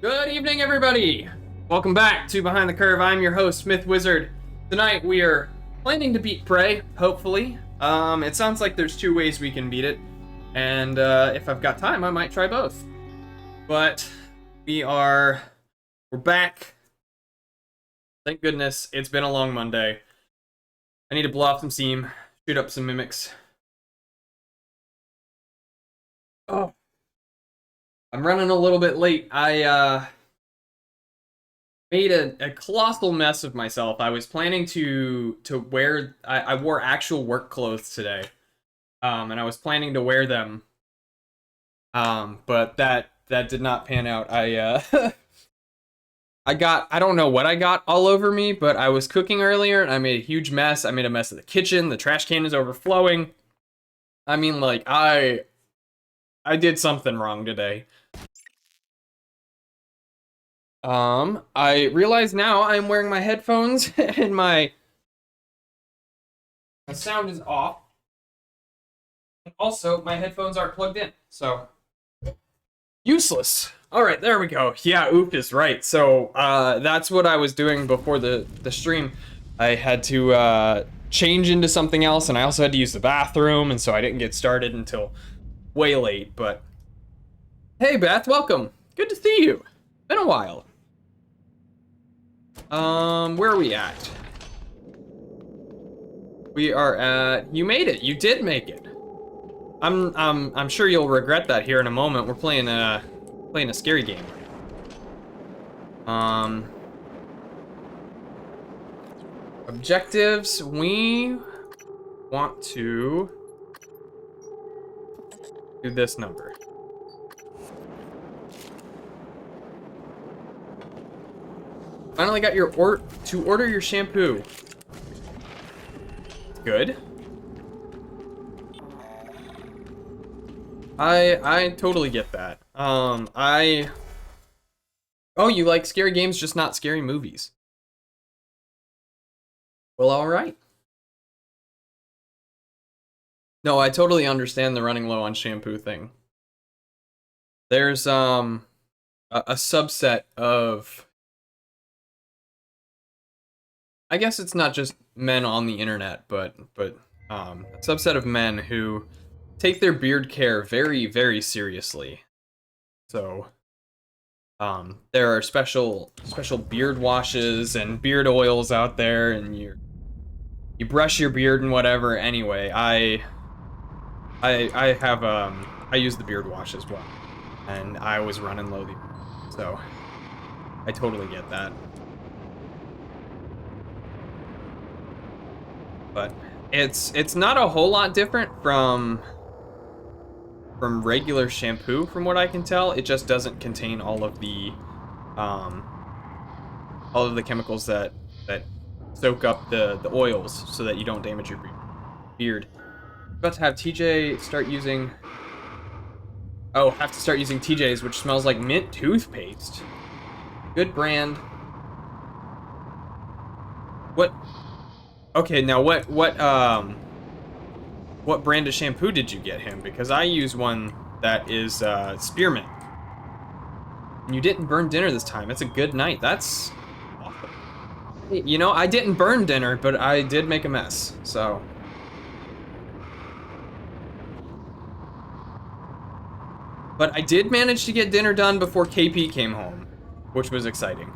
Good evening, everybody! Welcome back to Behind the Curve. I'm your host, Myth Wizard. Tonight we are planning to beat Prey, hopefully. It sounds like there's two ways we can beat it, and if I've got time, I might try both. But we're back. Thank goodness, it's been a long Monday. I need to blow off some steam, shoot up some mimics. Oh. I'm running a little bit late. I made a colossal mess of myself. I was planning to wear... I wore actual work clothes today. And I was planning to wear them. But that did not pan out. I don't know what I got all over me, but I was cooking earlier and I made a huge mess. I made a mess of the kitchen. The trash can is overflowing. I mean, like, I did something wrong today. I realize now I'm wearing my headphones and my sound is off. And also, my headphones aren't plugged in, so useless. All right, there we go. Yeah, Oop is right. So, that's what I was doing before the stream. I had to change into something else, and I also had to use the bathroom, and so I didn't get started until way late. But hey, Beth, welcome. Good to see you. Been a while. Where are we at? We are at... You made it. You did make it. I'm sure you'll regret that here in a moment. We're playing a scary game. Objectives. We want to do this number. Finally got your to order your shampoo. Good. I totally get that. Oh, you like scary games, just not scary movies. Well, all right. No, I totally understand the running low on shampoo thing. There's a subset of... I guess it's not just men on the internet, but a subset of men who take their beard care very, very seriously. So, there are special beard washes and beard oils out there, and you brush your beard and whatever. Anyway, I use the beard wash as well, and I was running low, so I totally get that. But it's not a whole lot different from regular shampoo, from what I can tell. It just doesn't contain all of the chemicals that soak up the oils, so that you don't damage your beard. About to have TJ start using... Oh, have to start using TJ's, which smells like mint toothpaste. Good brand. What? Okay, now what brand of shampoo did you get him? Because I use one that is Spearmint. And you didn't burn dinner this time. It's a good night. That's awful. You know, I didn't burn dinner, but I did make a mess, so. But I did manage to get dinner done before KP came home, which was exciting.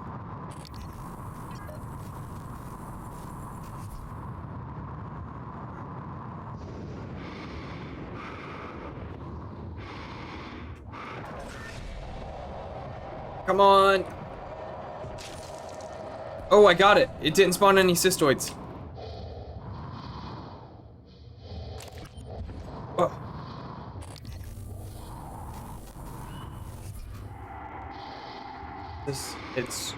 Come on. Oh, I got it. It didn't spawn any cystoids. Oh. It's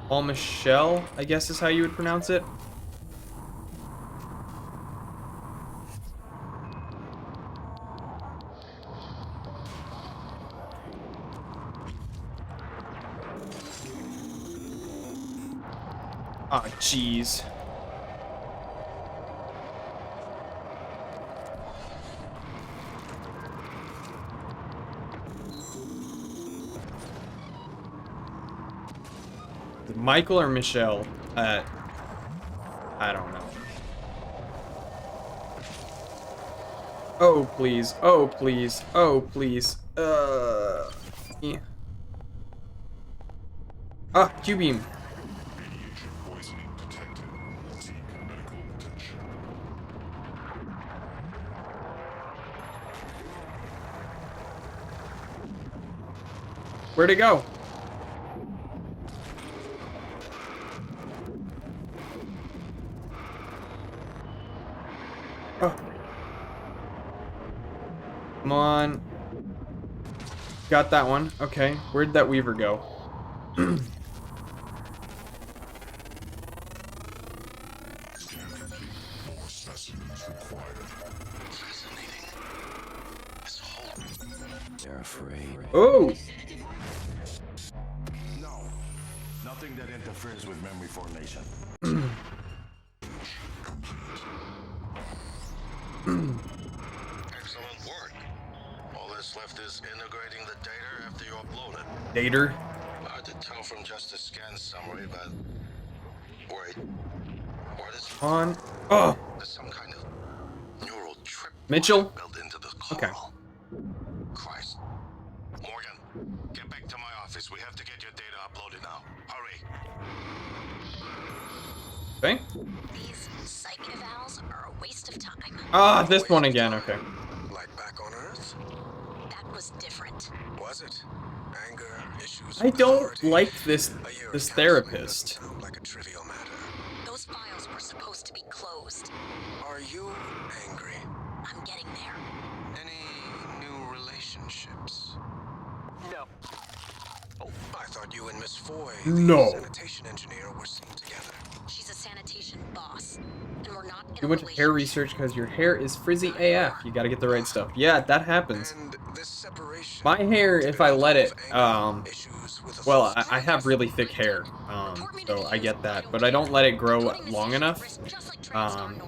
Paul Michelle, I guess is how you would pronounce it. Oh, jeez. Michael or Michelle. I don't know. Oh, please. Oh, please. Oh, please. Yeah. Ah, Q-beam. Where'd it go? Oh. Come on. Got that one. Okay. Where'd that Weaver go? They're afraid. Oh! No. Nothing that interferes with memory formation. Excellent work. All that's left is integrating the data after you upload it. Dater. Hard to tell from just a scan summary, but wait. What is On. Oh! there's some kind of neural trip Mitchell? built into the Okay. coral. Christ. Morgan, get back to my office. We have to get your data uploaded now. Hurry. Okay. These psych evals are a waste of time. Ah, this one again. Okay. Like back on Earth? That was different. Was it? Anger, issues I with don't authority. like this A year of this counseling therapist. doesn't sound like a trivial matter. Those files were supposed to be closed. Are you angry? I'm getting there. Any new relationships? No. Oh, I thought you and Miss Foy, No. the sanitation engineer, were seen together. She's a sanitation boss, and we're not in You a went to hair relationship. research because your hair is frizzy AF. You gotta get the right stuff. Yeah, that happens. And this separation. My hair, if I let it, issues with well, authority. I have really thick hair, so I get that, but I don't let it grow long enough.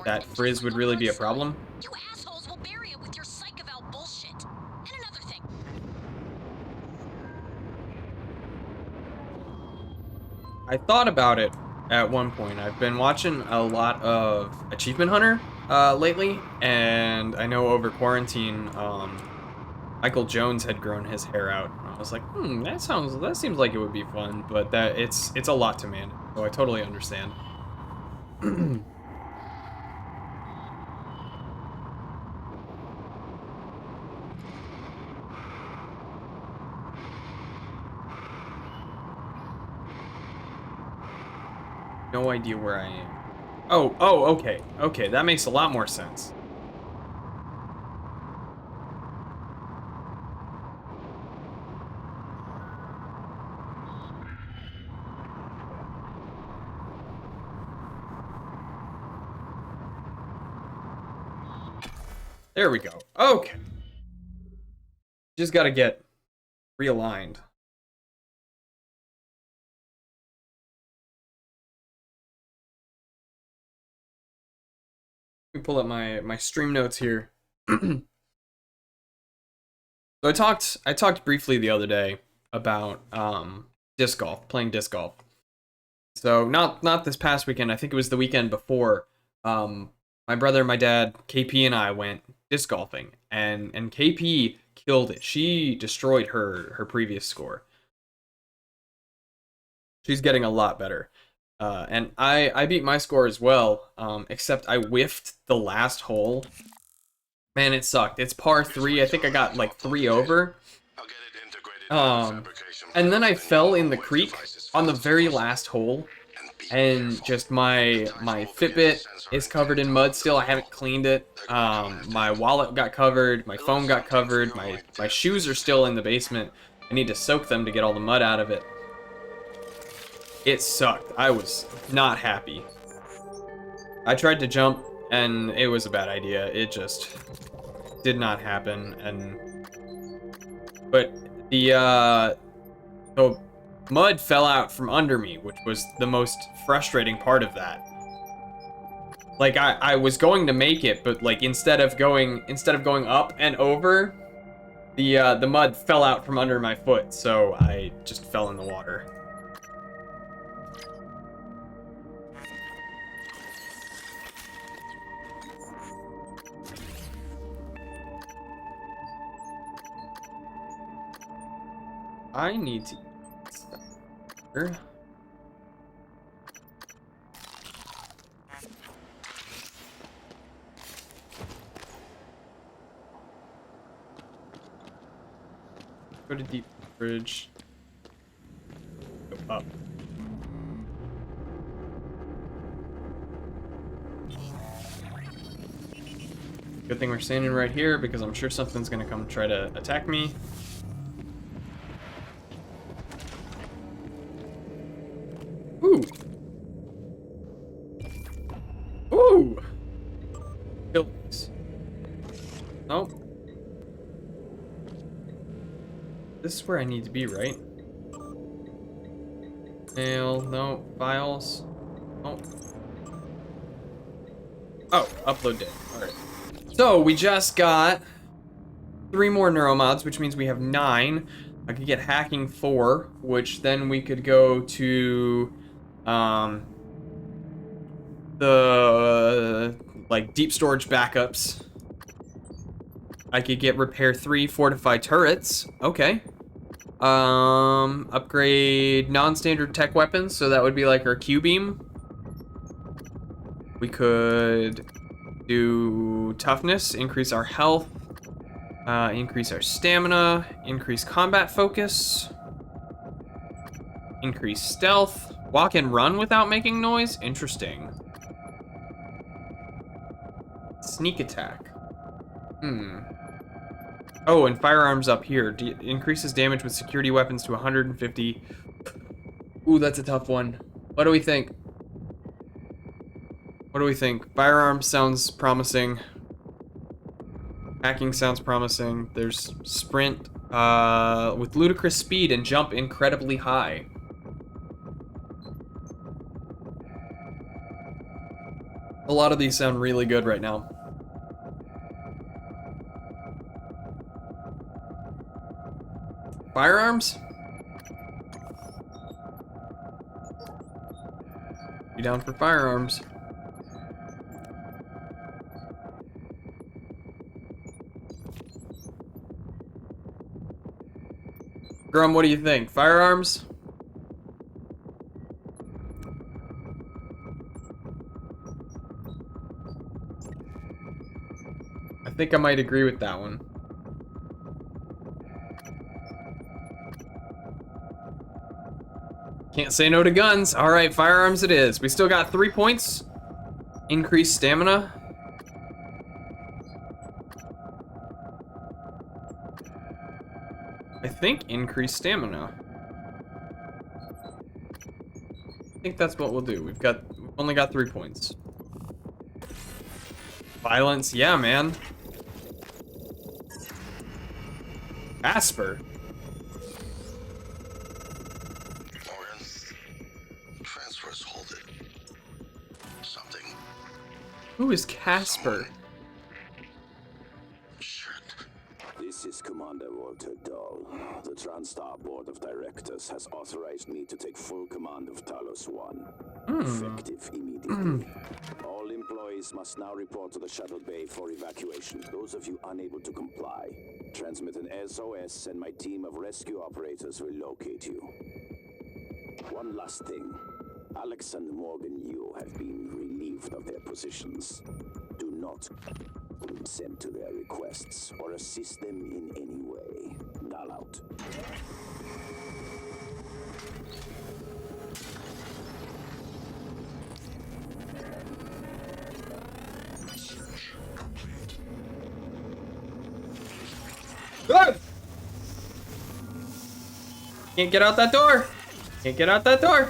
That frizz would really be a problem. You assholes will bury it with your psych eval bullshit. And another thing. I thought about it at one point. I've been watching a lot of Achievement Hunter lately, and I know over quarantine, Michael Jones had grown his hair out. I was like, that seems like it would be fun, but it's a lot to manage, so I totally understand. No idea where I am. Oh, okay. Okay, that makes a lot more sense. There we go. Okay. Just gotta get realigned. Let me pull up my stream notes here. So I talked briefly the other day about disc golf, playing disc golf. So not this past weekend, I think it was the weekend before. My brother, my dad, KP and I went disc golfing, and KP killed it. She destroyed her previous score. She's getting a lot better. And I beat my score as well, except I whiffed the last hole. Man, it sucked. It's par 3. I think I got like 3 over. And then I fell in the creek on the very last hole, and just my Fitbit is covered in mud still. I haven't cleaned it. My wallet got covered, my phone got covered, my shoes are still in the basement. I need to soak them to get all the mud out of it. It sucked. I was not happy. I tried to jump, and it was a bad idea. It just did not happen. But the mud fell out from under me, which was the most frustrating part of that. Like I was going to make it, but like instead of going up and over, the mud fell out from under my foot, so I just fell in the water. I need to here. Go to deep bridge. Go up. Good thing we're standing right here because I'm sure something's gonna come try to attack me. Ooh. Ooh. Kill these. Nope. This is where I need to be, right? Mail, no. Files. Oh. Oh, upload data. Alright. So, we just got 3 more neuromods, which means we have 9. I could get hacking 4, which then we could go to the like deep storage backups. I could get repair 3, fortify turrets. Okay. Upgrade non-standard tech weapons, so that would be like our Q-beam. We could do toughness, increase our health, increase our stamina, increase combat focus, increase stealth, walk and run without making noise. Interesting. Sneak attack. Oh, and firearms up here. Increases damage with security weapons to 150. Ooh, that's a tough one. What do we think? What do we think? Firearms sounds promising. Hacking sounds promising. There's sprint with ludicrous speed and jump incredibly high. A lot of these sound really good right now. Firearms? Be down for firearms. Grum, what do you think? Firearms? I think I might agree with that one. Can't say no to guns. All right, firearms it is. We still got 3 points. Increased stamina. I think increased stamina. I think that's what we'll do. We've only got 3 points. Violence, yeah, man. Casper. Morgan, transfers halted. Something. Who is Casper? Shit. This is Commander Walter Dahl. The TranStar Board of Directors has authorized me to take full command of Talos 1. Effective immediately. All employees must now report to the shuttle bay for evacuation. Those of you unable to comply, transmit an SOS and my team of rescue operators will locate you. One last thing. Alex and Morgan Yu have been relieved of their positions. Do not consent to their requests or assist them in any way. Dahl out. Ah! Can't get out that door. Can't get out that door.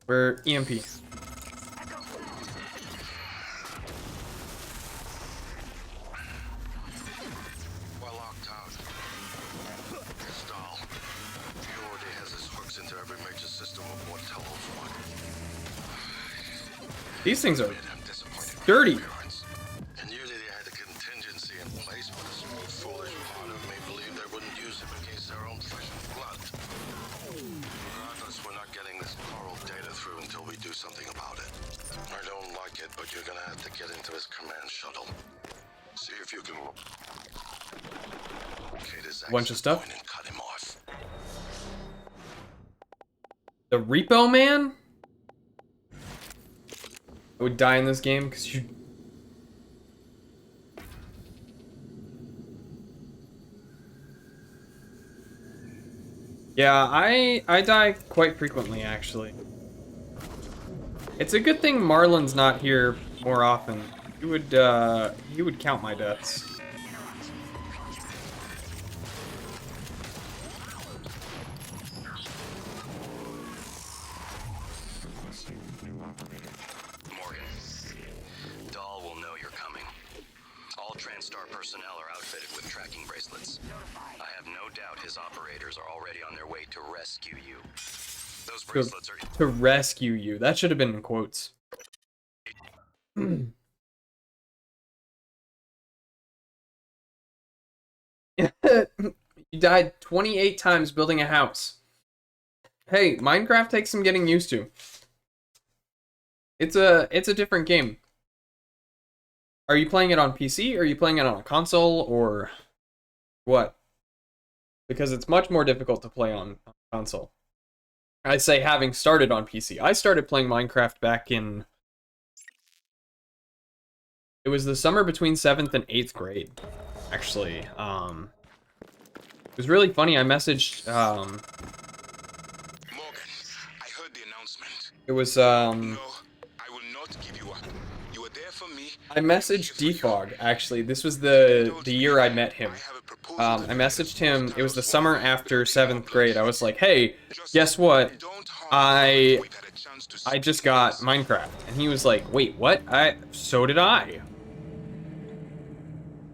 We're EMP. Well locked out. It's Dahl. He already has his hooks into every major system aboard Talos 1. These things are I'm disappointed. dirty. And knew that he had a contingency in place, but a small foolish part of me believed they wouldn't use him against their own flesh and blood. Regardless, we're not getting this coral data through until we do something about it. I don't like it, but you're gonna have to get into his command shuttle. you can. Kate is A bunch of stuff. and cut him off. The Repo Man? I would die in this game because you. Yeah, I die quite frequently actually. It's a good thing Marlon's not here more often. He would count my deaths. Morgan, Dahl will know you're coming. All TranStar personnel are outfitted with tracking bracelets. I have no doubt his operators are already on their way to rescue you. Those bracelets are... To rescue you. That should have been in quotes. You died 28 times building a house. Hey, Minecraft takes some getting used to. It's a different game. Are you playing it on PC? Or are you playing it on a console? Or what? Because it's much more difficult to play on console. I say having started on PC. I started playing Minecraft back in... It was the summer between 7th and 8th grade, actually. It was really funny. I messaged... Morgan, I heard the announcement. It was... No, I will not give you up. You were there for me. I messaged Defog, actually. This was the year I met him. I messaged him, it was the summer after 7th grade. I was like, hey, guess what? I just got Minecraft. And he was like, wait, what? So did I.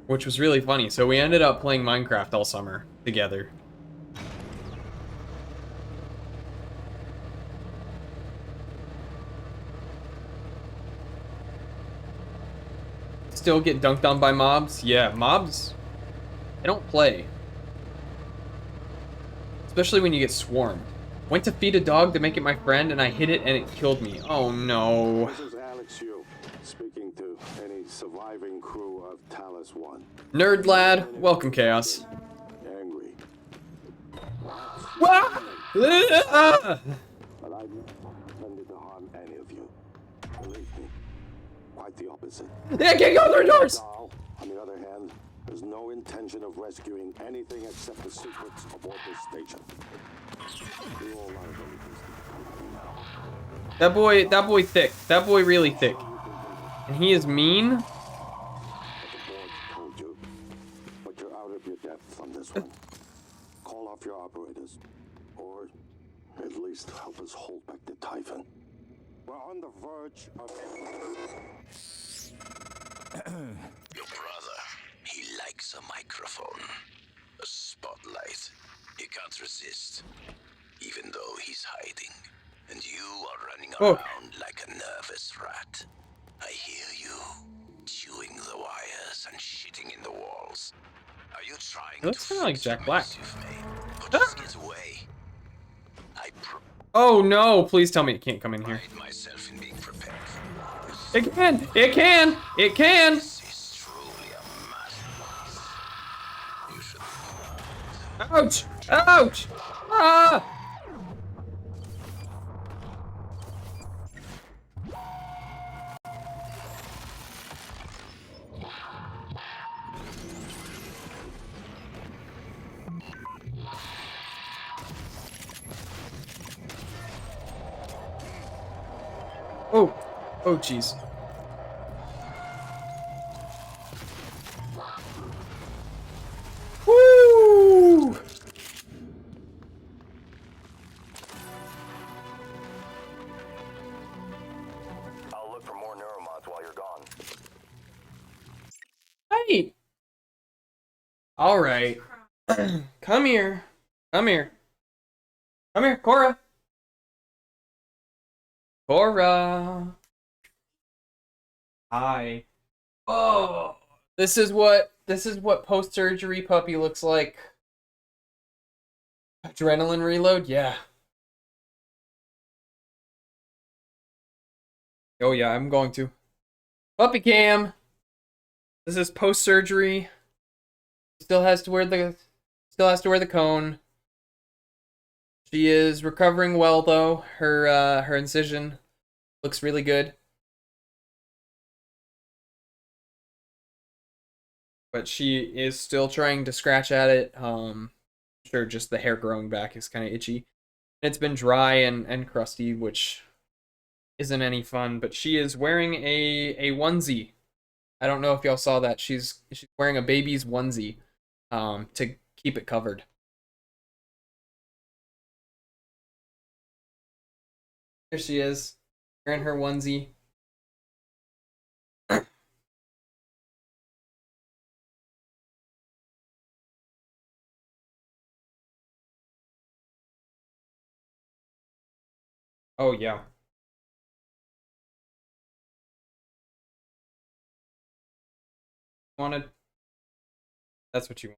Which was really funny. So we ended up playing Minecraft all summer together. Still get dunked on by mobs? Yeah, mobs, they don't play. Especially when you get swarmed. Went to feed a dog to make it my friend, and I hit it and it killed me. Oh no. This is Alex Yu, speaking to any surviving crew of Talos 1. Nerd lad, welcome Chaos. Angry. Wah! Ah! But I never intended to harm any of you. Believe me, quite the opposite. I can't go through doors! Dahl, on the other hand, has no intention of rescuing anything except the secrets aboard this station. You all are very That boy thick. That boy really thick. And he is mean? the board told you, but you're out of your depth on this one. Call off your operators, or at least help us hold back the Typhon. We're on the verge of... Your brother, he likes a microphone. A spotlight. He can't resist. Even though he's hiding. And you are running around like a nervous rat. I hear you. Chewing the wires and shitting in the walls. Are you trying It looks to kinda like fix Jack the Black. mess you've made? Or just get away? Oh no, please tell me it can't come in here. pride myself in being prepared for this. It can! It can! It can! This is truly a masterpiece. You should Ouch! Ouch! Ah! Oh! Oh, jeez. Woo! I'll look for more neuromods while you're gone. Hey! Alright. Come here. Come here. Come here, Cora. Cora. Hi. Oh, this is what post-surgery puppy looks like. Adrenaline reload, yeah. Oh yeah, I'm going to. Puppy cam. This is post-surgery. Still has to wear the cone. She is recovering well though. Her incision looks really good. But she is still trying to scratch at it. Sure, just the hair growing back is kind of itchy. It's been dry and crusty, which isn't any fun. But she is wearing a onesie. I don't know if y'all saw that. She's wearing a baby's onesie to keep it covered. There she is, wearing her onesie. Oh yeah. Wanted. That's what you want.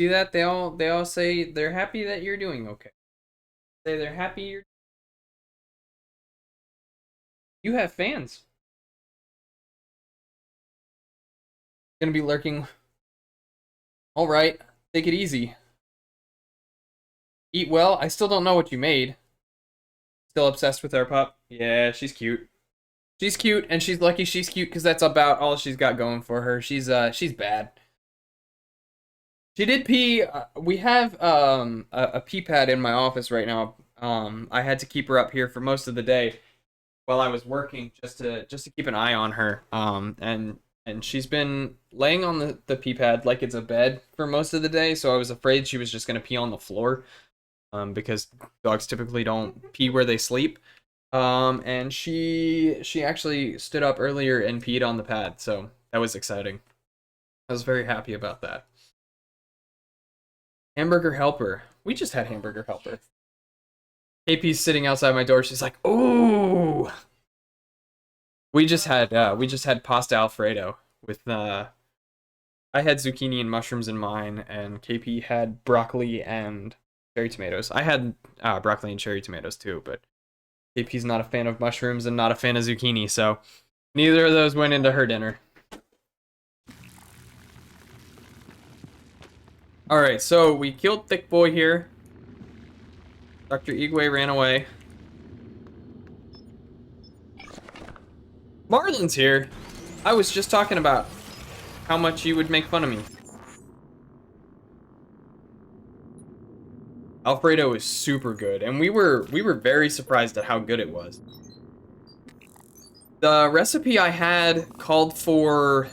See that? They all say they're happy that you're doing okay. Say they're happy you have fans. Gonna be lurking. All right, take it easy. Eat well. I still don't know what you made. Still obsessed with our pup. Yeah, she's cute. She's cute, and she's lucky she's cute because that's about all she's got going for her. She's bad. She did pee. We have a pee pad in my office right now. I had to keep her up here for most of the day while I was working just to keep an eye on her. And she's been laying on the pee pad like it's a bed for most of the day, so I was afraid she was just gonna pee on the floor. Because dogs typically don't pee where they sleep. And she actually stood up earlier and peed on the pad, so that was exciting. I was very happy about that. Hamburger helper. We just had hamburger helper. KP's sitting outside my door. She's like, "Ooh." We just had pasta Alfredo with I had zucchini and mushrooms in mine, and KP had broccoli and cherry tomatoes. I had broccoli and cherry tomatoes too, but KP's not a fan of mushrooms and not a fan of zucchini, so neither of those went into her dinner. Alright, so we killed Thick Boy here. Dr. Igwe ran away. Marlon's here. I was just talking about how much you would make fun of me. Alfredo is super good, and we were very surprised at how good it was. The recipe I had called for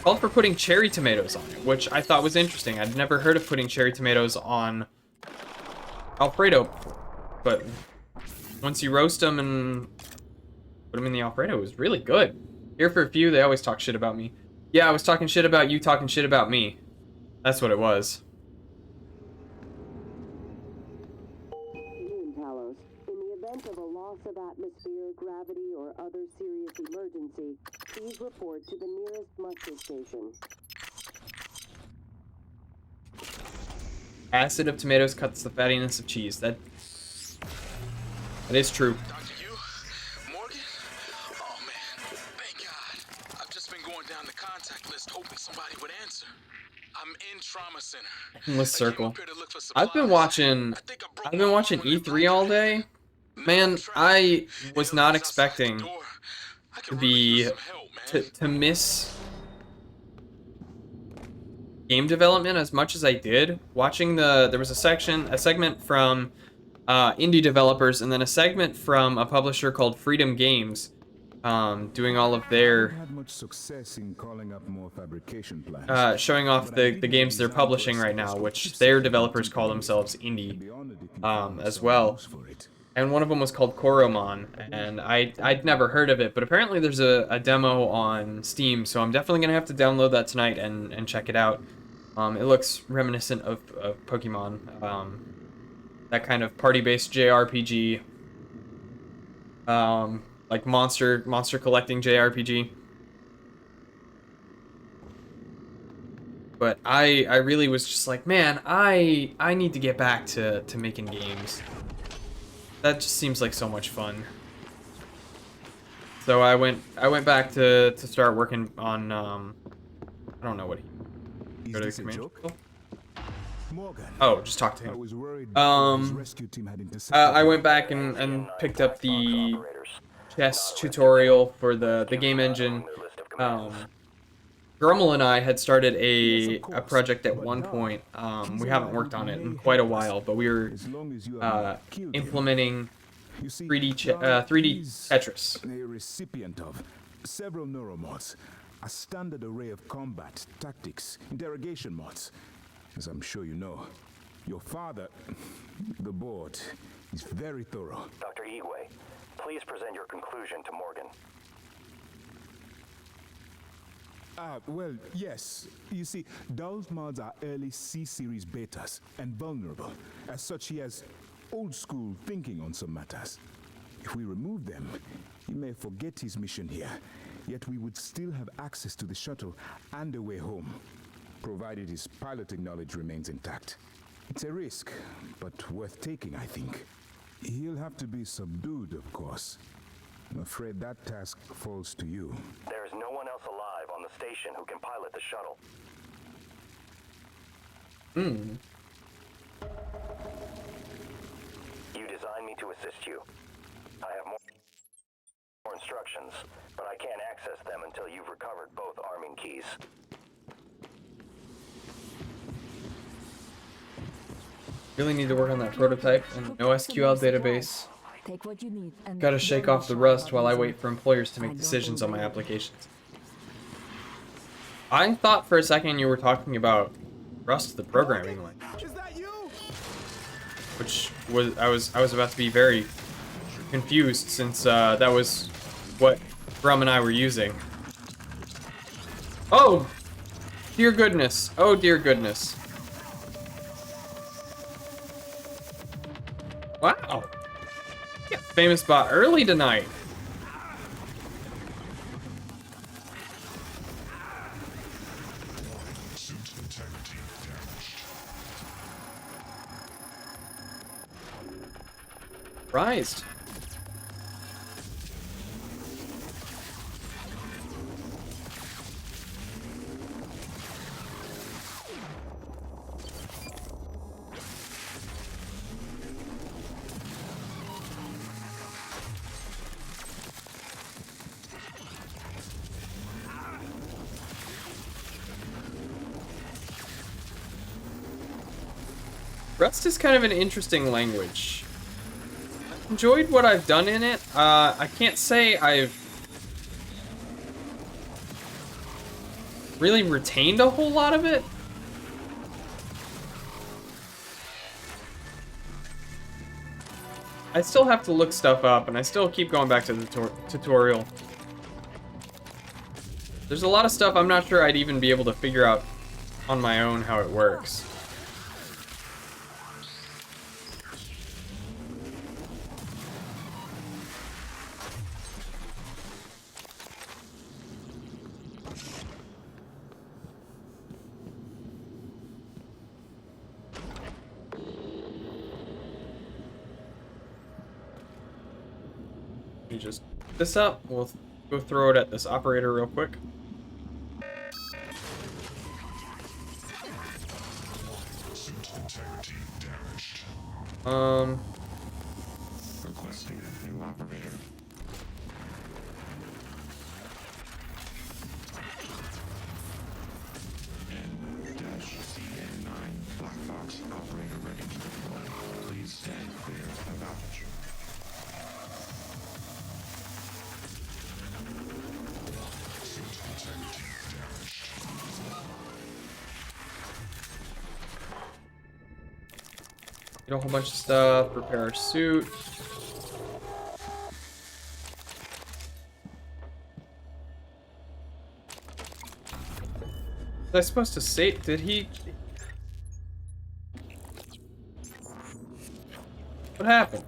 putting cherry tomatoes on it, which I thought was interesting. I'd never heard of putting cherry tomatoes on Alfredo, but once you roast them and put them in the Alfredo, it was really good. Here for a few, they always talk shit about me. Yeah, I was talking shit about you talking shit about me. That's what it was. Talos. In the event of a loss of atmosphere, gravity, or other serious emergency, please report to the nearest muster station. Acid of tomatoes cuts the fattiness of cheese. That is true. Dr. Yu? Morgan? Oh man, thank God. I've just been going down the contact list hoping somebody would answer. I'm in trauma center. Endless circle. I came up here to look for I've been supplies. watching E3 all day. Man, I was not expecting to miss game development as much as I did. Watching there was a segment from indie developers, and then a segment from a publisher called Freedom Games, doing all of their had much success in calling up more fabrication plants. showing off the games they're publishing right now, which their developers call themselves indie as well. And one of them was called Koromon, and I'd never heard of it, but apparently there's a demo on Steam, so I'm definitely gonna have to download that tonight and check it out. It looks reminiscent of Pokemon, that kind of party-based JRPG, like monster collecting JRPG. But I really was just like, man, I need to get back to making games. That just seems like so much fun. So I went back to start working on I don't know what he go to the command channel? Morgan. Oh, just talk to I him. was worried his rescue team had intercepted I you. went back and picked up the chess tutorial for the game engine. Grummel and I had started a project at one point. We haven't worked on it in quite a while, but we were As long as you have not killed him. implementing You see, 3D he's Tetris. a recipient of several neuromods, a standard array of combat, tactics, interrogation mods. As I'm sure you know, your father, the board, is very thorough. Dr. Igwe, please present your conclusion to Morgan. Well, yes. You see, Dahl's mods are early C-series betas and vulnerable. As such, he has old-school thinking on some matters. If we remove them, he may forget his mission here, yet we would still have access to the shuttle and a way home, provided his piloting knowledge remains intact. It's a risk, but worth taking, I think. He'll have to be subdued, of course. I'm afraid that task falls to you. There is no one else alive on the station who can pilot the shuttle. You designed me to assist you. I have more instructions, but I can't access them until you've recovered both arming keys. Really need to work on that prototype and NoSQL database. Take what you need and Gotta shake off the rust while I wait for employers to make decisions on my applications. I thought for a second you were talking about Rust, the programming language. Is that you? Which was I was about to be very confused since that was what Brum and I were using. Oh, dear goodness! Oh dear goodness! Wow! Yeah, famous bot early tonight. Surprised. Rust is kind of an interesting language. I've enjoyed what I've done in it. I can't say I've really retained a whole lot of it. I still have to look stuff up, and I still keep going back to the tutorial. There's a lot of stuff I'm not sure I'd even be able to figure out on my own how it works. You just pick this up. We'll go throw it at this operator real quick. Requesting a new operator. N-CN9 Black Box operator ready to deploy. Please stand clear of outage. Get a whole bunch of stuff, repair our suit. Was I supposed to save? Did he? What happened?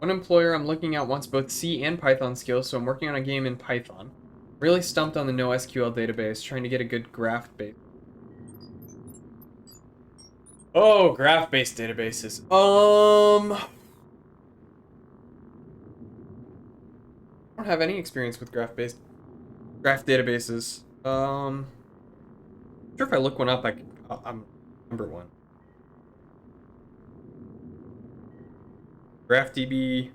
One employer I'm looking at wants both C and Python skills, so I'm working on a game in Python. Really stumped on the NoSQL database, trying to get a good graph base. Oh, graph-based databases. I don't have any experience with graph databases. Sure, if I look one up, I'm number one. GraphDB,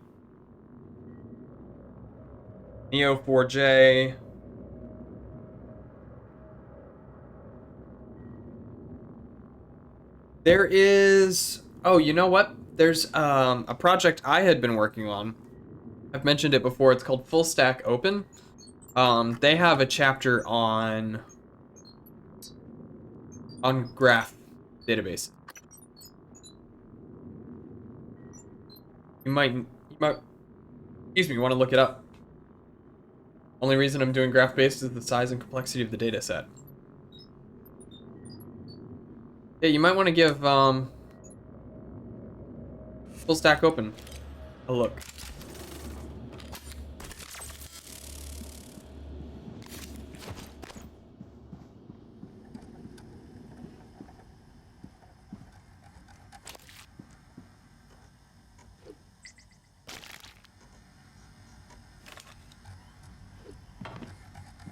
Neo4j. There is, oh, you know what? There's a project I had been working on. I've mentioned it before. It's called Full Stack Open. They have a chapter on graph database. You might, excuse me, want to look it up. Only reason I'm doing graph-based is the size and complexity of the data set. Yeah, you might want to give Full Stack Open a look.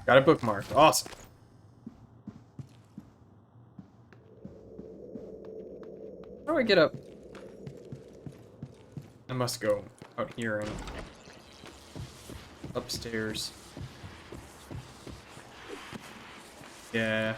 Got a bookmark. Awesome. How do I get up? I must go out here and upstairs. Yeah.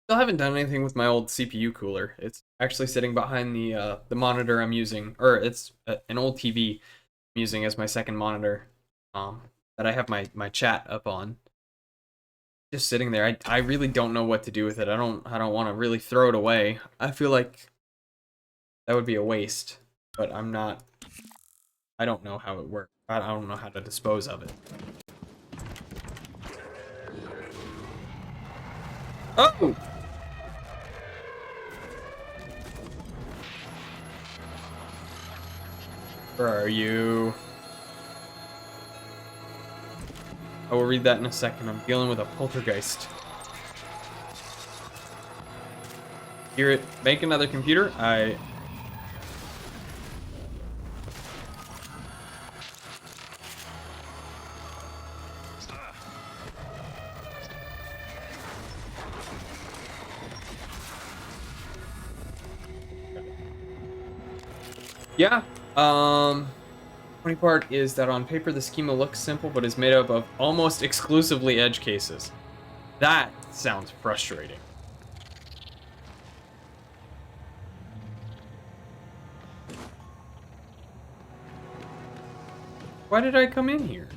Still haven't done anything with my old CPU cooler. It's actually sitting behind the monitor I'm using, or it's an old TV I'm using as my second monitor. That I have my chat up on. Just sitting there. I really don't know what to do with it. I don't want to really throw it away. I feel like that would be a waste, but I'm not. I don't know how it works. I don't know how to dispose of it. Oh! Where are you? I will read that in a second. I'm dealing with a poltergeist. Hear it make another computer? Yeah. Funny part is that on paper the schema looks simple, but is made up of almost exclusively edge cases. That sounds frustrating. Why did I come in here?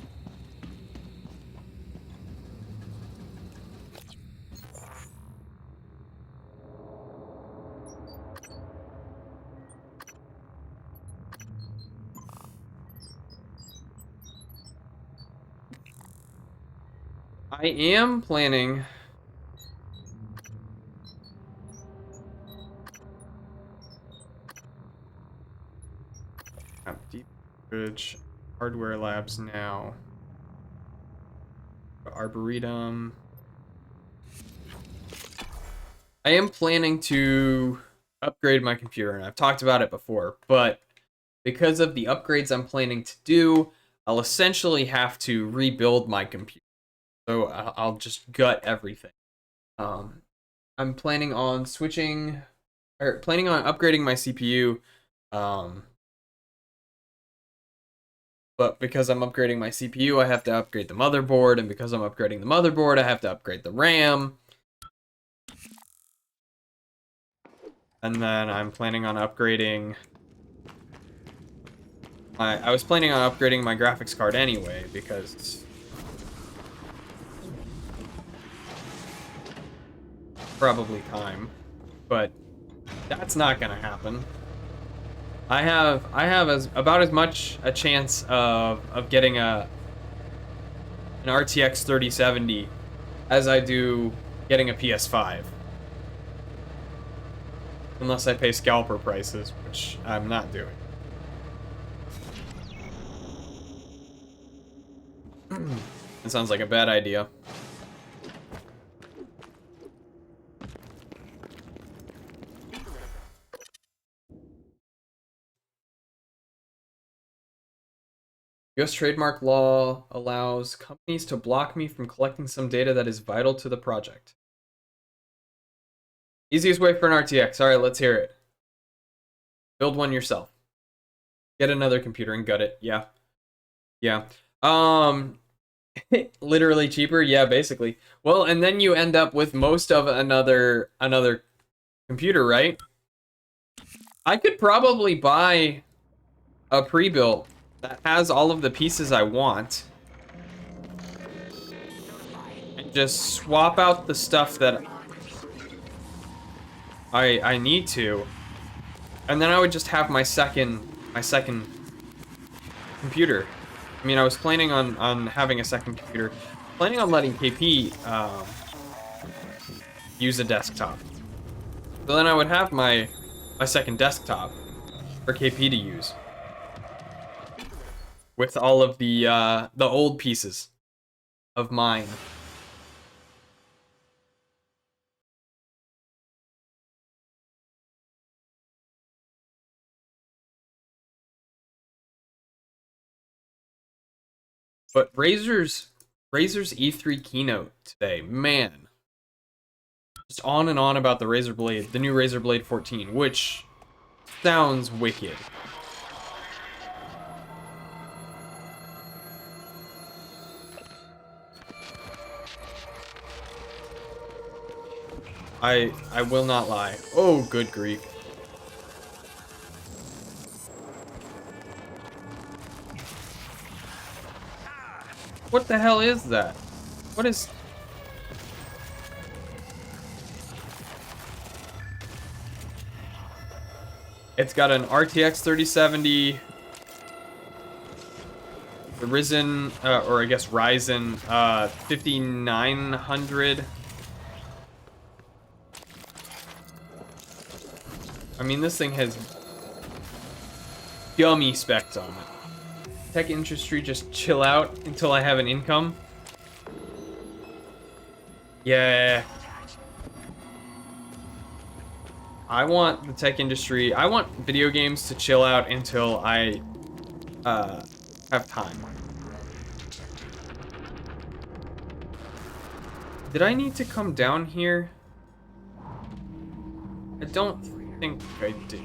I am planning deep bridge hardware labs now. Arboretum. I am planning to upgrade my computer, and I've talked about it before, but because of the upgrades I'm planning to do, I'll essentially have to rebuild my computer. So I'll just gut everything. I'm planning on switching, or planning on upgrading my CPU. But because I'm upgrading my CPU, I have to upgrade the motherboard, and because I'm upgrading the motherboard, I have to upgrade the RAM. And then I'm planning on upgrading. I was planning on upgrading my graphics card anyway, because probably time, but That's not gonna happen. I have about as much a chance of getting an RTX 3070 as I do getting a PS5. Unless I pay scalper prices, which I'm not doing. It sounds like a bad idea. U.S. trademark law allows companies to block me from collecting some data that is vital to the project. Easiest way for an RTX. All right, let's hear it. Build one yourself. Get another computer and gut it. Yeah. Yeah. Literally cheaper. Yeah, basically. Well, and then you end up with most of another computer, right? I could probably buy a pre-built that has all of the pieces I want and just swap out the stuff that I need to, and then I would just have my second computer. I mean, I was planning on having a second computer, planning on letting KP use a desktop. So then I would have my second desktop for KP to use with all of the old pieces of mine. But Razer's E3 keynote today, man. Just on and on about the Razer Blade, the new Razer Blade 14, which sounds wicked. I will not lie. Oh, good grief. What the hell is that? What is... It's got an RTX 3070, the Ryzen, or I guess Ryzen 5900. I mean, this thing has yummy specs on it. Tech industry, just chill out until I have an income. Yeah. I want the tech industry, I want video games to chill out until I have time. Did I need to come down here? I don't think I did.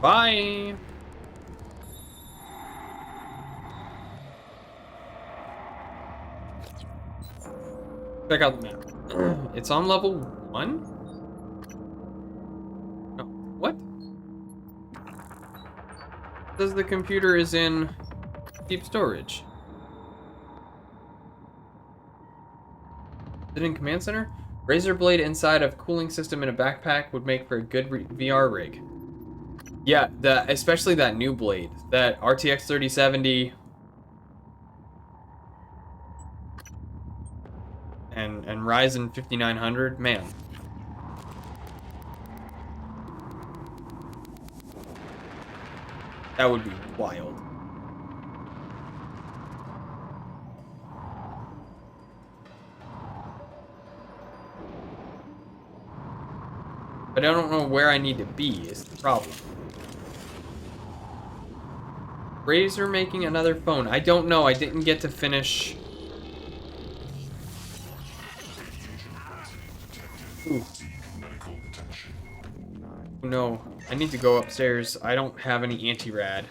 Bye! Check out the map. It's on level 1? No. What? It says the computer is in deep storage. Is it in command center? Razer Blade inside of cooling system in a backpack would make for a good VR rig. Yeah, especially that new blade, that RTX 3070 and Ryzen 5900, man. That would be wild. But I don't know where I need to be is the problem. Razer making another phone. I don't know. I didn't get to finish. Ooh. No, I need to go upstairs. I don't have any anti-rad.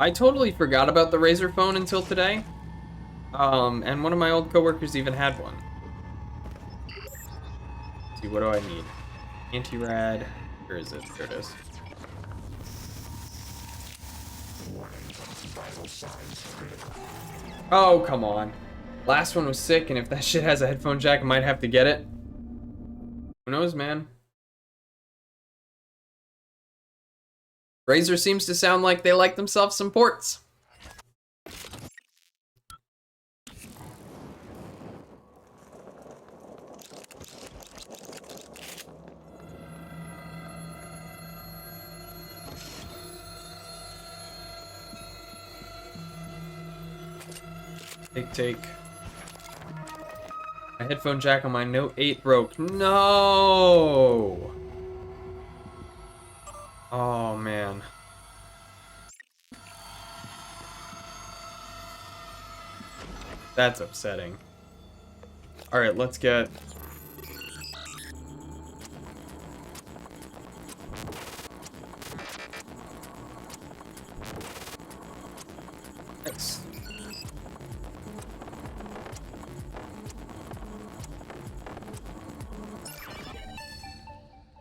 I totally forgot about the Razer phone until today. And one of my old coworkers even had one. Let's see, what do I need? Anti-rad. Where is it? There it is. Oh, come on. Last one was sick, and if that shit has a headphone jack, I might have to get it. Who knows, man? Razer seems to sound like they like themselves some ports. Take. My headphone jack on my Note 8 broke. No! Oh, man. That's upsetting. Alright, let's get... Nice.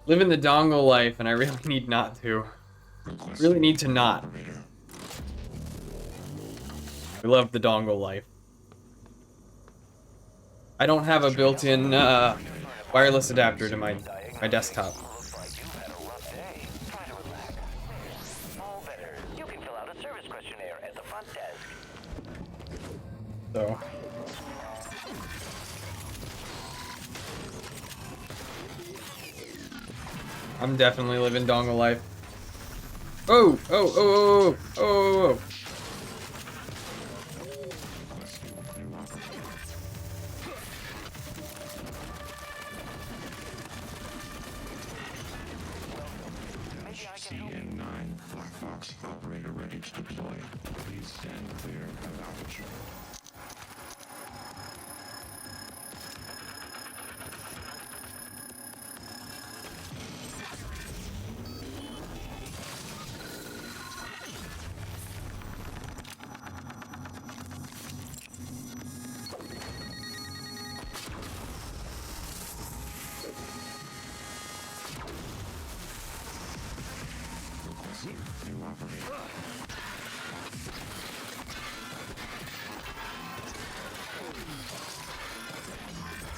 Living the dongle life, and I really need not to. Really need to not. I love the dongle life. I don't have a built-in wireless adapter to my desktop. Looks like you've had a rough day. Try to relax. All better. You can fill out a service questionnaire at the front desk. So. I'm definitely living dongle life. Oh, oh, oh, oh, oh, oh, oh. CN9, Black Box, operator ready to deploy. Please stand clear of altitude. New operator.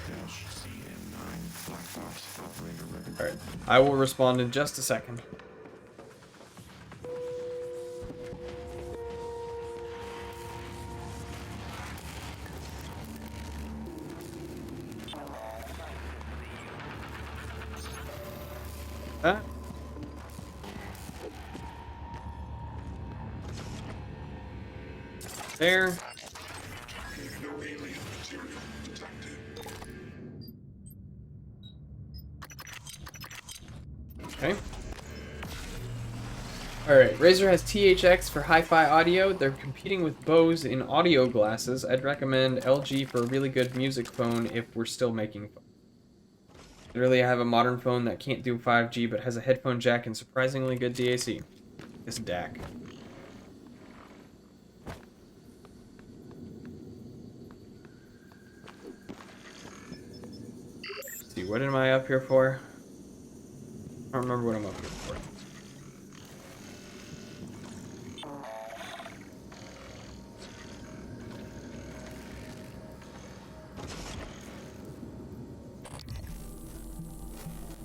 Dash CN9, Black Box, operator ready. Alright, I will respond in just a second. Huh? There. Okay. Alright, Razer has THX for hi-fi audio. They're competing with Bose in audio glasses. I'd recommend LG for a really good music phone if we're still making phones. Literally, I have a modern phone that can't do 5G but has a headphone jack and surprisingly good DAC. This DAC. Let's see, what am I up here for? I don't remember what I'm up here for.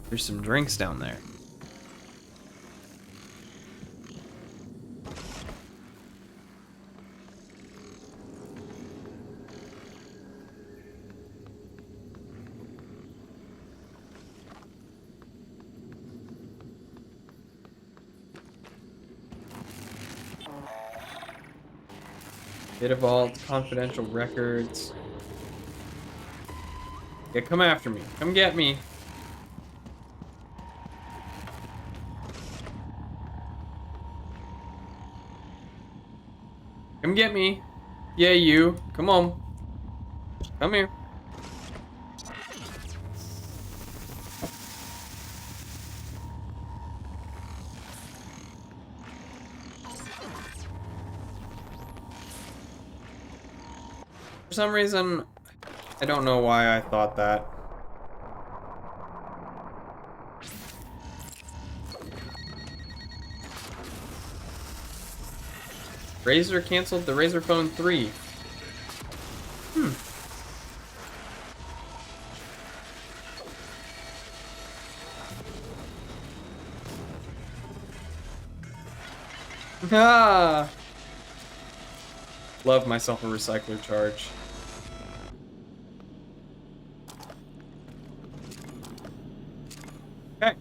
There's some drinks down there. Data vault, confidential records. Yeah, come after me. Come get me. Come get me. Yeah, you. Come on. Come here. For some reason, I don't know why I thought that. Razer canceled the Razer Phone 3. Ah! Love myself a recycler charge. Okay.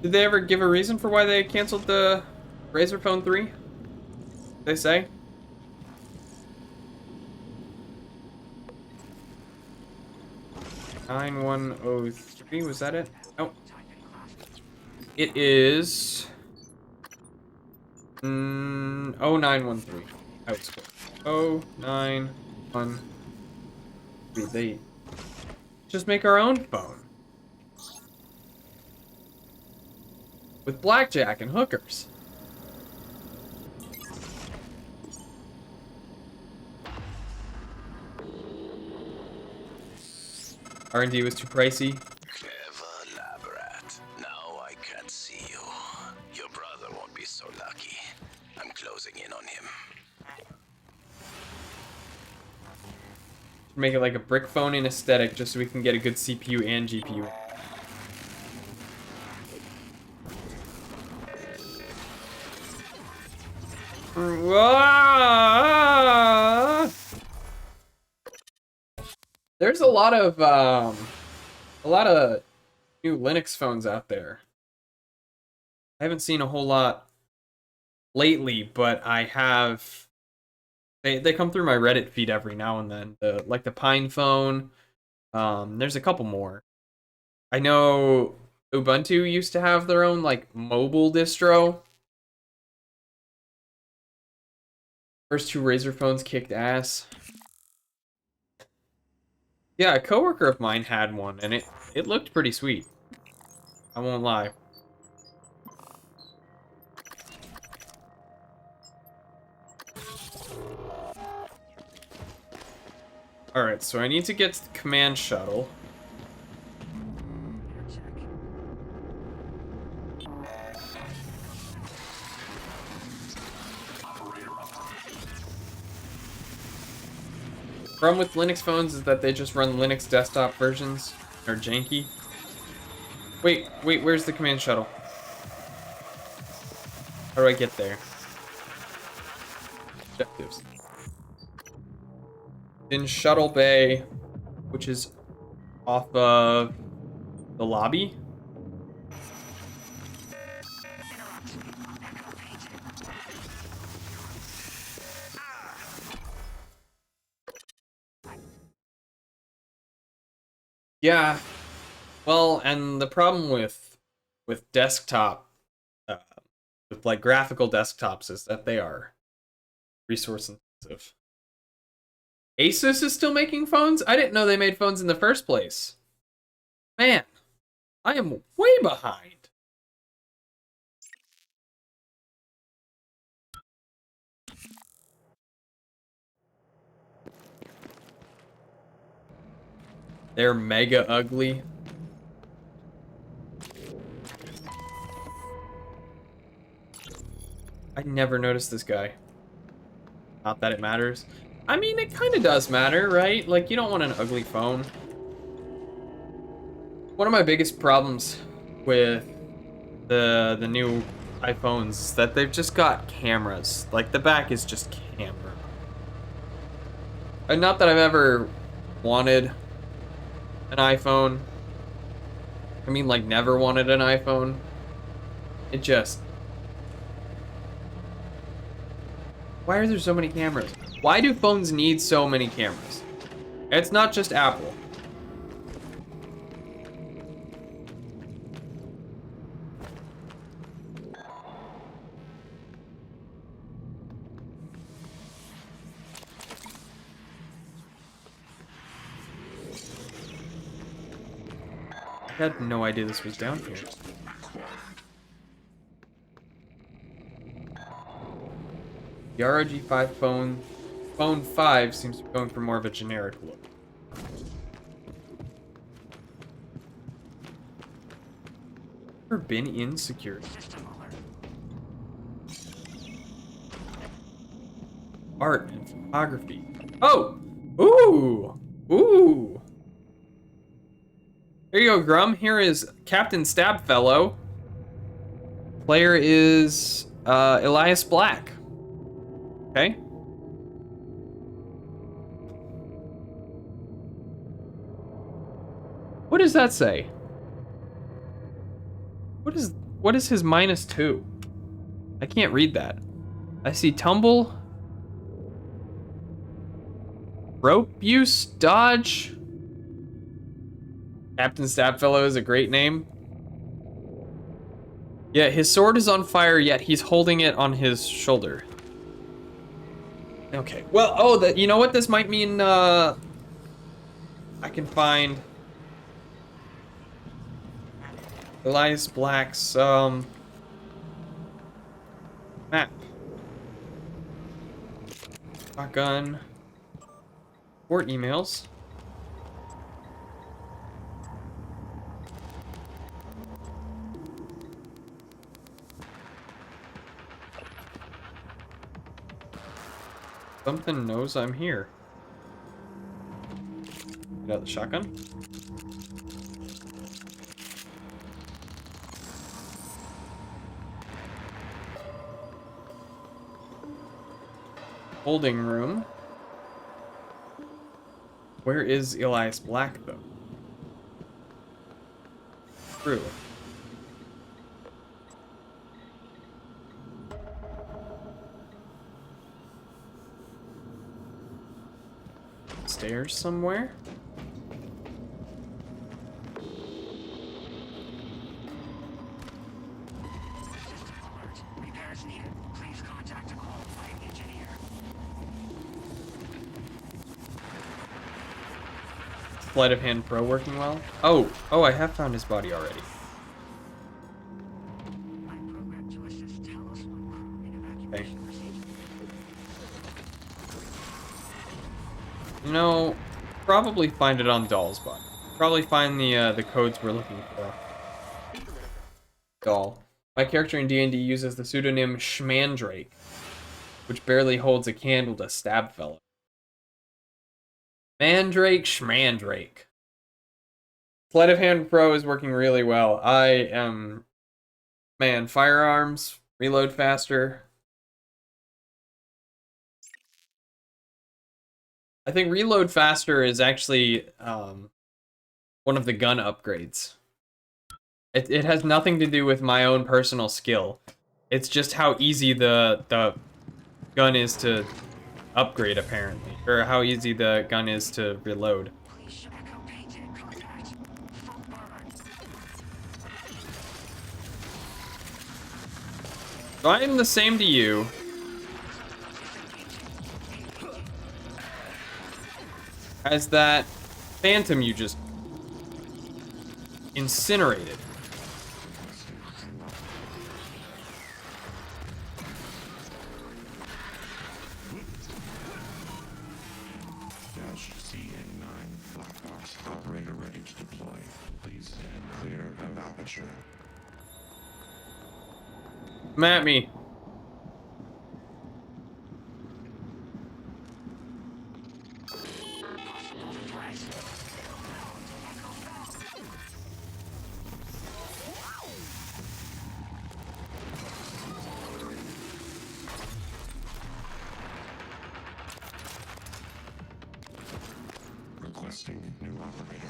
Did they ever give a reason for why they canceled the Razer Phone 3? They say? $9103, was that it? Nope. It is 0913. That was cool. 0913. They just make our own phone. With blackjack and hookers. R&D was too pricey. Clever lab rat. Now I can't see you. Your brother won't be so lucky. I'm closing in on him. Make it like a brick phone in aesthetic just so we can get a good CPU and GPU. There's a lot of new Linux phones out there. I haven't seen a whole lot lately, but I have. They come through my Reddit feed every now and then. Like the Pine phone. There's a couple more. I know Ubuntu used to have their own like mobile distro. First two Razer phones kicked ass. Yeah, a coworker of mine had one, and it looked pretty sweet. I won't lie. Alright, so I need to get to the command shuttle. Problem with Linux phones is that they just run Linux desktop versions. They're janky. Wait, where's the command shuttle? How do I get there? Objectives. In Shuttle Bay, which is off of the lobby. Yeah, well, and the problem with desktop, with like graphical desktops, is that they are resource intensive. Asus is still making phones? I didn't know they made phones in the first place. Man, I am way behind. They're mega ugly. I never noticed this guy. Not that it matters. I mean, it kind of does matter, right? Like, you don't want an ugly phone. One of my biggest problems with the new iPhones is that they've just got cameras. Like, the back is just camera. And not that I've ever wanted an iPhone. I mean, like, never wanted an iPhone. It just... Why are there so many cameras? Why do phones need so many cameras? It's not just Apple. I had no idea this was down here. The ROG 5 phone 5 seems to be going for more of a generic look. Ever been in security? Art and photography. Oh! Ooh! Ooh! There you go, Grum. Here is Captain Stabfellow. Player is Elias Black. Okay. What does that say? What is his -2? I can't read that. I see tumble, rope use, dodge. Captain Stabfellow is a great name. Yeah, his sword is on fire, yet he's holding it on his shoulder. Okay. Well, oh, you know what this might mean? I can find Elias Black's map. Shotgun. Port emails. Something knows I'm here. Get out the shotgun. Holding room. Where is Elias Black, though? True. Stairs somewhere? Sleight of hand pro working well? Oh, I have found his body already. Okay. You know, probably find it on Doll's body. Probably find the codes we're looking for. Doll. My character in D&D uses the pseudonym Schmandrake, which barely holds a candle to Stabfellow. Mandrake, Schmandrake. Sleight of hand pro is working really well. I am... Man, firearms, reload faster. I think reload faster is actually one of the gun upgrades. It has nothing to do with my own personal skill. It's just how easy the gun is to upgrade, apparently. Or how easy the gun is to reload. So I'm the same to you. As that phantom you just incinerated. Dash CA9 black box operator ready to deploy. Please stand clear of aperture. Come at me. Requesting new operator.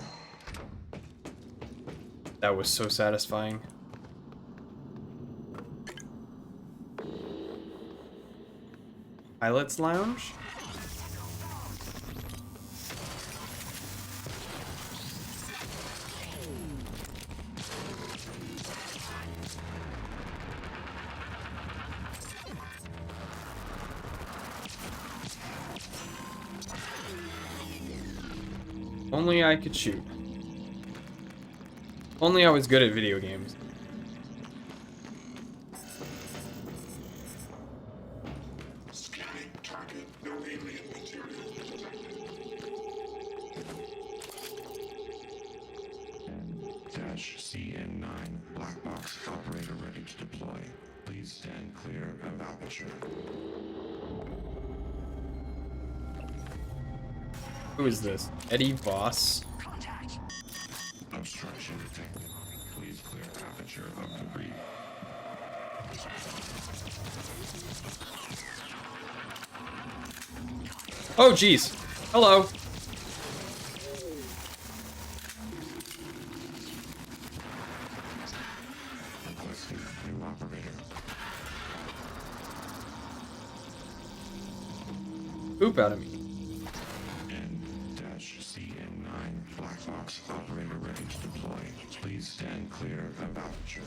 That was so satisfying. Pilot's Lounge? Only I could shoot. Only I was good at video games. Scan black box operator ready to deploy. Please stand clear of aperture. Who is this? Eddie Voss. Obstruction detected. Please clear aperture of debris. Oh, jeez. Hello. Requesting new operator. Poop out of me. N-CN9 black box operator ready to deploy. Please stand clear of aperture.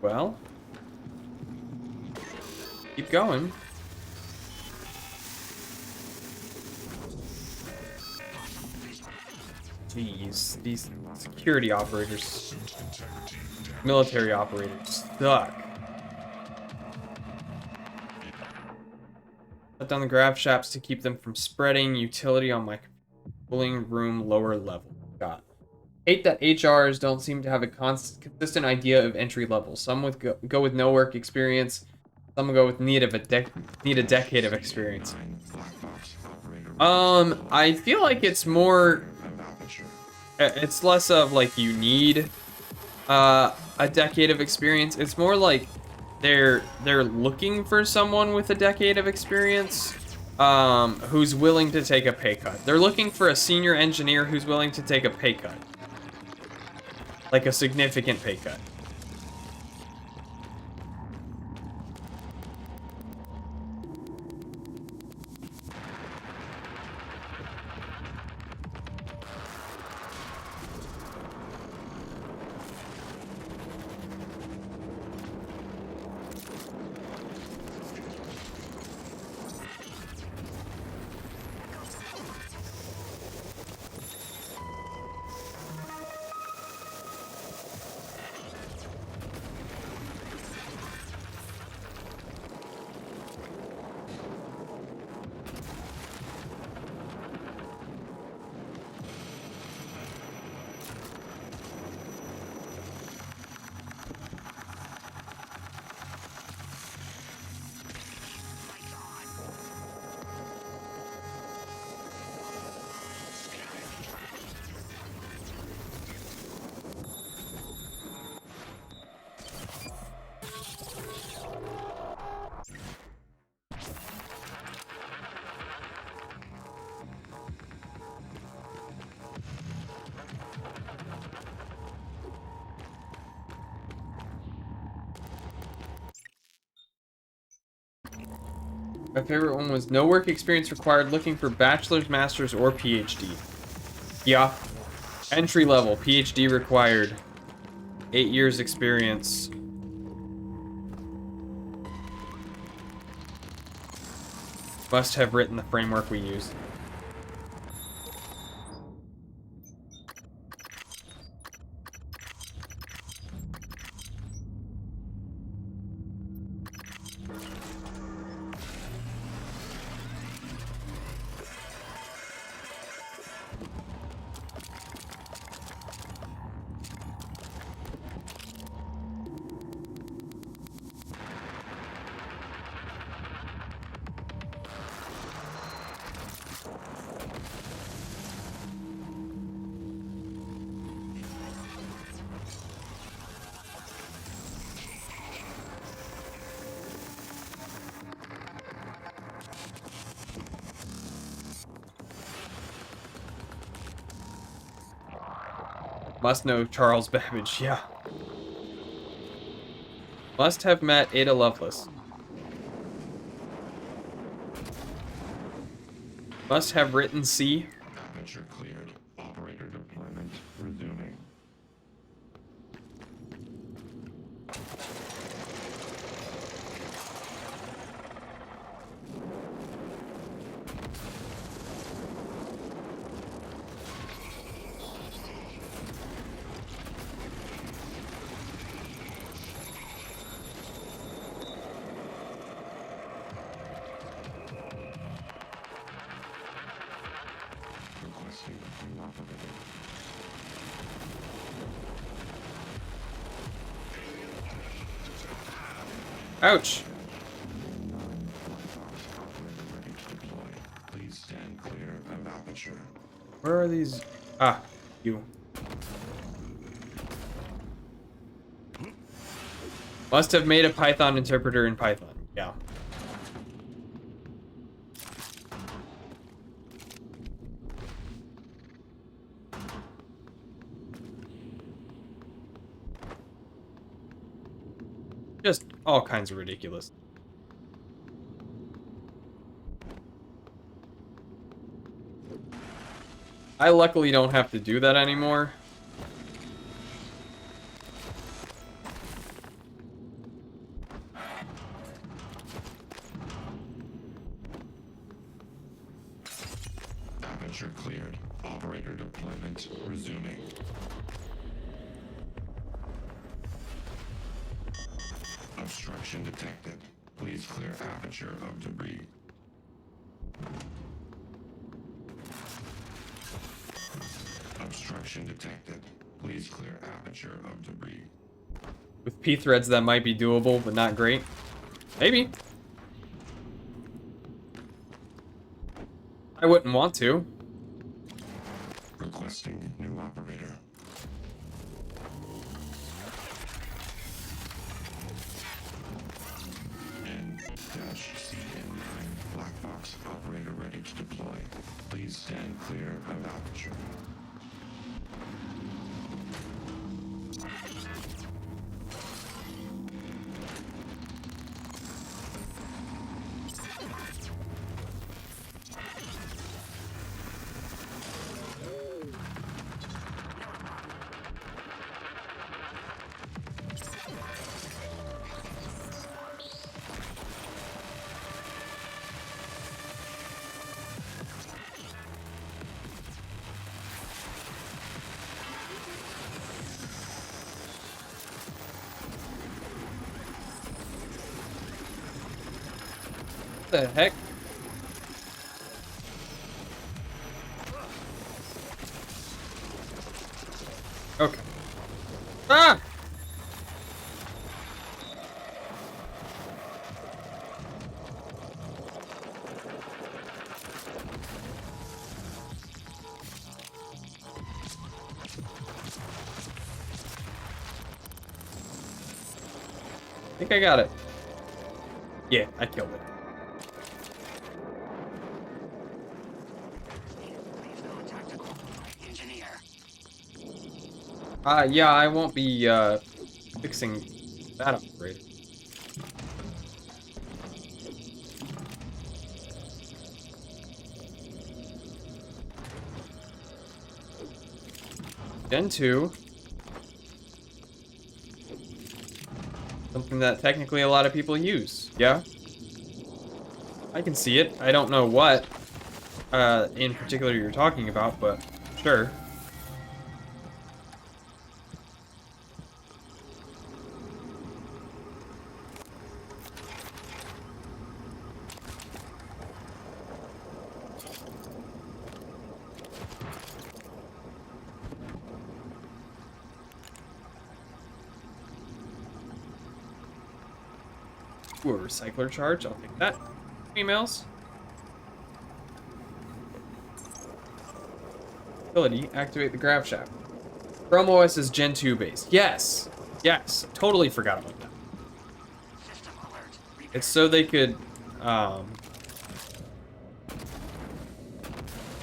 Well, keep going. Jeez, these security operators, military operators suck. Shut down the grav shafts to keep them from spreading. Utility on my cooling room lower level. God. Hate that HRs don't seem to have a consistent idea of entry level. Some with go with no work experience. Some go with need a decade of experience. I feel like it's more. It's less of like you need a decade of experience. It's more like they're looking for someone with a decade of experience who's willing to take a pay cut. They're looking for a senior engineer who's willing to take a pay cut. Like a significant pay cut. My favorite one was no work experience required, looking for bachelor's, master's, or PhD. Yeah. Entry level, PhD required. 8 years experience. Must have written the framework we use. Must know Charles Babbage, yeah. Must have met Ada Lovelace. Must have written C. Aperture cleared. Operator deployment resuming. Ouch. Ready to deploy. Please stand clear of aperture. Where are these? Ah, you. Must have made a Python interpreter in Python. Yeah. Just all kinds of ridiculous. I luckily don't have to do that anymore. Aperture cleared. Operator deployment resuming. Obstruction detected. Please clear aperture of debris. Obstruction detected. Please clear aperture of debris. With P threads, that might be doable, but not great. Maybe. I wouldn't want to. Requesting new operator. N-CN9 black box operator ready to deploy. Please stand clear of aperture. What the heck? Okay. Ah! I think I got it. Yeah, I killed it. Yeah, I won't be, fixing that upgrade. Gen 2. Something that technically a lot of people use, yeah? I can see it. I don't know what, in particular you're talking about, but sure. Ooh, a recycler charge. I'll take that. Females. Ability, activate the grav shaft. Chrome OS is Gen 2 based. Yes! Yes, totally forgot about that. It's so they could,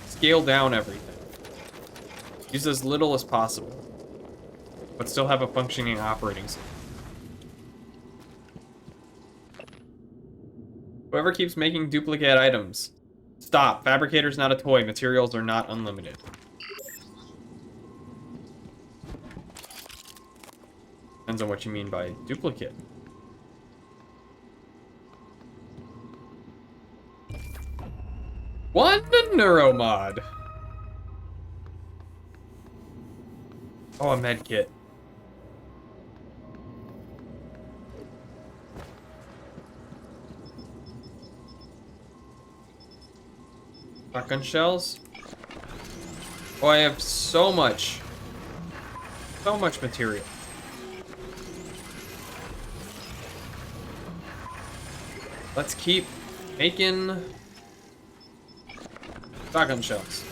scale down everything. Use as little as possible. But still have a functioning operating system. Whoever keeps making duplicate items. Stop. Fabricator's not a toy. Materials are not unlimited. Depends on what you mean by duplicate. One neuromod. Oh, a med kit. Shotgun shells. Oh, I have so much material. let's keep making shotgun shells.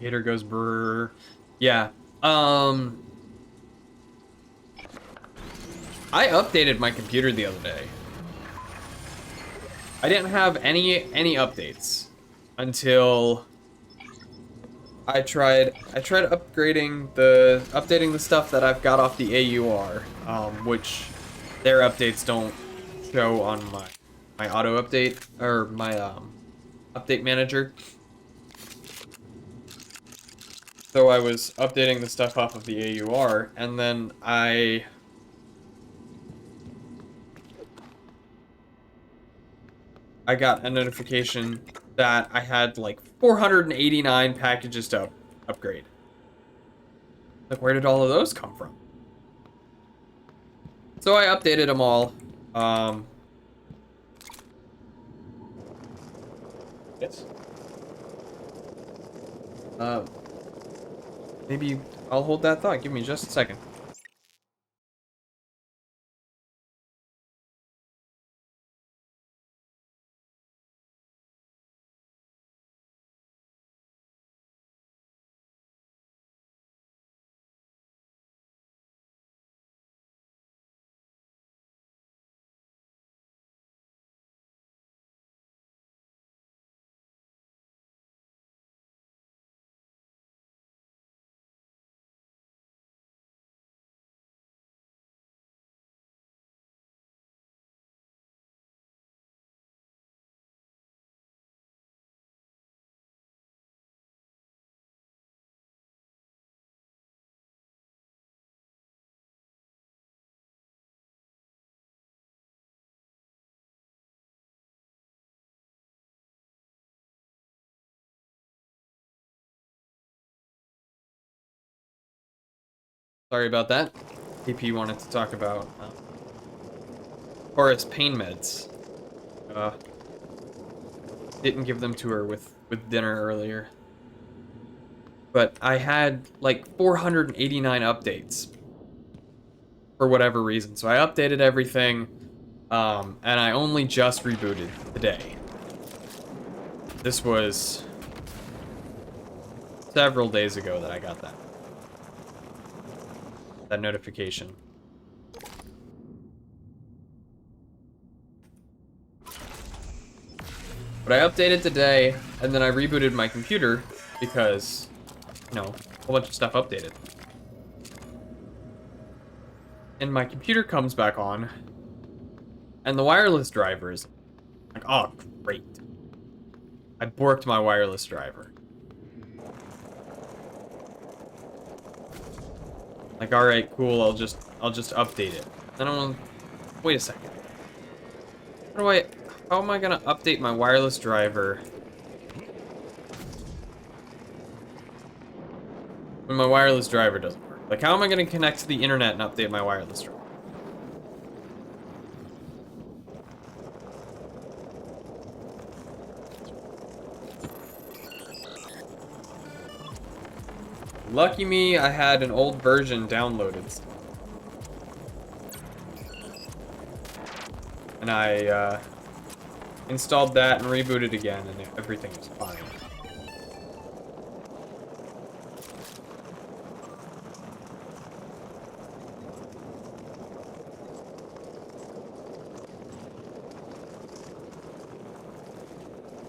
Gator goes brrr. Yeah. I updated my computer the other day. I didn't have any updates until I tried updating the stuff that I've got off the AUR, which their updates don't show on my auto update or my update manager. So I was updating the stuff off of the AUR, and then I got a notification that I had like 489 packages to upgrade. Like, where did all of those come from? So I updated them all. Yes. Maybe I'll hold that thought. Give me just a second. Sorry about that. PP wanted to talk about Horace pain meds. Didn't give them to her with dinner earlier. But I had like 489 updates for whatever reason. So I updated everything, and I only just rebooted today. This was several days ago that I got that notification. But I updated today, and then I rebooted my computer because, you know, a whole bunch of stuff updated. And my computer comes back on, and the wireless driver is like, oh, great. I borked my wireless driver. Like, all right, cool. I'll just update it. Then I'm gonna wait a second. How am I gonna update my wireless driver when my wireless driver doesn't work? Like, how am I gonna connect to the internet and update my wireless driver? Lucky me, I had an old version downloaded. And I installed that and rebooted again, and everything was fine.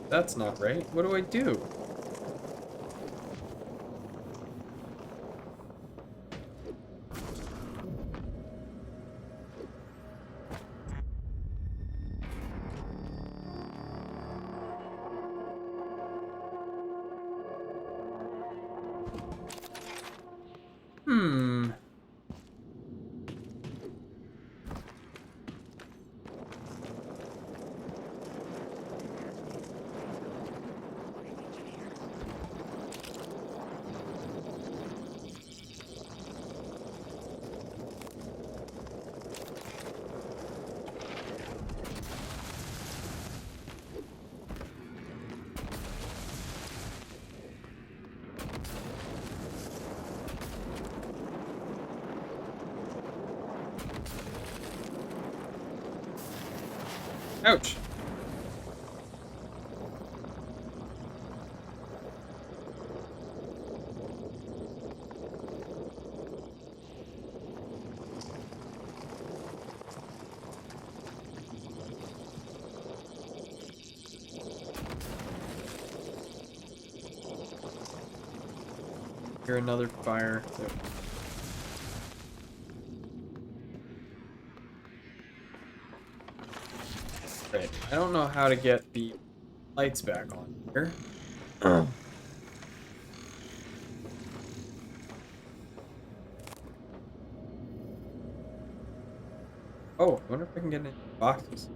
That's not right. What do I do? Ouch. Hear another fire. Great. I don't know how to get the lights back on here. Oh, I wonder if I can get any boxes.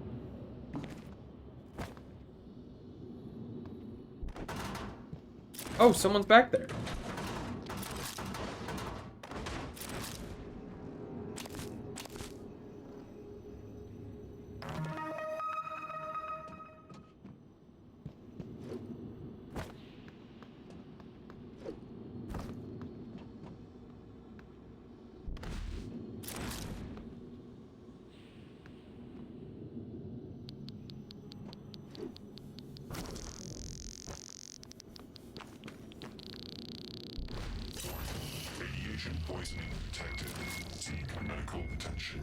Oh, someone's back there. Radiation poisoning detected. Seek medical attention.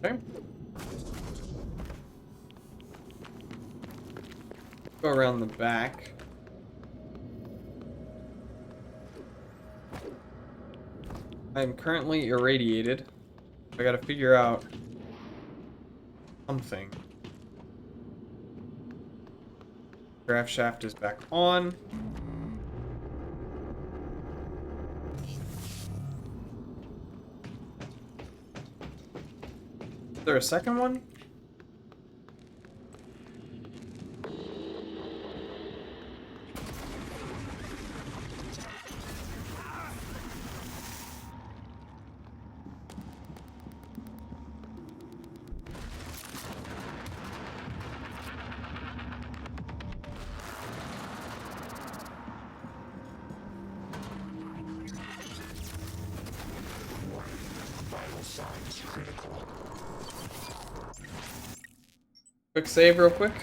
Okay. Go around the back. I'm currently irradiated. I gotta figure out something. Grav shaft is back on. Is there a second one? Vital signs critical. Quick save real quick.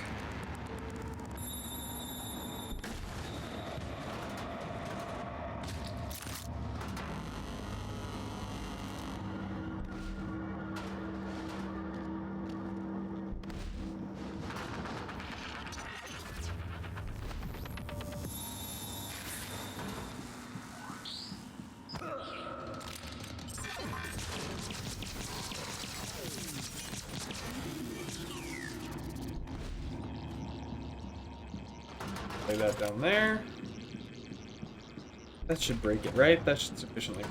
Lay that down there. That should break it, right? That should sufficiently.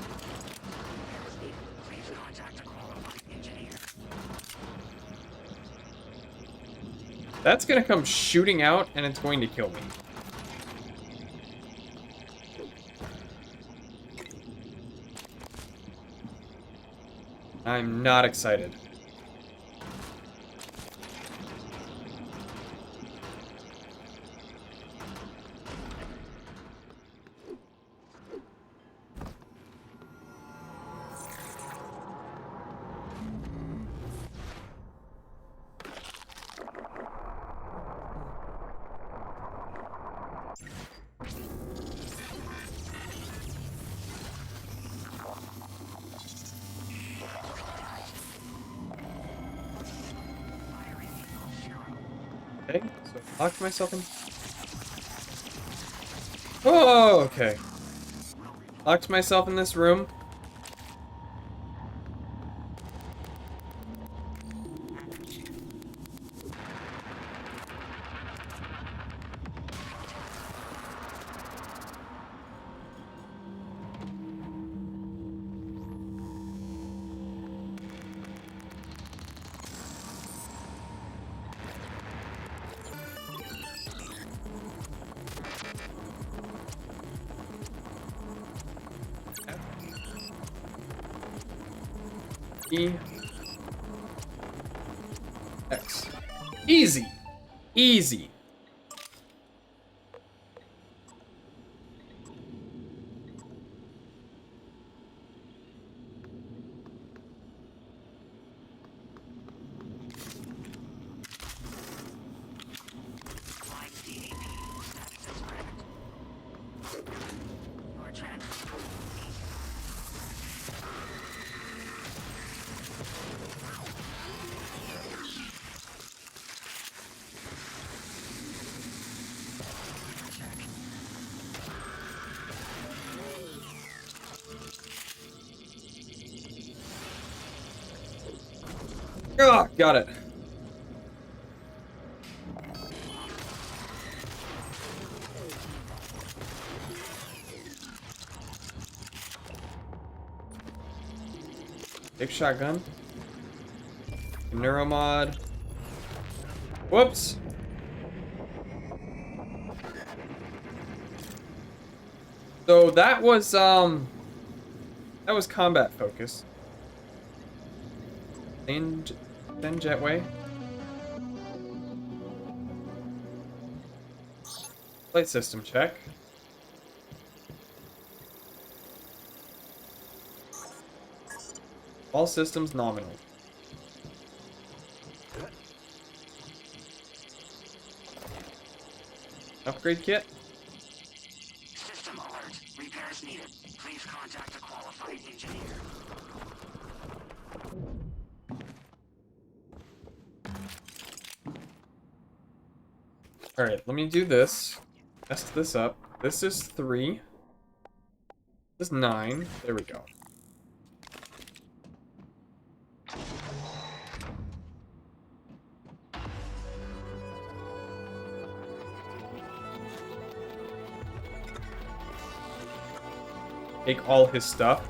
That's gonna come shooting out and it's going to kill me. I'm not excited. Okay, so I locked myself in. Oh, okay. Locked myself in this room. E. X. Easy. Easy. Oh, got it. Big shotgun. Neuromod. Whoops. So that was combat focus. Then jetway. Flight system check. All systems nominal. Upgrade kit. System alert. Repairs needed. Please contact a qualified engineer. Alright, let me do this. Mess this up. This is 3. This is 9. There we go. Take all his stuff.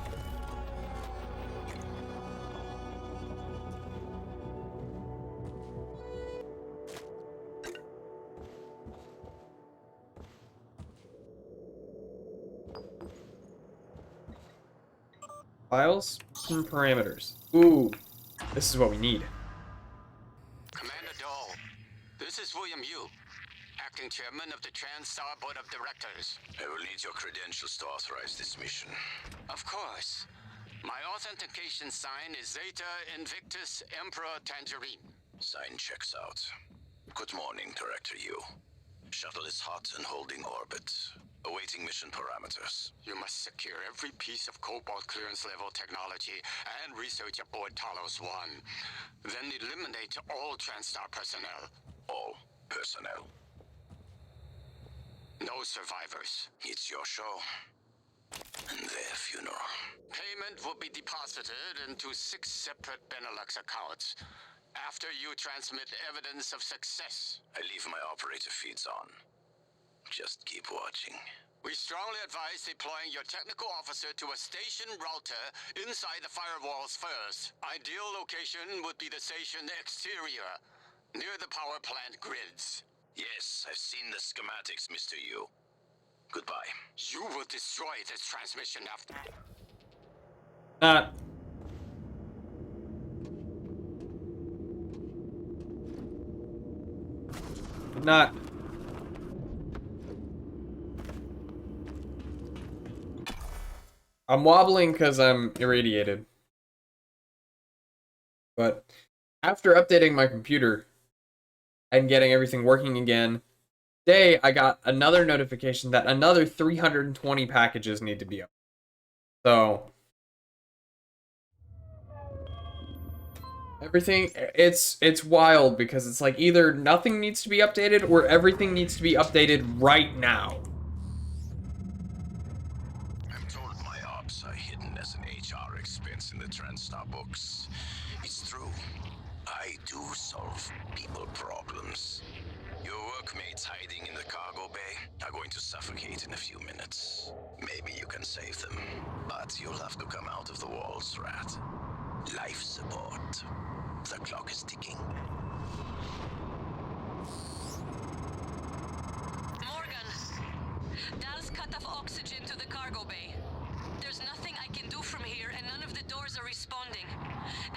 Files and parameters. Ooh, this is what we need. Commander Dahl, this is William Yu, acting chairman of the TranStar Board of Directors. I will need your credentials to authorize this mission. Of course. My authentication sign is Zeta Invictus Emperor Tangerine. Sign checks out. Good morning, Director Yu. Shuttle is hot and holding orbit. Awaiting mission parameters. You must secure every piece of Cobalt clearance level technology and research aboard Talos 1. Then eliminate all TranStar personnel. All personnel. No survivors. It's your show. And their funeral. Payment will be deposited into 6 separate Benelux accounts. After you transmit evidence of success. I leave my operator feeds on. Just keep watching. We strongly advise deploying your technical officer to a station router inside the firewalls first. Ideal location would be the station exterior, near the power plant grids. Yes, I've seen the schematics, Mr. Yu. Goodbye. You will destroy this transmission after... Not. I'm wobbling because I'm irradiated. But after updating my computer and getting everything working again, today I got another notification that another 320 packages need to be up. So everything, it's wild because it's like either nothing needs to be updated or everything needs to be updated right now. I'm told my ops are hidden as an HR expense in the TranStar books. It's true. I do solve people problems. Your workmates hiding in the cargo bay are going to suffocate in a few minutes. Maybe you can save them, but you'll have to come out of the walls, Rat. Life support. The clock is ticking. Morgan, Dal's cut off oxygen to the cargo bay. There's nothing I can do from here, and none of the doors are responding.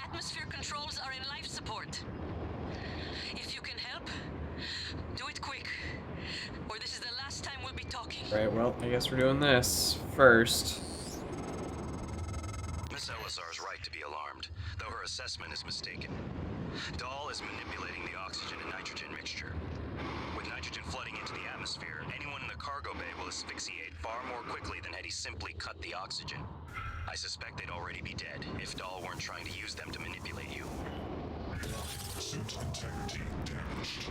Atmosphere controls are in life support. If you can help, do it quick, or this is the last time we'll be talking. Right, well, I guess we're doing this first. Miss Elazar is right to be alarmed, though her assessment is mistaken. Dahl is manipulating the oxygen and nitrogen mixture. With nitrogen flooding into the atmosphere, anyone in the cargo bay will asphyxiate far more quickly than had he simply cut the oxygen. I suspect they'd already be dead if Dahl weren't trying to use them to manipulate you. Suit integrity damaged.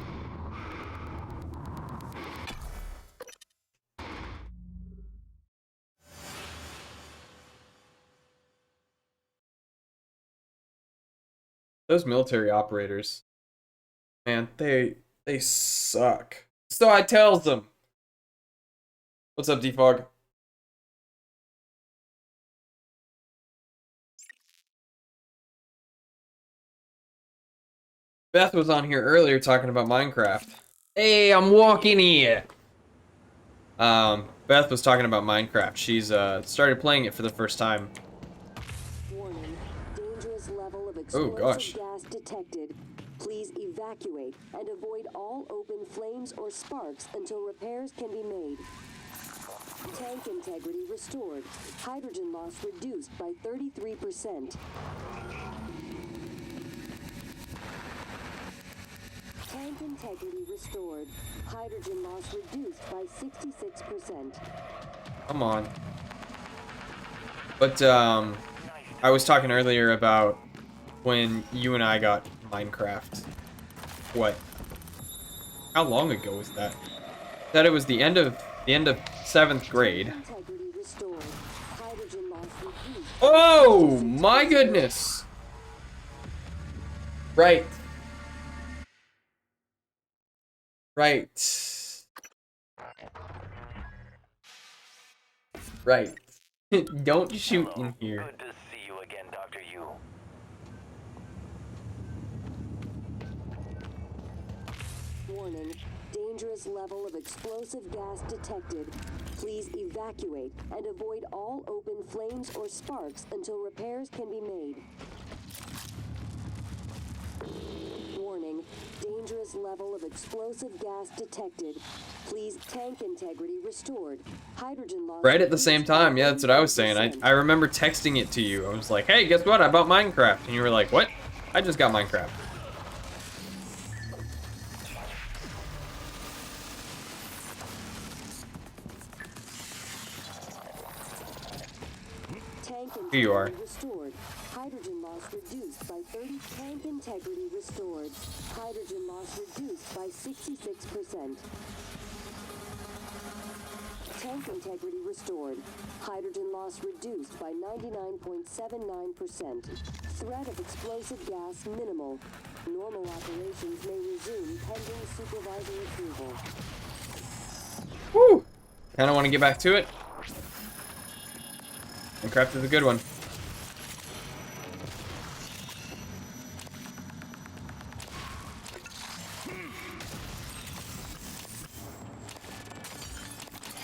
Those military operators, man, they suck. So I tells them. What's up, Defog? Beth was on here earlier talking about Minecraft. Hey, I'm walking here. Beth was talking about Minecraft. She's started playing it for the first time. Warning. Dangerous level of Oh gosh. explosive gas detected. Please evacuate and avoid all open flames or sparks until repairs can be made. Tank integrity restored. Hydrogen loss reduced by 33%. Tank integrity restored. Hydrogen loss reduced by 66%. Come on. But I was talking earlier about when you and I got Minecraft. What? How long ago was that? That it was the end of 7th grade. Integrity restored. Hydrogen loss reduced. Oh my goodness! Right. Right. Right. Don't shoot in here. Good to see you again, Dr. Yu. Warning. Dangerous level of explosive gas detected. Please evacuate and avoid all open flames or sparks until repairs can be made. Warning. Dangerous level of explosive gas detected. Please tank integrity restored. Hydrogen loss. Right at the same time, yeah, that's what I was saying. I remember texting it to you. I was like, hey, guess what? I bought Minecraft. And you were like, what? I just got Minecraft. Here you are. Restored. Hydrogen loss reduced by 30. Tank integrity restored. Hydrogen loss reduced by 66%. Tank integrity restored. Hydrogen loss reduced by 99.79%. Threat of explosive gas minimal. Normal operations may resume pending supervisor approval. Woo! Kinda wanna get back to it. Minecraft is a good one.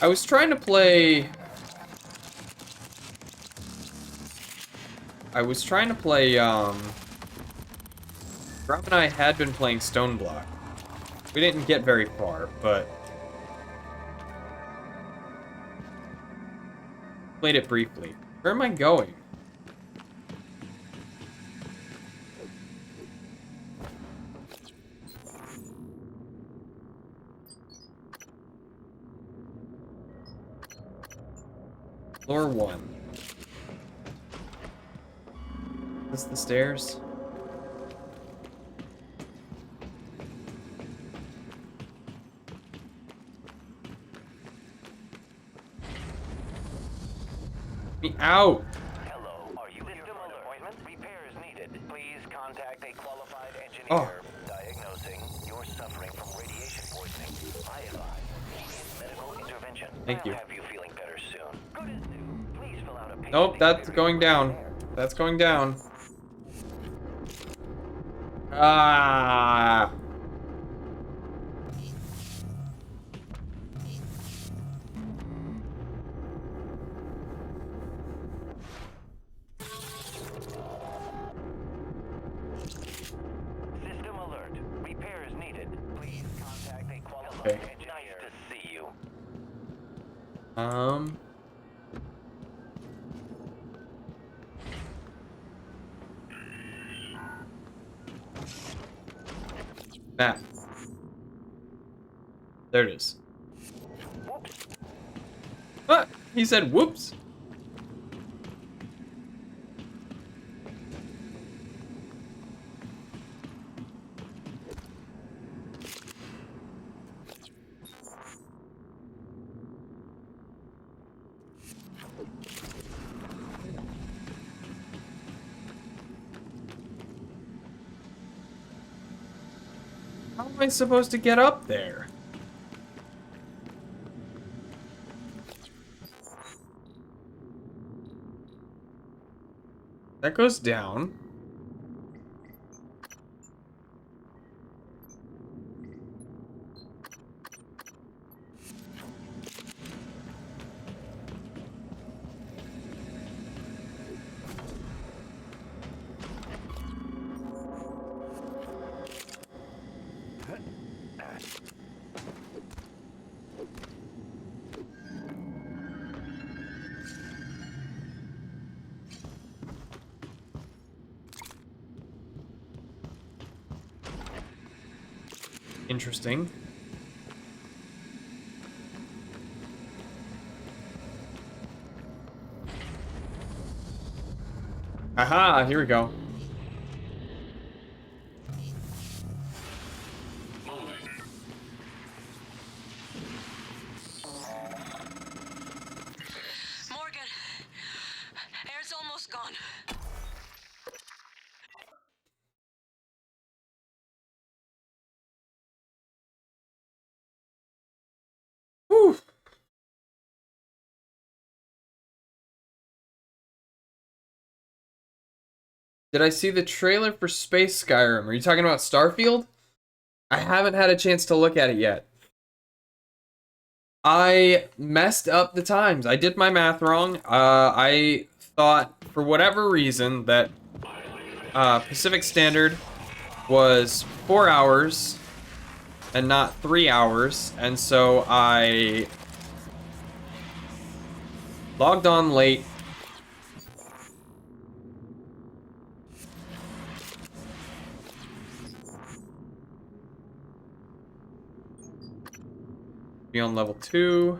I was trying to play... Rob and I had been playing Stone Block. We didn't get very far, but... Played it briefly. Where am I going? Floor 1. Is this the stairs? Me out! Hello, are you in for an appointment? Repairs needed. Please contact a qualified engineer. Oh. Diagnosing you're suffering from radiation poisoning. I advise immediate medical intervention. Thank I'll you. have you feeling better soon. Good as new. Please fill out a patient Nope, that's experience going down. questionnaire. That's going down. Ah. System alert. Repairs needed. Please contact a qualified Okay. engineer. Nice to see you. Map. There it is. Whoops. Ah, he said whoops. How am I supposed to get up there? That goes down. Interesting. Aha, here we go. Morgan, air's almost gone. Whew. Did I see the trailer for Space Skyrim? Are you talking about Starfield? I haven't had a chance to look at it yet. I messed up the times. I did my math wrong. I thought, for whatever reason, that Pacific Standard was 4 hours and not 3 hours, and so I logged on late. Be on level 2.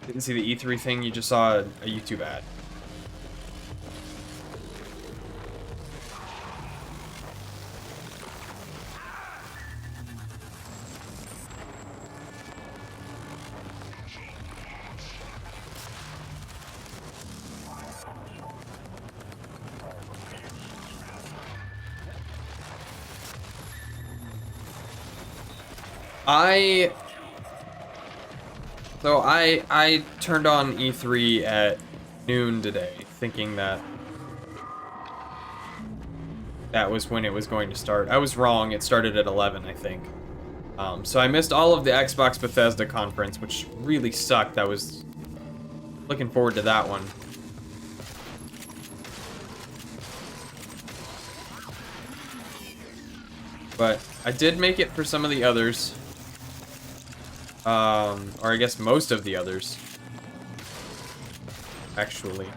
Didn't see the E3 thing, you just saw a YouTube ad. I turned on E3 at noon today, thinking that that was when it was going to start. I was wrong, it started at 11, I think. So I missed all of the Xbox Bethesda conference, which really sucked. I was looking forward to that one. But I did make it for some of the others. Or I guess most of the others. Actually.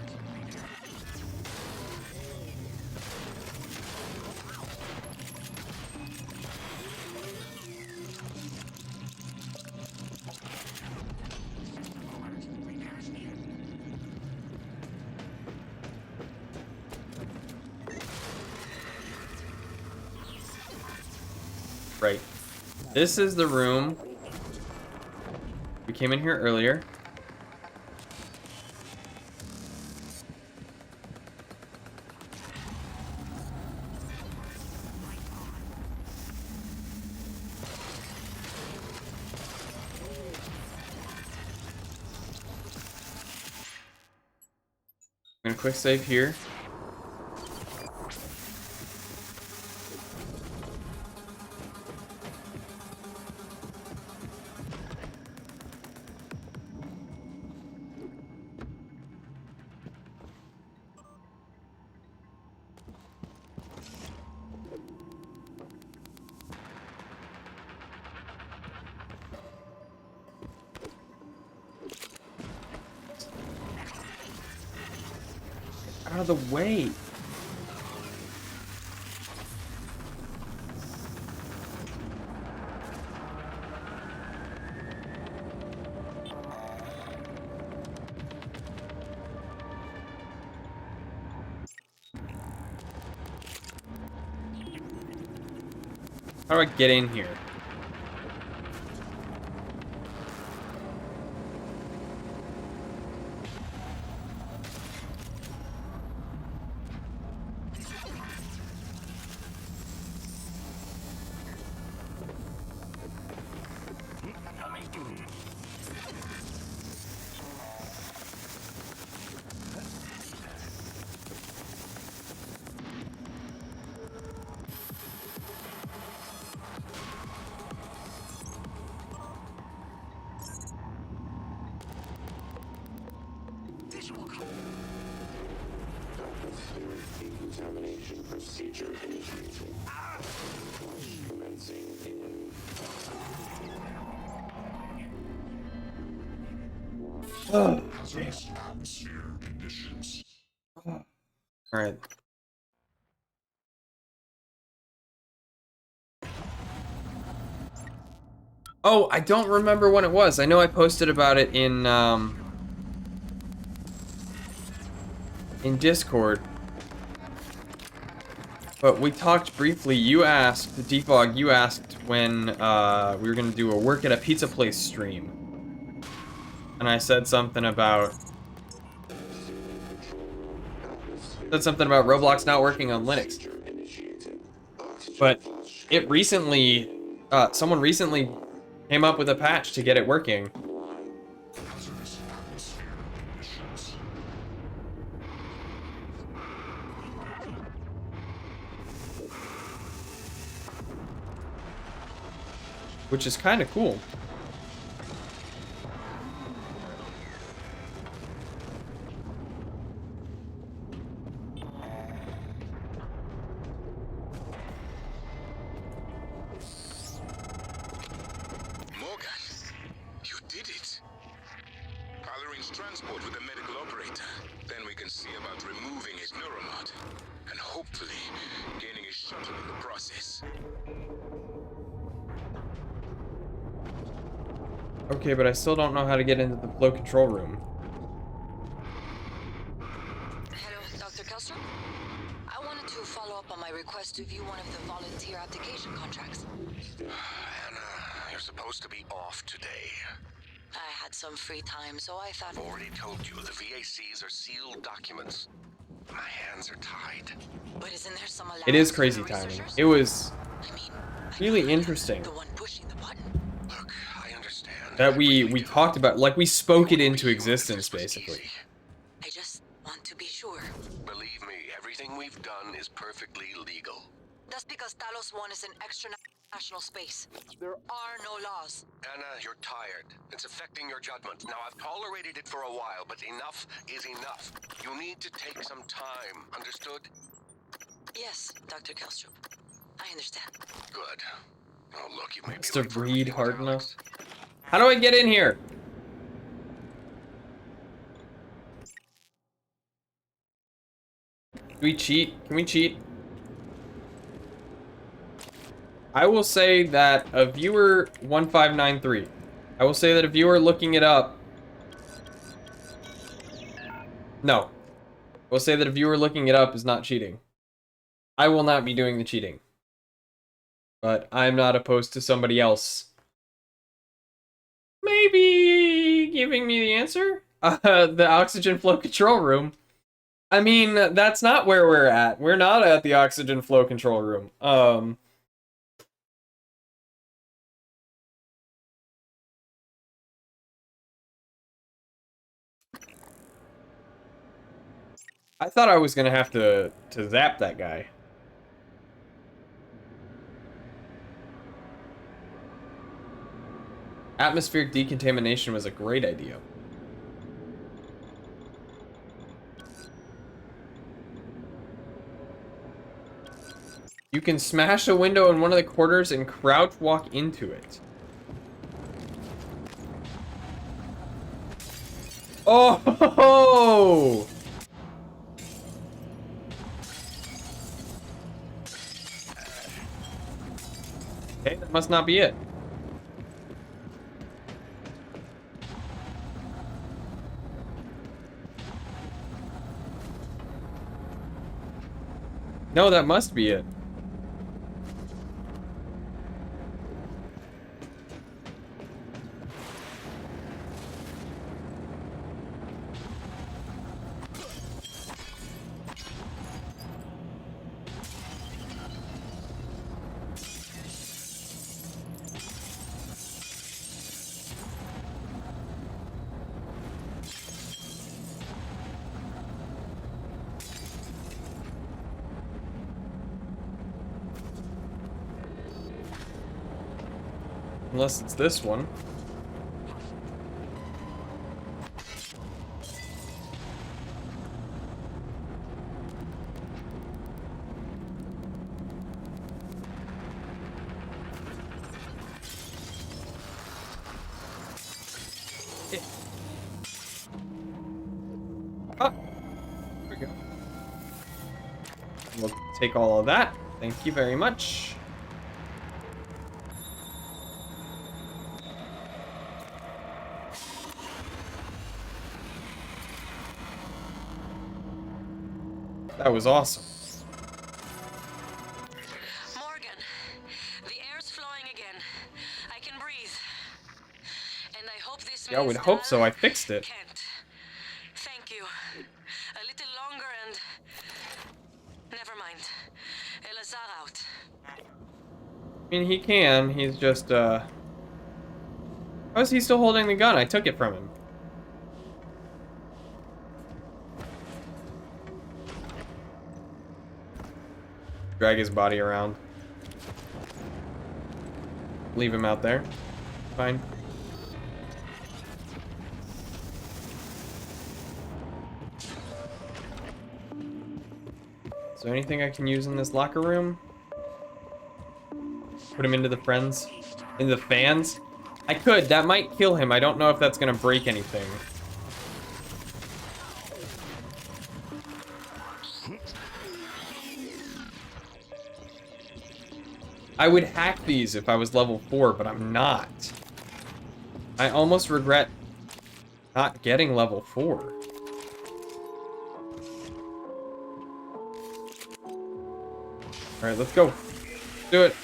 Right. This is the room. We came in here earlier. I'm gonna quick save here. Out of the way. How do I get in here? Decontamination procedure initiated. Commencing in hazardous atmosphere conditions. All right. Oh, I don't remember when it was. I know I posted about it in Discord. But we talked briefly. You asked, Defog, you asked when we were gonna do a work at a pizza place stream. And I said something about Roblox not working on Linux. But it recently, someone recently came up with a patch to get it working. Hazardous atmosphere conditions. Which is kind of cool. Morgan, you did it. I'll arrange transport with the medical operator. Then we can see about removing his neuromod. And hopefully gaining his shuttle in the process. Okay, but I still don't know how to get into the flow control room. Hello, Dr. Kelstrom? I wanted to follow up on my request to view one of the volunteer application contracts. Anna, you're supposed to be off today. I had some free time, so I thought... I've already told you the VACs are sealed documents. My hands are tied. But isn't there some allowance It is for crazy the timing. researchers? It was I mean, really I'm interesting the one pushing the button. Look, I understand. that I we really do. talked about, like we spoke it Wouldn't into be existence, if this was basically. easy. I just want to be sure. Believe me, everything we've done is perfectly legal. That's because Talos 1 is an extra-national space. There are no laws. Anna, you're tired. It's affecting your judgment. Now, I've tolerated it for a while, but enough is enough. You need to take some time, understood? Yes, Dr. Kelstrom. I understand. Good. Oh, look, you may be Just to late for a read meeting with hard Alex. enough. How do I get in here? Do we cheat? Can we cheat? I will say that a viewer 1593. I will say that a viewer looking it up. No. I will say that a viewer looking it up is not cheating. I will not be doing the cheating. But I'm not opposed to somebody else maybe giving me the answer. The oxygen flow control room. I mean, that's not where we're at. We're not at the oxygen flow control room. I thought I was gonna have to zap that guy. Atmospheric decontamination was a great idea. You can smash a window in one of the quarters and crouch walk into it. Oh! Okay, that must not be it. No, that must be it. Unless it's this one. Ah, there we go. We'll take all of that. Thank you very much. That was awesome. Morgan, the air's flowing again. I can breathe. And I hope this Yeah, I would means hope so. Dal I fixed it. can't. Thank you. A little longer and... Never mind. Elazar out. I mean, he can. He's just, How is he still holding the gun? I took it from him. Drag his body around. Leave him out there. Fine. Is there anything I can use in this locker room? Put him into the friends? Into the fans? I could. That might kill him. I don't know if that's gonna break anything. I would hack these if I was level 4, but I'm not. I almost regret not getting level 4. Alright, let's go. Do it.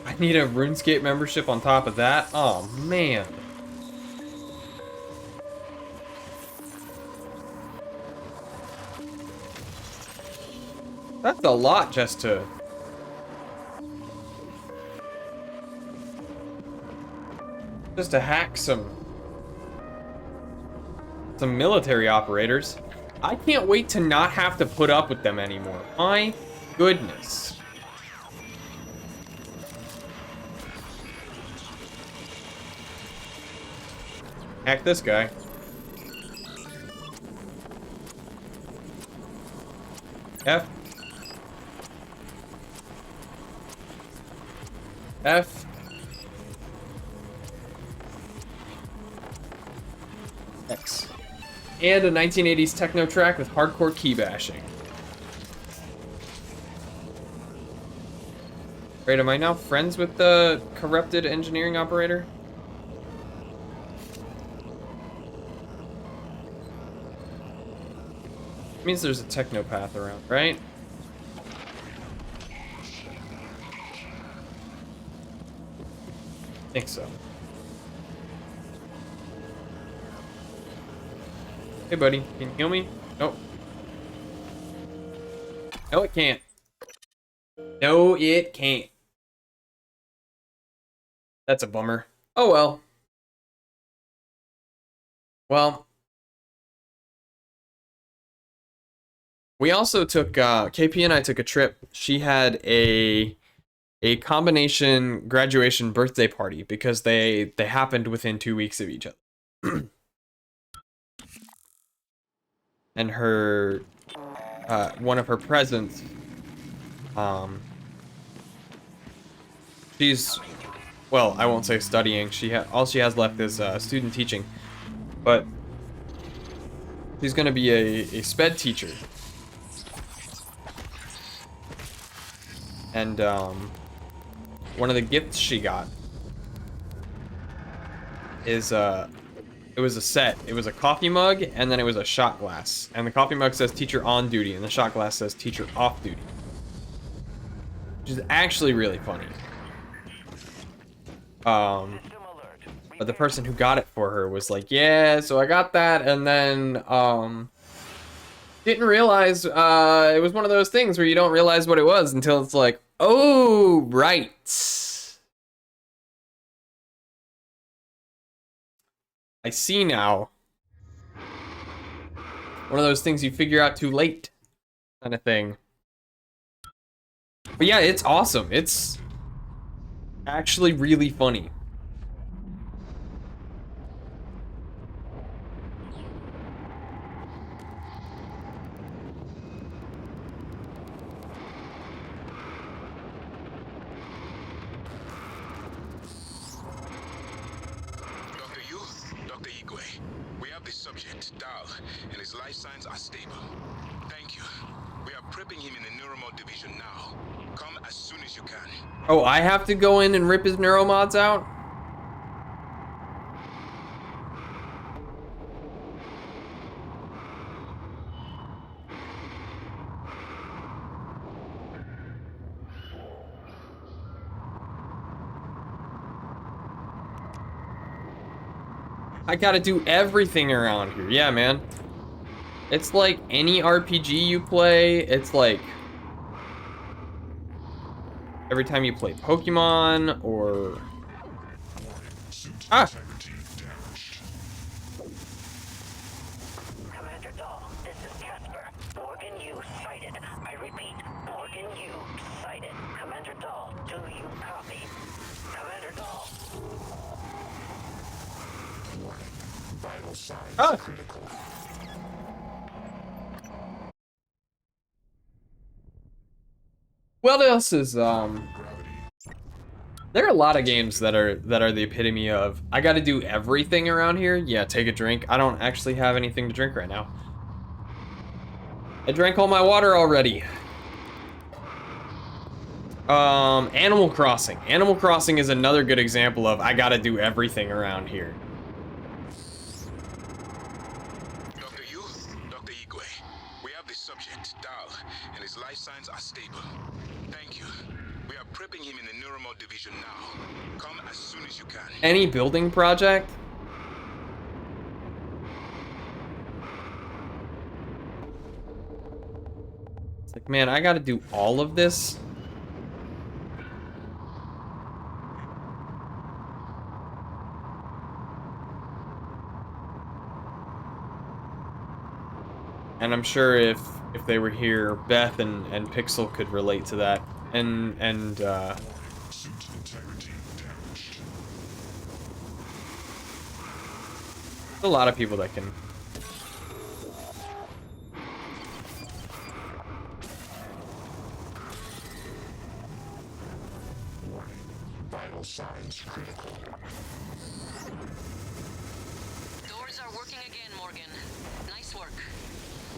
I need a RuneScape membership on top of that. Oh, man. That's a lot just to... Just to hack some military operators. I can't wait to not have to put up with them anymore. My goodness. Hack this guy. F. F. X. And a 1980s techno track with hardcore key bashing. Great, am I now friends with the corrupted engineering operator? Means there's a techno path around, right? Think so. Hey, buddy, can you heal me? Nope. No, it can't. No, it can't. That's a bummer. Oh well. Well. We also took, KP and I took a trip. She had a combination graduation birthday party because they happened within 2 weeks of each other. And her, one of her presents, she's, well, I won't say studying. All she has left is student teaching, but she's gonna be a sped teacher. And one of the gifts she got is it was a set. It was a coffee mug and then it was a shot glass. And the coffee mug says teacher on duty and the shot glass says teacher off duty. Which is actually really funny. But the person who got it for her was like, yeah, so I got that, and then didn't realize it was one of those things where you don't realize what it was until it's like, oh, right. I see now. One of those things you figure out too late, kind of thing. But yeah, it's awesome. It's actually really funny. Dr. Yu, Dr. Igwe, we have the subject, Dal, and his life signs are stable. Thank you. We are prepping him in the neuromod division now. Come as soon as you can. Oh, I have to go in and rip his neuromods out? I gotta do everything around here. Yeah, man. It's like any RPG you play, it's like every time you play Pokemon or... Ah! Commander Dahl, this is Casper. Morgan Yu sighted. I repeat, Morgan Yu sighted. Commander Dahl, do you copy? Commander Dahl. Vital signs Ah! critical. What else is, there are a lot of games that are the epitome of, I gotta do everything around here. Yeah, take a drink. I don't actually have anything to drink right now. I drank all my water already. Animal Crossing. Animal Crossing is another good example of, I gotta do everything around here. Dr. Yu, Dr. Igwe, we have the subject, Dal, and his life signs are stable. Thank you. We are prepping him in the neuromod division now. Come as soon as you can. Any building project? It's like, man, I gotta do all of this? And I'm sure if they were here, Beth and Pixel could relate to that. And Suit integrity damaged. a lot of people that can. Vital signs critical. Doors are working again, Morgan. Nice work.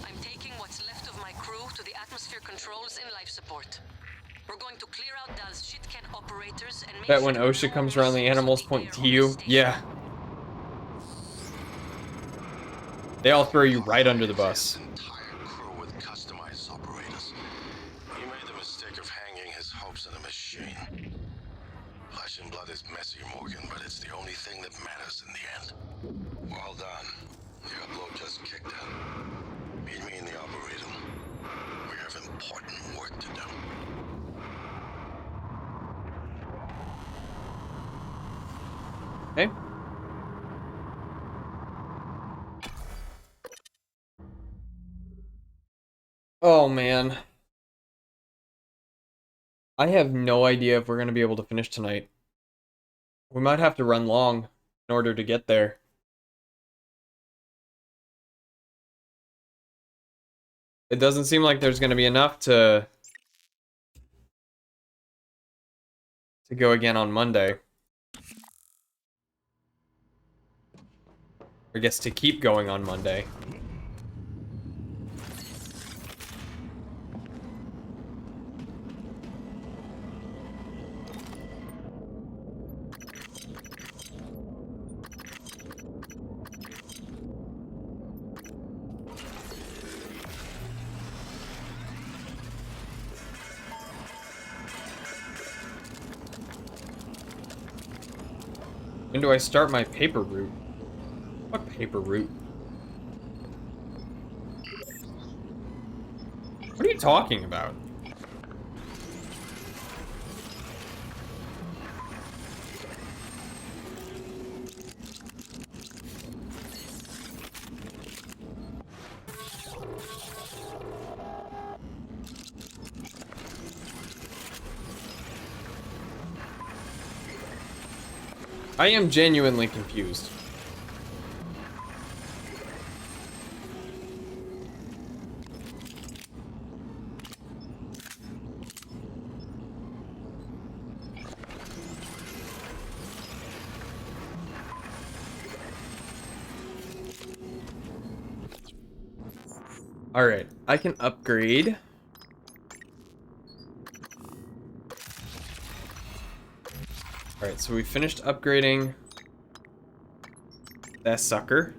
I'm taking what's left of my crew to the atmosphere controls and life support. We're going to clear out Dal's shit-can operators and make Bet sure when no OSHA comes around, the resource animals will be point there to on you. the station. Yeah. They all throw you right under the bus. Entire crew with customized operators. He made the mistake of hanging his hopes in a machine. Flesh and blood is messy, Morgan, but it's the only thing that matters in the end. Well done. The upload just kicked in. Meet me in the operator. We have important work to do. Okay. Oh man. I have no idea if we're gonna be able to finish tonight. We might have to run long in order to get there. It doesn't seem like there's gonna be enough to go again on Monday. I guess to keep going on Monday. When do I start my paper route? What paper route? What are you talking about? I am genuinely confused. Alright, I can upgrade. Alright, so we finished upgrading that sucker.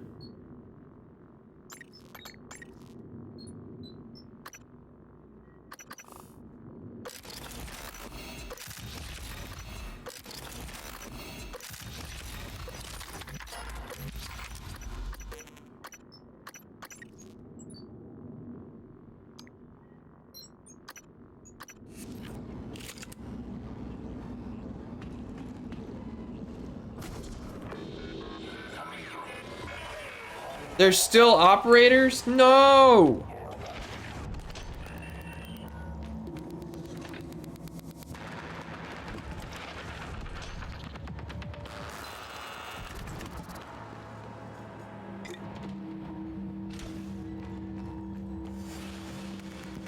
There's still operators? No!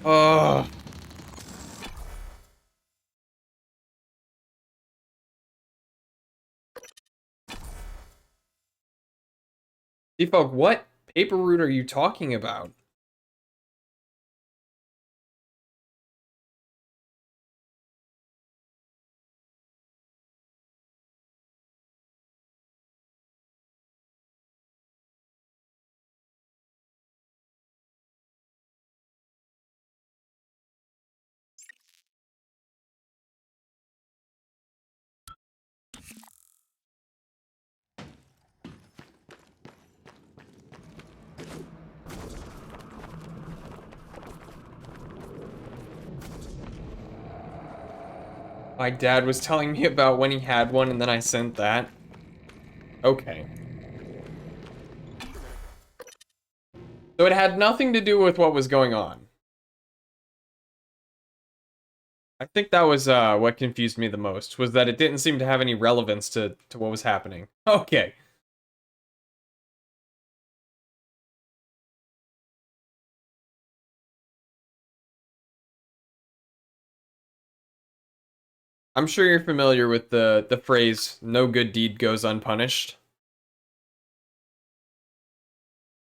Ugh. Default, what paper route are you talking about? My dad was telling me about when he had one and then I sent that. Okay. So it had nothing to do with what was going on. I think that was what confused me the most, was that it didn't seem to have any relevance to what was happening. Okay. I'm sure you're familiar with the phrase, no good deed goes unpunished.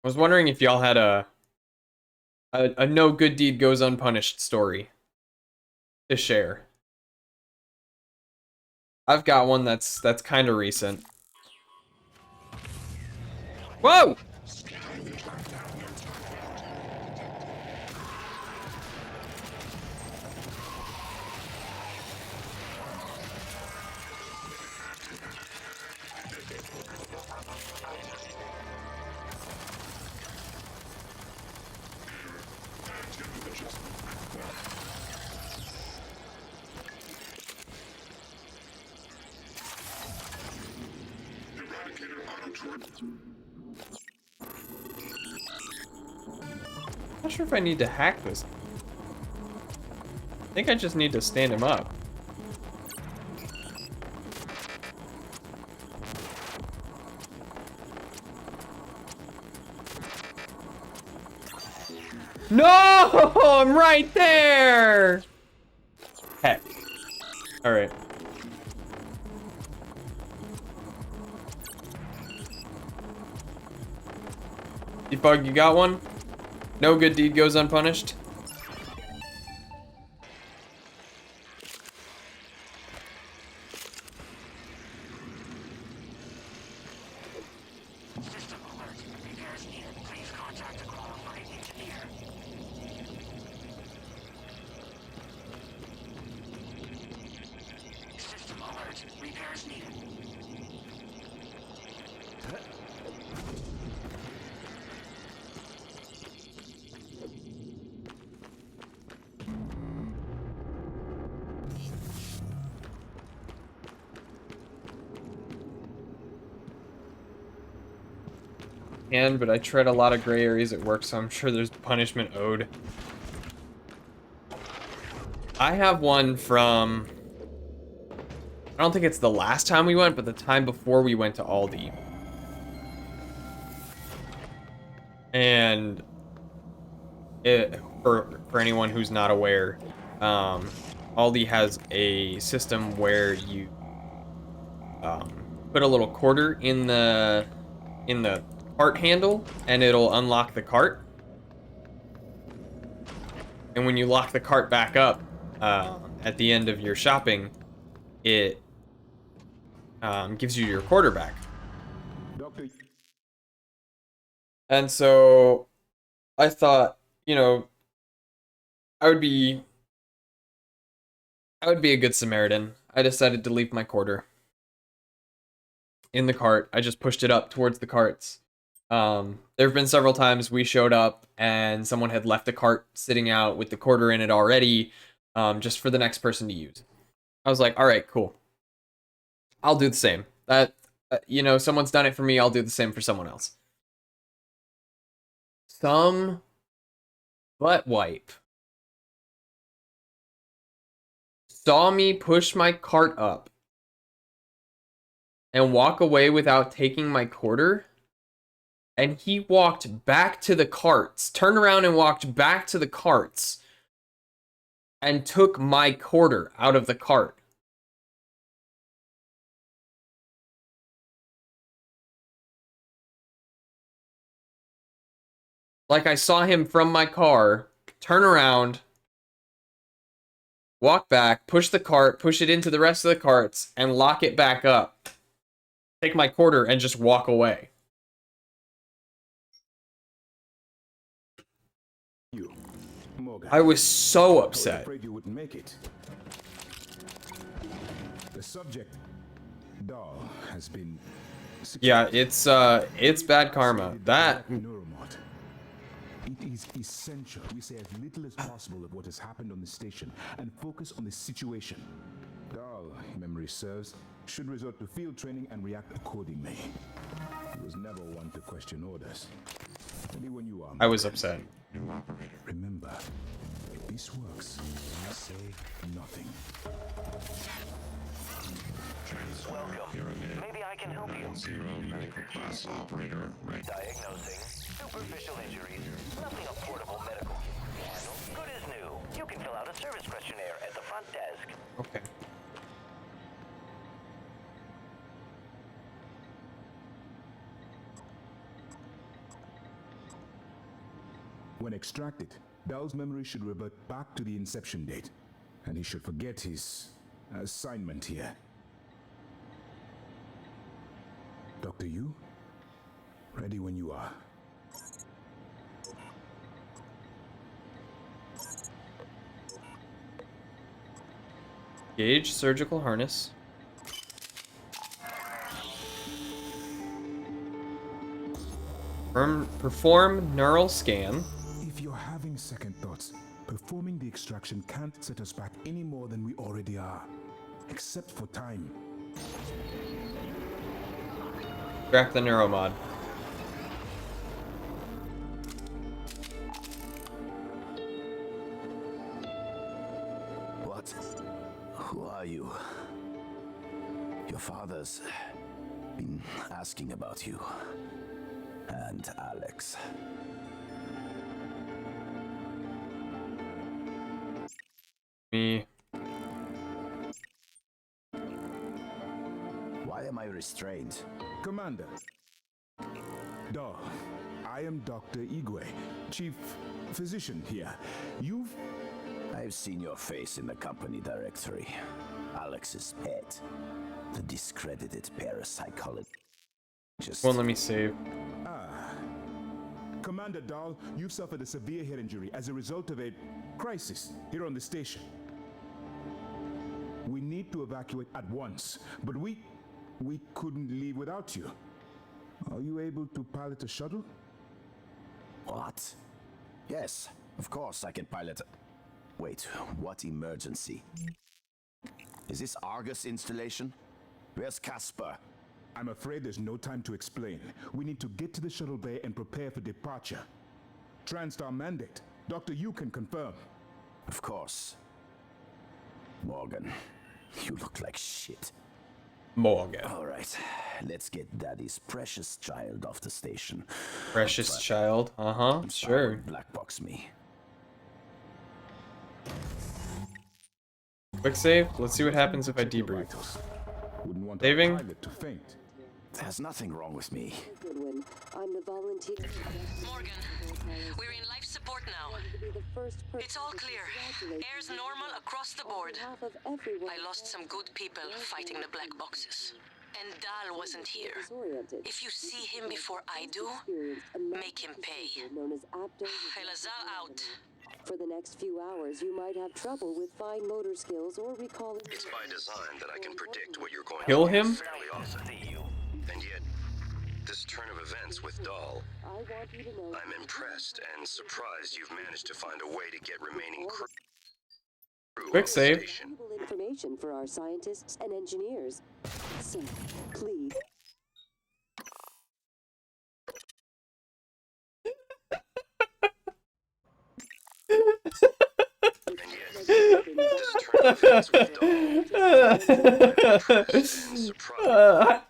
I was wondering if y'all had a no good deed goes unpunished story to share. I've got one that's kind of recent. Whoa! Not sure if I need to hack this. I think I just need to stand him up. No! I'm right there! Heck. Alright. Debug, you got one? No good deed goes unpunished? But I tread a lot of gray areas at work, so I'm sure there's punishment owed. I have one from I don't think it's the last time we went, but the time before we went to Aldi. And for anyone who's not aware, Aldi has a system where you put a little quarter in the cart handle, and it'll unlock the cart. And when you lock the cart back up at the end of your shopping, it gives you your quarter back. Doctor. And so I thought, you know, I would be a good Samaritan. I decided to leave my quarter in the cart. I just pushed it up towards the carts. There have been several times we showed up and someone had left a cart sitting out with the quarter in it already, just for the next person to use. I was like, all right, cool. I'll do the same. That, you know, someone's done it for me, I'll do the same for someone else. Some butt wipe saw me push my cart up and walk away without taking my quarter, and he walked back to the carts, turned around and walked back to the carts, and took my quarter out of the cart. Like, I saw him from my car turn around, walk back, push the cart, push it into the rest of the carts, and lock it back up. Take my quarter and just walk away. I was so upset. Afraid you wouldn't make it. The subject, doll, has been. Yeah, it's bad karma. That. It is essential we say as little as possible of what has happened on the station and focus on the situation. Dahl, memory serves, should resort to field training and react accordingly. He was never one to question orders. Only when you are. I was upset. Remember, if this works, say nothing. Welcome. Maybe I can help you. Zero medical class operator, right? Diagnosing superficial injuries. Nothing a portable medical can handle. Good as new. You can fill out a service questionnaire at the front desk. Okay. When extracted, Dahl's memory should revert back to the inception date, and he should forget his assignment here. Dr. Yu, ready when you are. Gauge surgical harness. Perform neural scan. If you're having second thoughts, performing the extraction can't set us back any more than we already are, except for time. Extract the neuromod. What? Who are you? Your father's been asking about you. And Alex. Me. Why am I restrained? Commander. Dahl, I am Dr. Igwe, Chief Physician here. I've seen your face in the company directory. Alex's pet. The discredited parapsychologist. Won't let me save. Commander Dahl, you've suffered a severe head injury as a result of a crisis here on the station. We need to evacuate at once, but we couldn't leave without you. Are you able to pilot a shuttle? What? Yes, of course I can pilot. Wait, what emergency? Is this Argus installation? Where's Casper? I'm afraid there's no time to explain. We need to get to the shuttle bay and prepare for departure. Transtar mandate. Dr. Yu can confirm. Of course. Morgan, you look like shit. Morgan. All right, let's get Daddy's precious child off the station. Precious child. Uh-huh. Sure. Black box me. Quick save. Let's see what happens if I debrief. Wouldn't want Saving. a pilot to faint. There's nothing wrong with me. Goodwin, I'm the volunteer. Morgan, we're in life support now. It's all clear. Air's normal across the board. I lost some good people fighting the black boxes. And Dal wasn't here. If you see him before I do, make him pay. Elazar out. For the next few hours, you might have trouble with fine motor skills or recalling. It's by design that I can predict what you're going Kill to do him? fairly often. And yet, this turn of events with Dahl, I want you to know. I'm impressed and surprised you've managed to find a way to get remaining crew. Quick off the save. station. Valuable information for our scientists and engineers. So, please.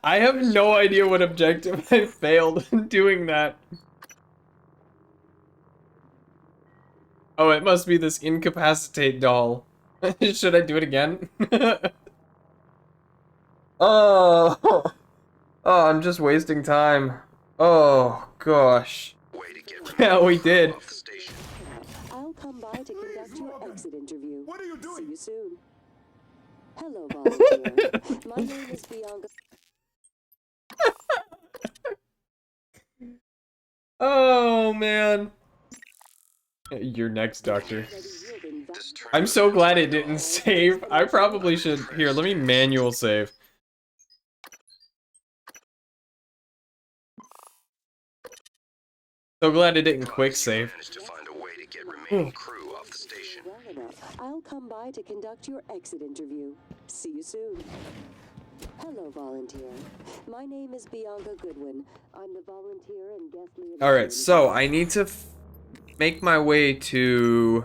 I have no idea what objective I failed in doing that. Oh, it must be this incapacitate doll. Should I do it again? Oh, oh, I'm just wasting time. Oh gosh. Yeah, we did. I'll come by to conduct your exit interview. What are you doing? See you soon. Hello, volunteer. My name is Bianca. Oh man. You're next, Doctor. I'm so glad it didn't save. I probably should. Here, let me manual save. So glad it didn't quick save. Well enough. I'll come by to conduct your exit interview. See you soon. Hello, volunteer. My name is Bianca Goodwin. I'm the volunteer and guest leader. Alright, so I need to make my way to...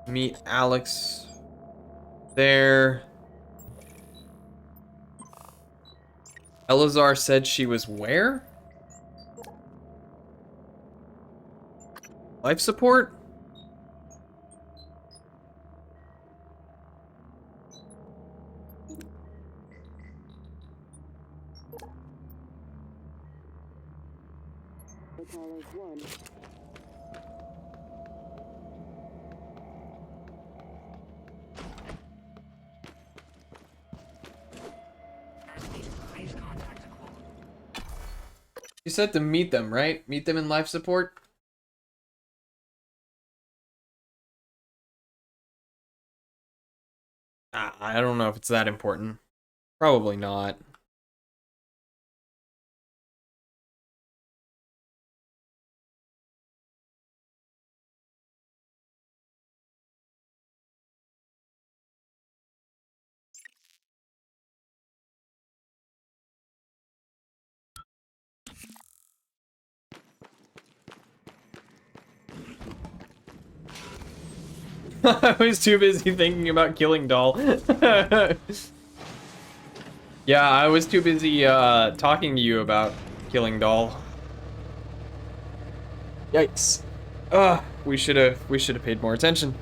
meet Alex there. Elazar said she was where? Life support? Callers 1. You said to meet them, right? Meet them in life support? I don't know if it's that important. Probably not. I was too busy thinking about killing Doll. Yeah, I was too busy talking to you about killing Doll. Yikes. We should have paid more attention.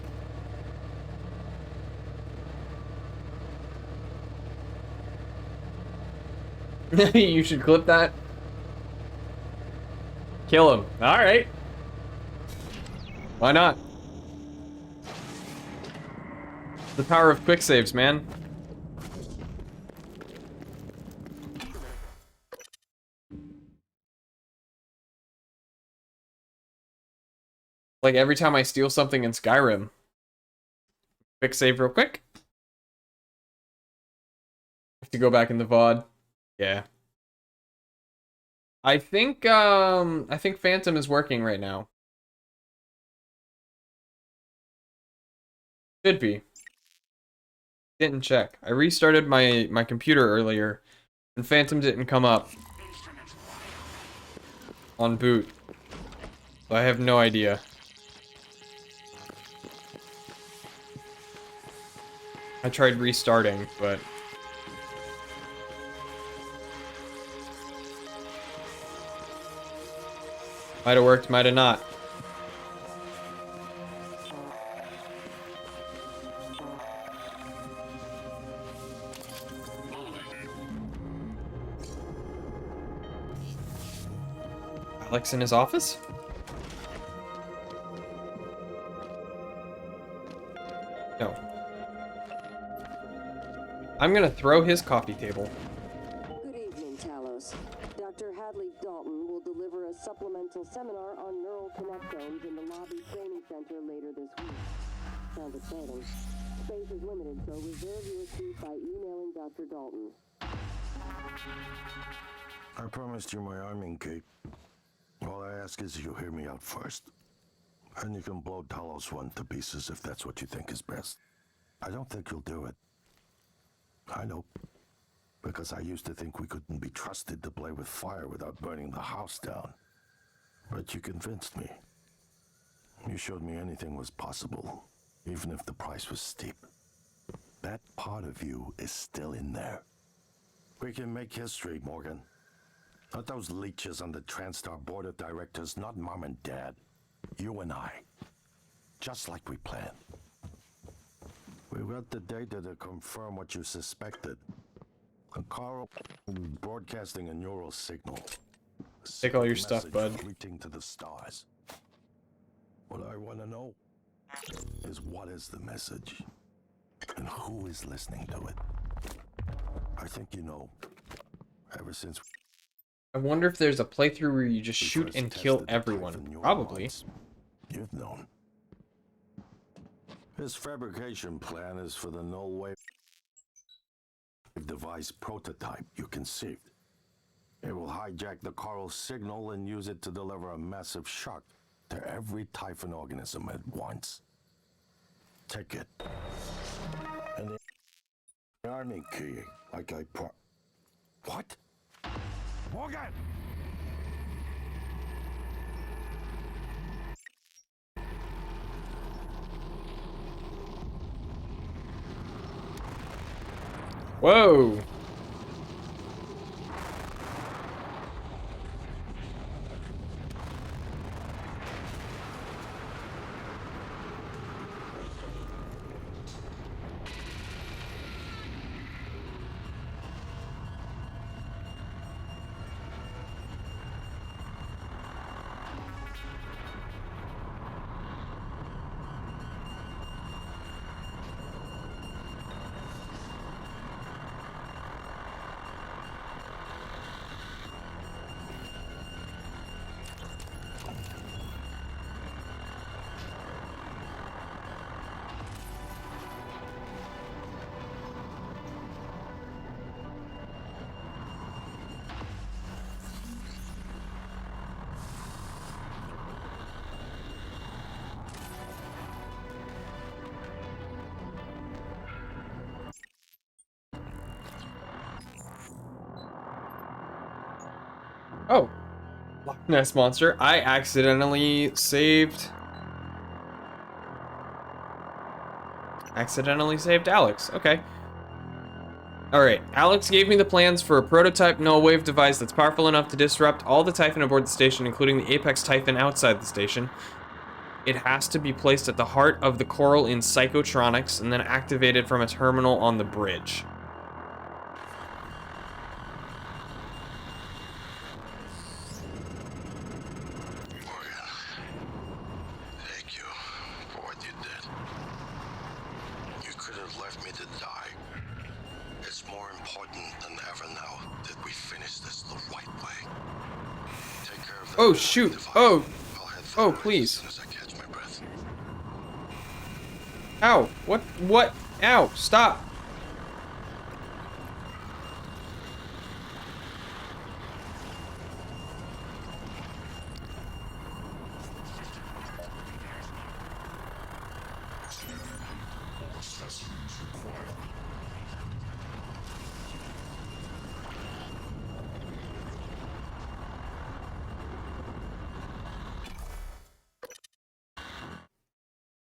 You should clip that. Kill him. All right. Why not? The power of quick saves, man. Like every time I steal something in Skyrim. Quick save real quick. Have to go back in the VOD. Yeah. I think Phantom is working right now. Should be. Didn't check. I restarted my computer earlier and Phantom didn't come up on boot. So I have no idea. I tried restarting, but... might have worked, might have not. Alex in his office? No. I'm gonna throw his coffee table. Good evening, Talos. Dr. Hadley Dalton will deliver a supplemental seminar on neural connectomes in the lobby training center later this week. Sounds exciting. Space is limited, so reserve your seat by emailing Dr. Dalton. I promised you my arming, Kate. All I ask is you hear me out first. And you can blow Talos 1 to pieces if that's what you think is best. I don't think you'll do it. I know. Because I used to think we couldn't be trusted to play with fire without burning the house down. But you convinced me. You showed me anything was possible, even if the price was steep. That part of you is still in there. We can make history, Morgan. Not those leeches on the TranStar board of directors, not Mom and Dad. You and I. Just like we planned. We got the data to confirm what you suspected. A Carl broadcasting a neural signal. Take all your stuff, bud. Reaching to the stars. What I want to know is what is the message? And who is listening to it? I think you know. Ever since I wonder if there's a playthrough where you just we shoot first and tested kill the everyone. type in your Probably. minds, you've known. This fabrication plan is for the null wave device prototype you conceived. It will hijack the coral signal and use it to deliver a massive shock to every Typhon organism at once. Take it. And the army key, like I What? Morgan! Whoa! Oh. Loch Ness Monster. I accidentally saved Alex. Okay. Alright, Alex gave me the plans for a prototype null wave device that's powerful enough to disrupt all the Typhon aboard the station, including the Apex Typhon outside the station. It has to be placed at the heart of the coral in psychotronics and then activated from a terminal on the bridge. Thank you for what you did. You could have left me to die. It's more important than ever now that we finish this the right way. Take care of the Oh, shoot. device. Oh. I'll head for Oh, the right please. as soon as I catch my breath. Ow. What? Ow. Stop.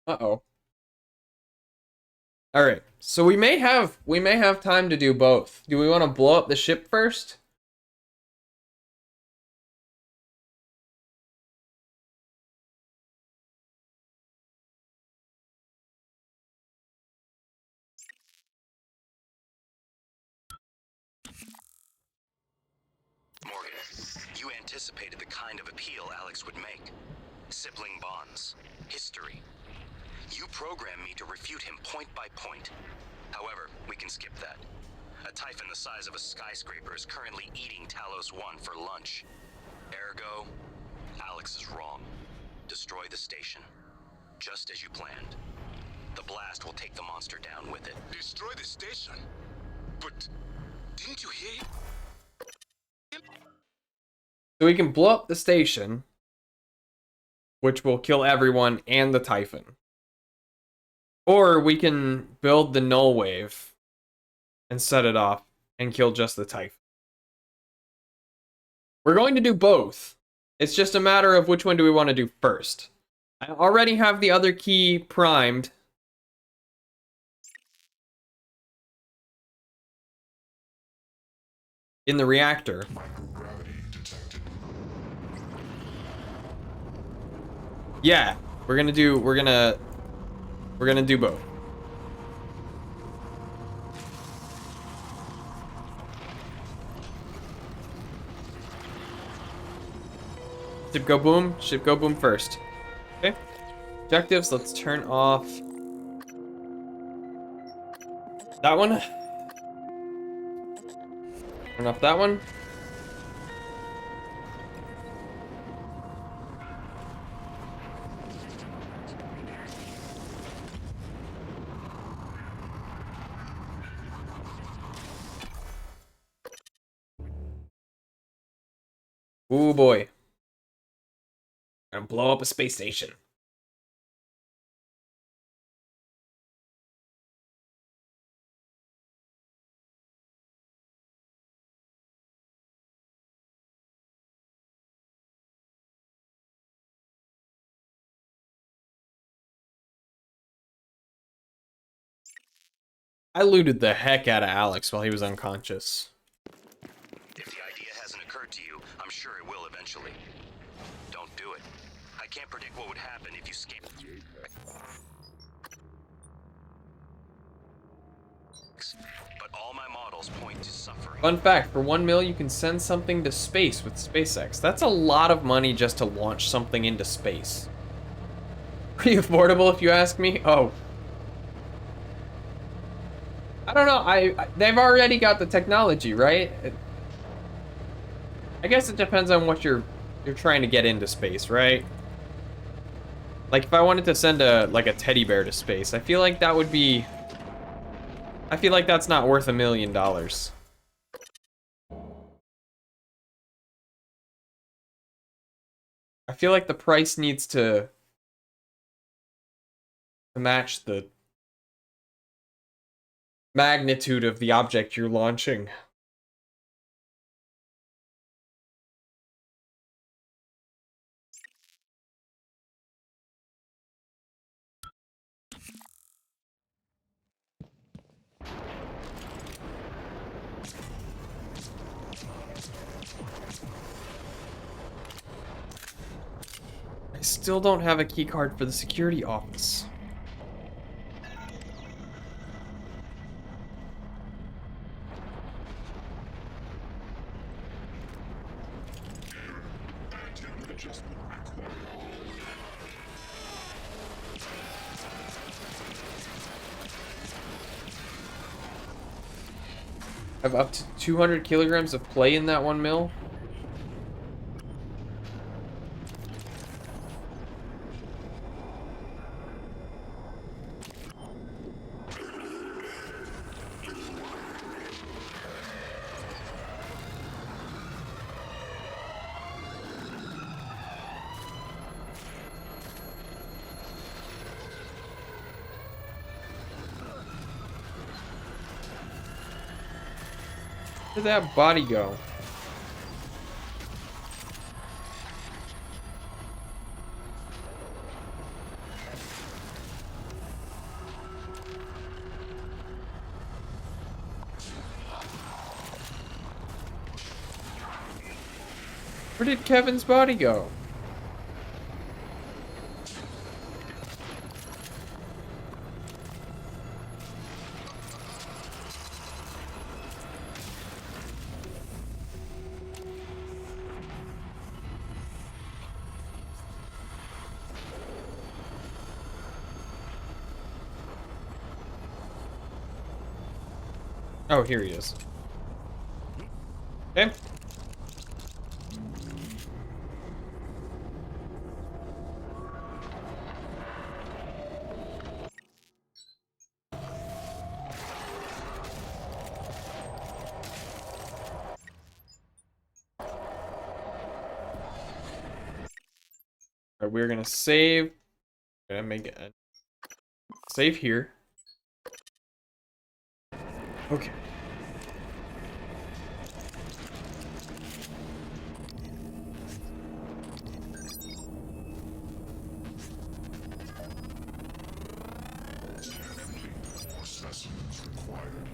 Uh-oh. All right. So we may have time to do both. Do we want to blow up the ship first? Morgan, you anticipated the kind of appeal Alex would make. Sibling bonds, history. You programmed me to refute him point by point. However, we can skip that. A Typhon the size of a skyscraper is currently eating Talos 1 for lunch. Ergo, Alex is wrong. Destroy the station, just as you planned. The blast will take the monster down with it. Destroy the station? But didn't you hear him? So we can blow up the station, which will kill everyone and the Typhon. Or we can build the null wave and set it off and kill just the Typhon. We're going to do both. It's just a matter of which one do we want to do first. I already have the other key primed. In the reactor. Yeah, we're gonna do both. Ship go boom. Ship go boom first. Okay. Objectives. Let's turn off that one. Turn off that one. Ooh boy. Gonna blow up a space station. I looted the heck out of Alex while he was unconscious. If the idea hasn't occurred to you, I'm sure it will eventually. Don't do it. I can't predict what would happen if you scanned. But all my models point to suffering. Fun fact, for 1 mil you can send something to space with SpaceX. That's a lot of money just to launch something into space. Pretty affordable if you ask me. Oh. I don't know, they've already got the technology, right? I guess it depends on what you're trying to get into space, right? Like if I wanted to send a teddy bear to space, I feel like that would be, I feel like that's not worth $1 million. I feel like the price needs to match the magnitude of the object you're launching. I still don't have a key card for the security office. I have up to 200 kilograms of play in that 1 mil. Where did that body go? Where did Kevin's body go? Oh, here he is. Okay. Alright, we're gonna save. Gonna make it save here. Okay. More specimens required.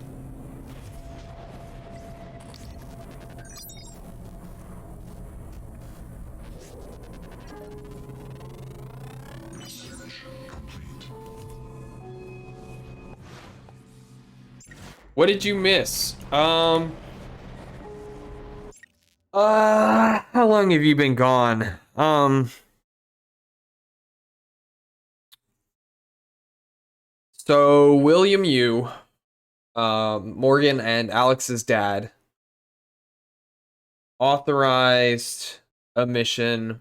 Research complete. What did you miss? How long have you been gone? So William Yu, Morgan and Alex's dad authorized a mission.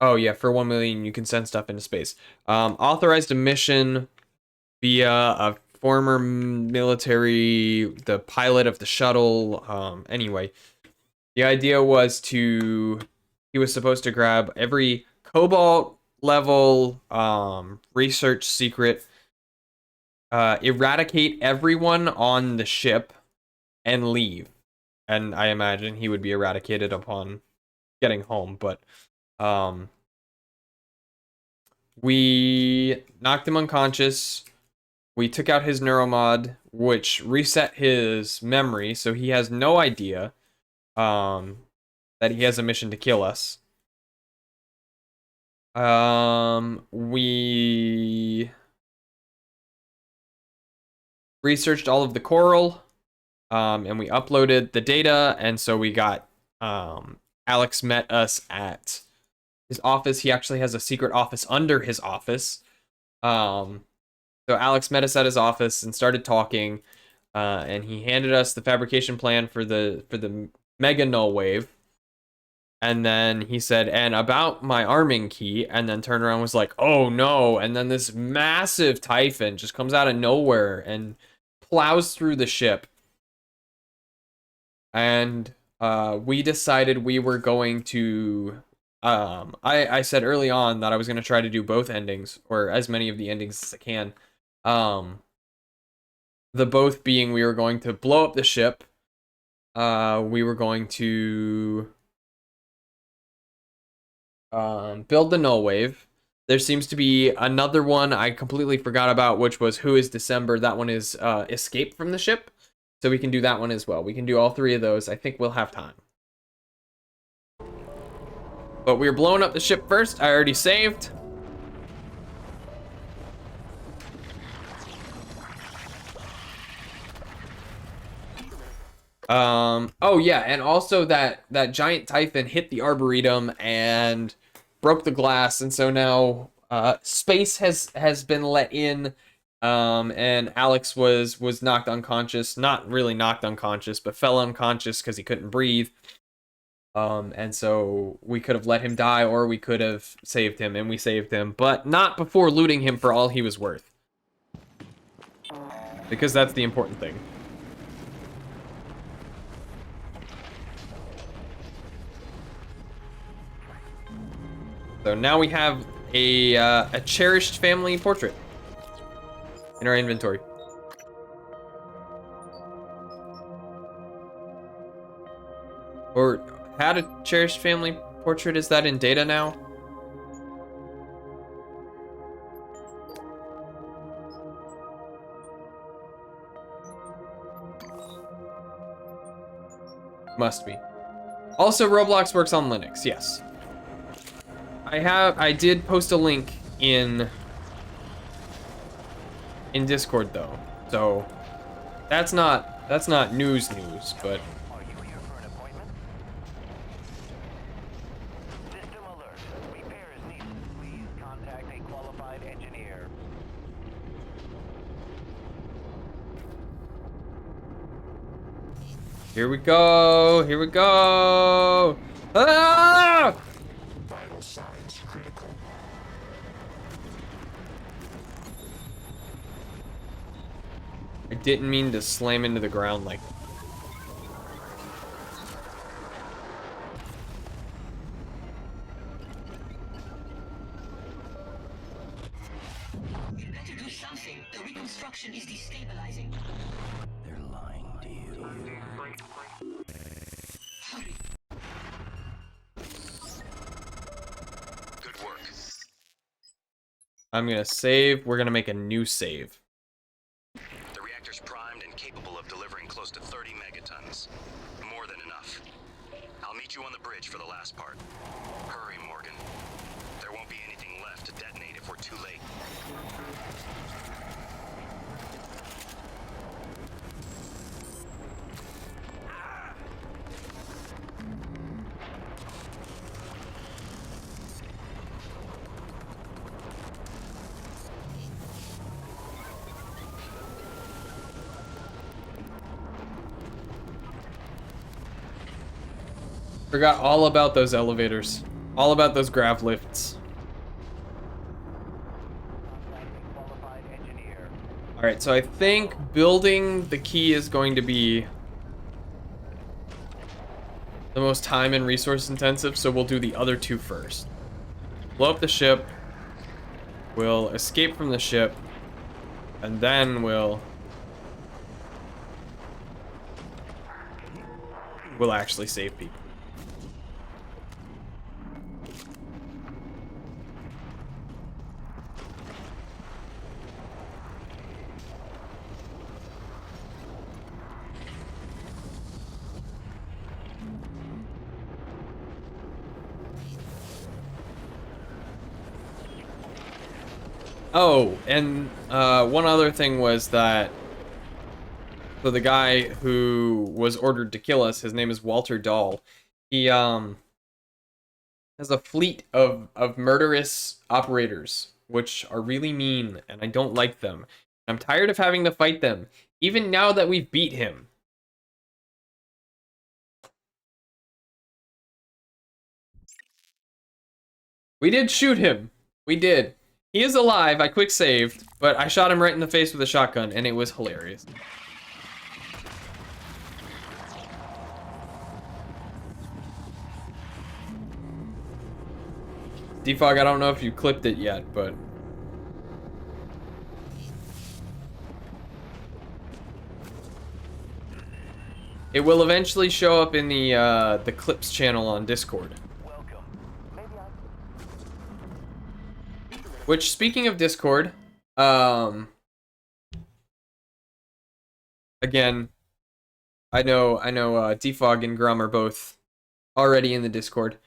Oh yeah, for 1 million you can send stuff into space. Authorized a mission via a former military, the pilot of the shuttle. Anyway, the idea was he was supposed to grab every Cobalt level research secret, eradicate everyone on the ship, and leave. And I imagine he would be eradicated upon getting home, but we knocked him unconscious. We took out his neuromod, which reset his memory, so he has no idea that he has a mission to kill us. We researched all of the coral, and we uploaded the data, and so we got Alex met us at his office. He actually has a secret office under his office. So Alex met us at his office and started talking, and he handed us the fabrication plan for the mega null wave. And then he said, and about my arming key, and then turned around and was like, oh no. And then this massive typhon just comes out of nowhere and plows through the ship. And we decided we were going to I said early on that I was going to try to do both endings, or as many of the endings as I can. The both being we were going to blow up the ship. We were going to build the null wave. There seems to be another one I completely forgot about, which was Who is December. That one is escape from the ship. So we can do that one as well. We can do all three of those. I think we'll have time. But we were blowing up the ship first. I already saved. Oh yeah, and also that giant typhon hit the arboretum and broke the glass, and so now space has been let in, and Alex was knocked unconscious. Not really knocked unconscious, but fell unconscious because he couldn't breathe. And so we could have let him die, or we could have saved him, and we saved him, but not before looting him for all he was worth. Because that's the important thing. So now we have a cherished family portrait in our inventory. Or had a cherished family portrait, is that in data now? Must be. Also, Roblox works on Linux, yes. I did post a link in Discord though. So that's not news, but Are you here for an appointment? System alert. Repair is needed. Please contact a qualified engineer. here we go. Here we go. Ah! Vital signs critical. I didn't mean to slam into the ground like. You better do something. The reconstruction is destabilizing. They're lying to you. Hurry. Good work. I'm gonna save. We're gonna make a new save. The reactor's primed and capable of delivering close to 30 megatons. More than enough. I'll meet you on the bridge for the last part. Hurry, Morgan. There won't be anything left to detonate if we're too late. Forgot all about those elevators. All about those grav lifts. Contact a qualified engineer. Alright, so I think building the key is going to be the most time and resource intensive, so we'll do the other two first. Blow up the ship. We'll escape from the ship. And then we'll actually save people. Oh, and one other thing was that, so the guy who was ordered to kill us, his name is Walter Dahl. He has a fleet of murderous operators, which are really mean, and I don't like them. I'm tired of having to fight them, even now that we've beat him. We did shoot him. We did. He is alive. I quick saved, but I shot him right in the face with a shotgun, and it was hilarious. Defog, I don't know if you clipped it yet, but it will eventually show up in the clips channel on Discord. Welcome. Maybe I... Which, speaking of Discord, again, I know, Defog and Grum are both already in the Discord.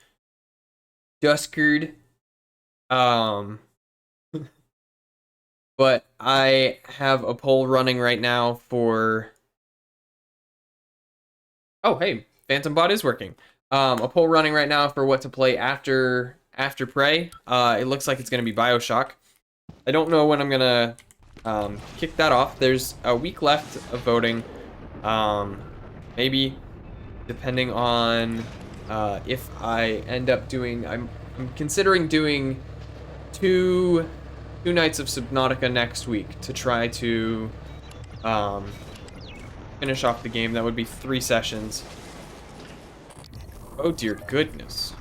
Discord, but I have a poll running right now for. Oh, hey, Phantom Bot is working. A poll running right now for what to play after Prey. It looks like it's gonna be BioShock. I don't know when I'm gonna kick that off. There's a week left of voting. Maybe, depending on if I end up doing. I'm considering doing two nights of Subnautica next week to try to finish off the game. That would be 3 sessions. Oh dear goodness.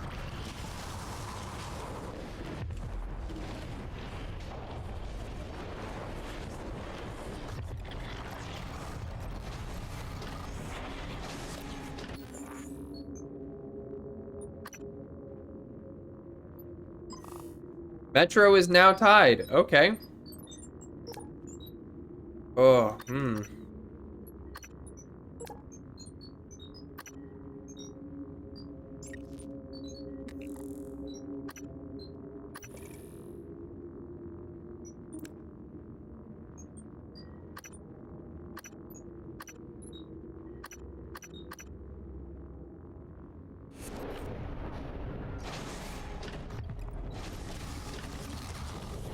Metro is now tied. Okay. Oh,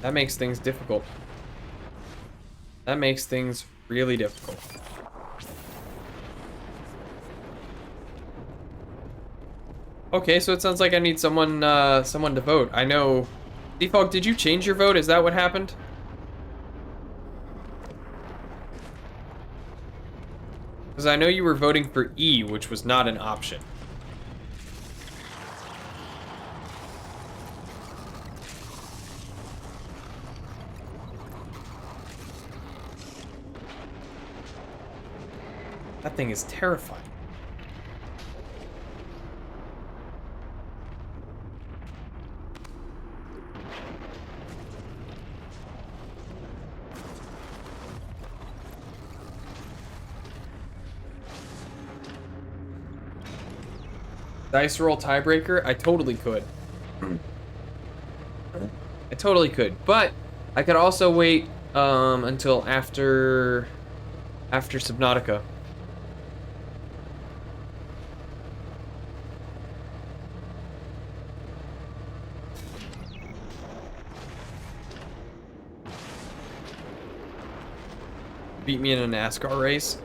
That makes things difficult. That makes things really difficult. Okay, so it sounds like I need someone someone to vote. I know. Defog, did you change your vote? Is that what happened? Because I know you were voting for E, which was not an option. That thing is terrifying. Dice roll tiebreaker? I totally could. I totally could, but I could also wait until after Subnautica. Beat me in a NASCAR race.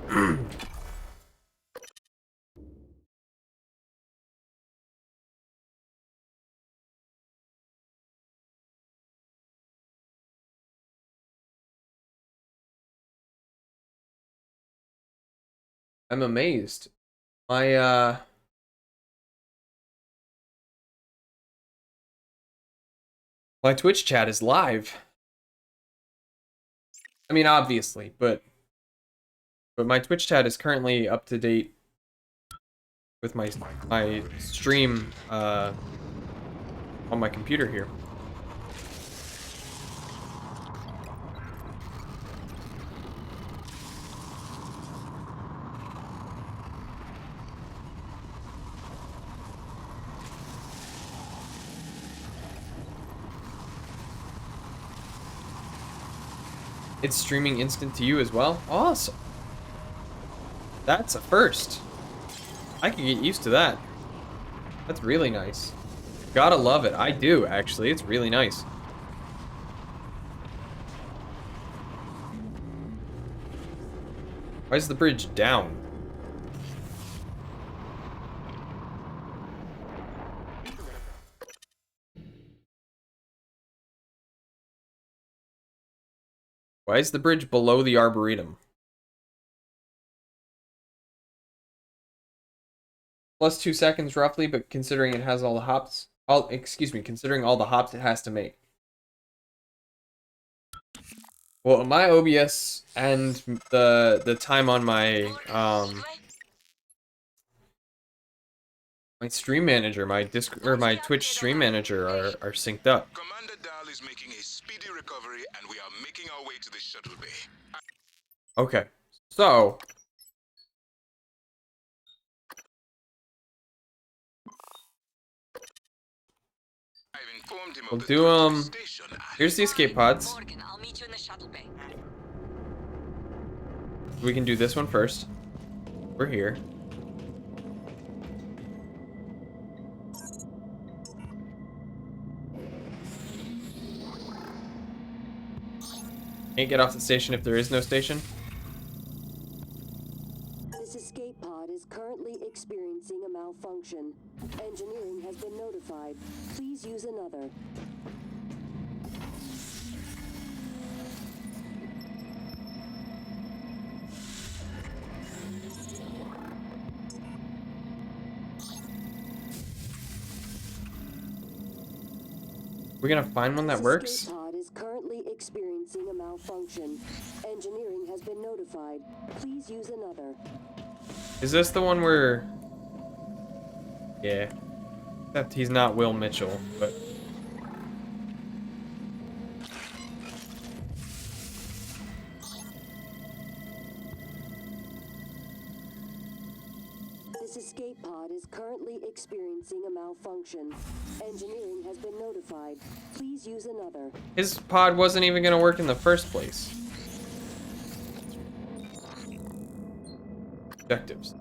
I'm amazed. My my Twitch chat is live. I mean, obviously, but my Twitch chat is currently up to date with my stream on my computer here. It's streaming instant to you as well? Awesome. That's a first. I can get used to that. That's really nice. Gotta love it. I do, actually. It's really nice. Why is the bridge down? Why is the bridge below the Arboretum? Plus 2 seconds roughly, but considering it has all the hops, considering all the hops it has to make. Well, my OBS and the time on my my stream manager, my Twitch stream manager are synced up. Commander Dahl is making a speedy recovery, and we are making our way to the shuttle bay. Okay, so I've informed him we'll of the do threat to the station. here's the escape pods. Morgan, I'll meet you in the shuttle bay. We can do this one first. We're here. Can't get off the station if there is no station. This escape pod is currently experiencing a malfunction. Engineering has been notified. Please use another. We're gonna find one that This works. escape pod is currently experiencing a malfunction. Engineering has been notified. Please use another. Is this the one where... Yeah. Except he's not Will Mitchell, but... This escape pod is currently experiencing a malfunction. Engineering has been notified. Please use another. His pod wasn't even gonna work in the first place. Objectives.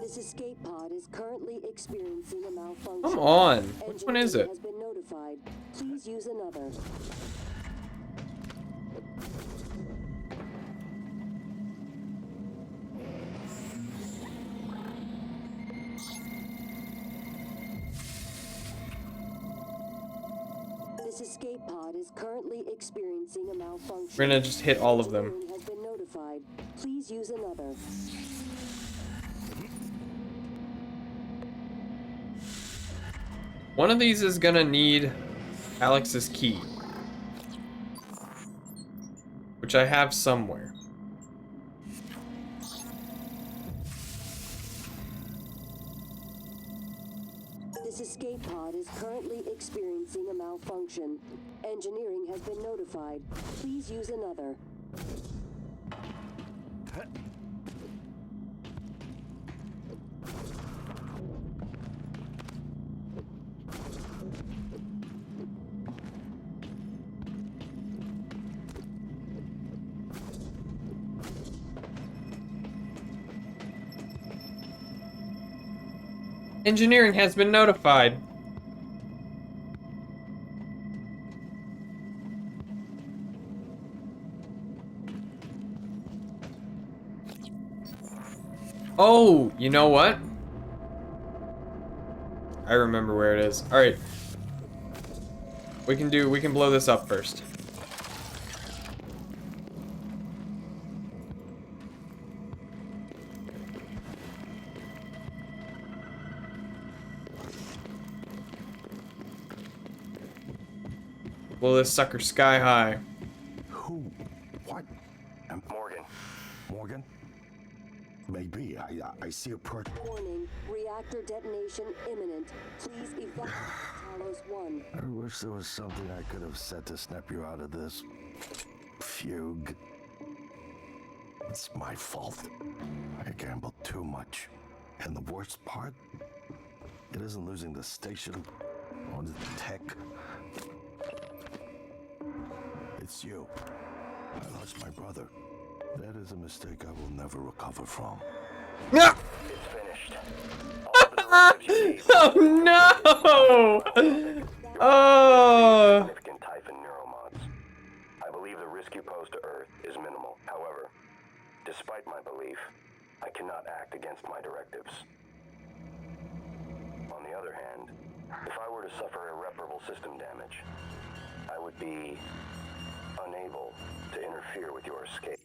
This escape pod is currently experiencing a malfunction. Come on. Which one is it? Has been notified. Please use another. This escape pod is currently experiencing a malfunction. We're gonna just hit all of them. Engineering has been notified. Please use another. One of these is gonna need Alex's key, which I have somewhere. This escape pod is currently experiencing a malfunction. Engineering has been notified. Please use another. Engineering has been notified. Oh, you know what? I remember where it is. All right. We can blow this up first. Blow this sucker sky high. Who? What? Morgan. Morgan? Maybe. I see a part. Warning. Reactor detonation imminent. Please evacuate Talos 1. I wish there was something I could have said to snap you out of this. Fugue. It's my fault. I gambled too much. And the worst part? It isn't losing the station or the tech. It's you. I lost my brother. That is a mistake I will never recover from. No! It's finished. Oh no! Oh! Significant Typhon neuromods. I believe the risk you pose to Earth is minimal. However, despite my belief, I cannot act against my directives. On the other hand, if I were to suffer irreparable system damage, I would be unable to interfere with your escape.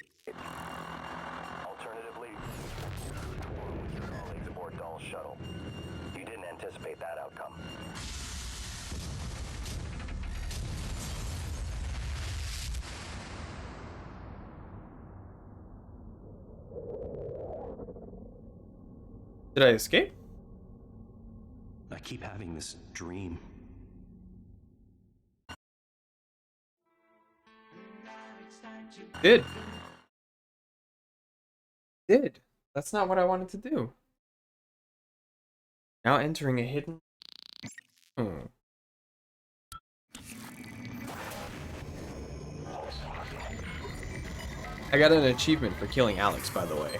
Alternatively, with your colleagues aboard Dahl's shuttle. You didn't anticipate that outcome. Did I escape? I keep having this dream. Did. That's not what I wanted to do. Now entering a hidden... I got an achievement for killing Alex, by the way.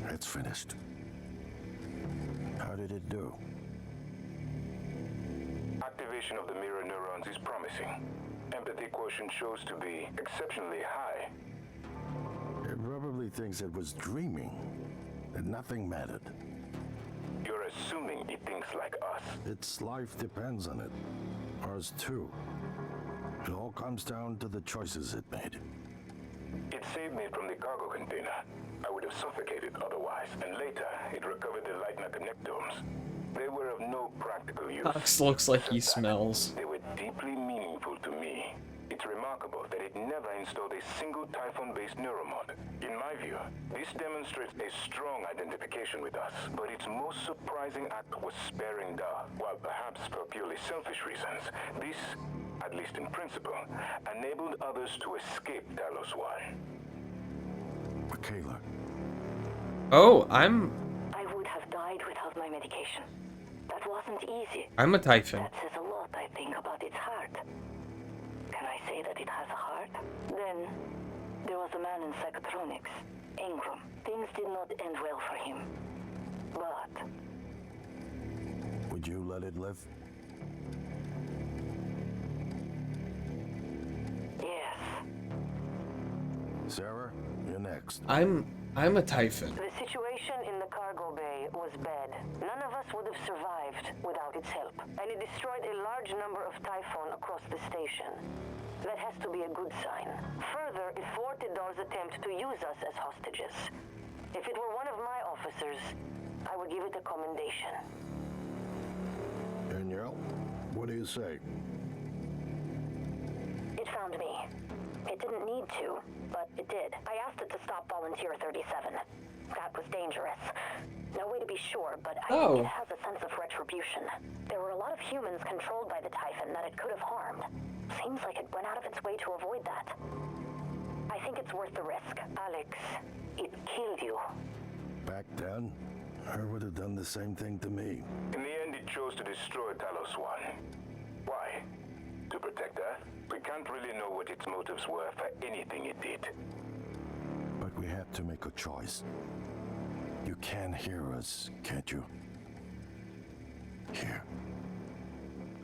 It's finished. How did it do? Activation of the mirror neurons is promising. Empathy quotient shows to be exceptionally high. It probably thinks it was dreaming, that nothing mattered. You're assuming it thinks like us. Its life depends on it. Ours too. It all comes down to the choices it made. It saved me from the cargo container. I would have suffocated otherwise, and later it recovered the Lightner connectomes. They were of no practical use. Alex looks like he smells. They were deeply meaningful to me. It's remarkable that it never installed a single Typhon-based neuromod. In my view, this demonstrates a strong identification with us, but its most surprising act was sparing Da. While perhaps for purely selfish reasons, this, at least in principle, enabled others to escape Talos 1. Michaela. Oh, I would have died without my medication. That wasn't easy. I'm a Typhon. That says a lot, I think, about its heart. Can I say that it has a heart? Then, There was a man in psychotronics, Ingram. Things did not end well for him. But Would you let it live? yes, Sarah, you're next. I'm a Typhon. the situation in the cargo bay was bad. None of us would have survived without its help, and it destroyed a large number of Typhon across the station. That has to be a good sign. Further, it thwarted Dahl's attempt to use us as hostages. If it were one of my officers, I would give it a commendation. Danielle, what do you say? It found me. It didn't need to, but it did. I asked it to stop Volunteer 37. That was dangerous. No way to be sure, but I think it has a sense of retribution. There were a lot of humans controlled by the Typhon that it could have harmed. Seems like it went out of its way to avoid that. I think it's worth the risk. Alex, it killed you. Back then, I would have done the same thing to me. In the end, it chose to destroy Talos 1. Why? To protect Earth? We can't really know what its motives were for anything it did. But we had to make a choice. You can hear us, can't you? Here.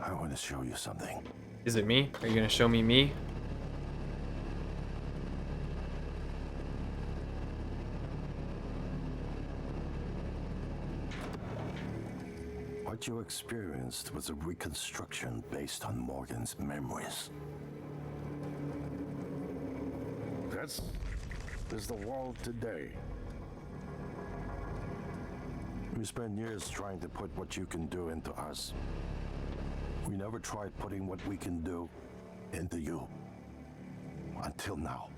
I want to show you something. Is it me? Are you gonna show me me? What you experienced was a reconstruction based on Morgan's memories. This is the world today. We spent years trying to put what you can do into us. We never tried putting what we can do into you. Until now.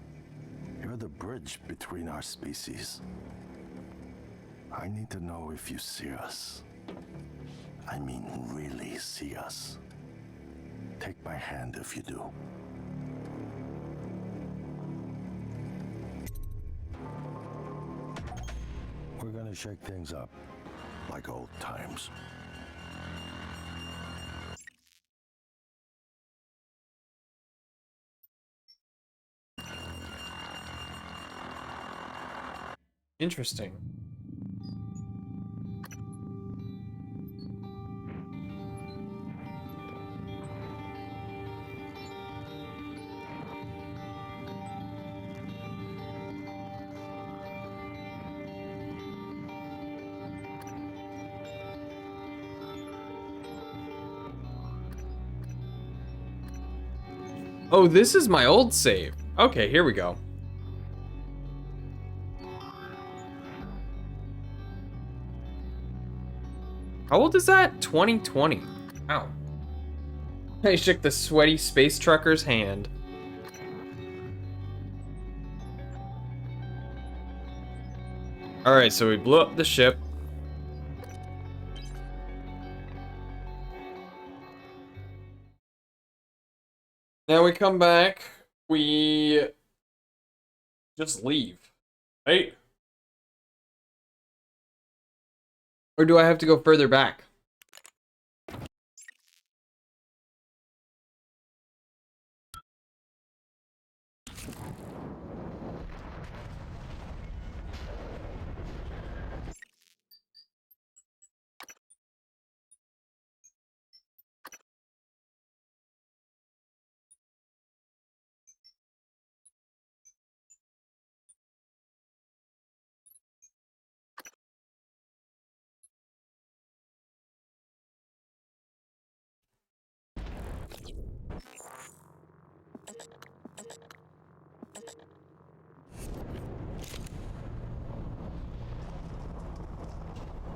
You're the bridge between our species. I need to know if you see us. I mean, really see us. Take my hand if you do. We're gonna shake things up, like old times. Interesting. Oh, this is my old save. Okay, here we go. How old is that? 2020. Wow. I shook the sweaty space trucker's hand. Alright, so we blew up the ship. Now we come back, we just leave. Hey. Or do I have to go further back?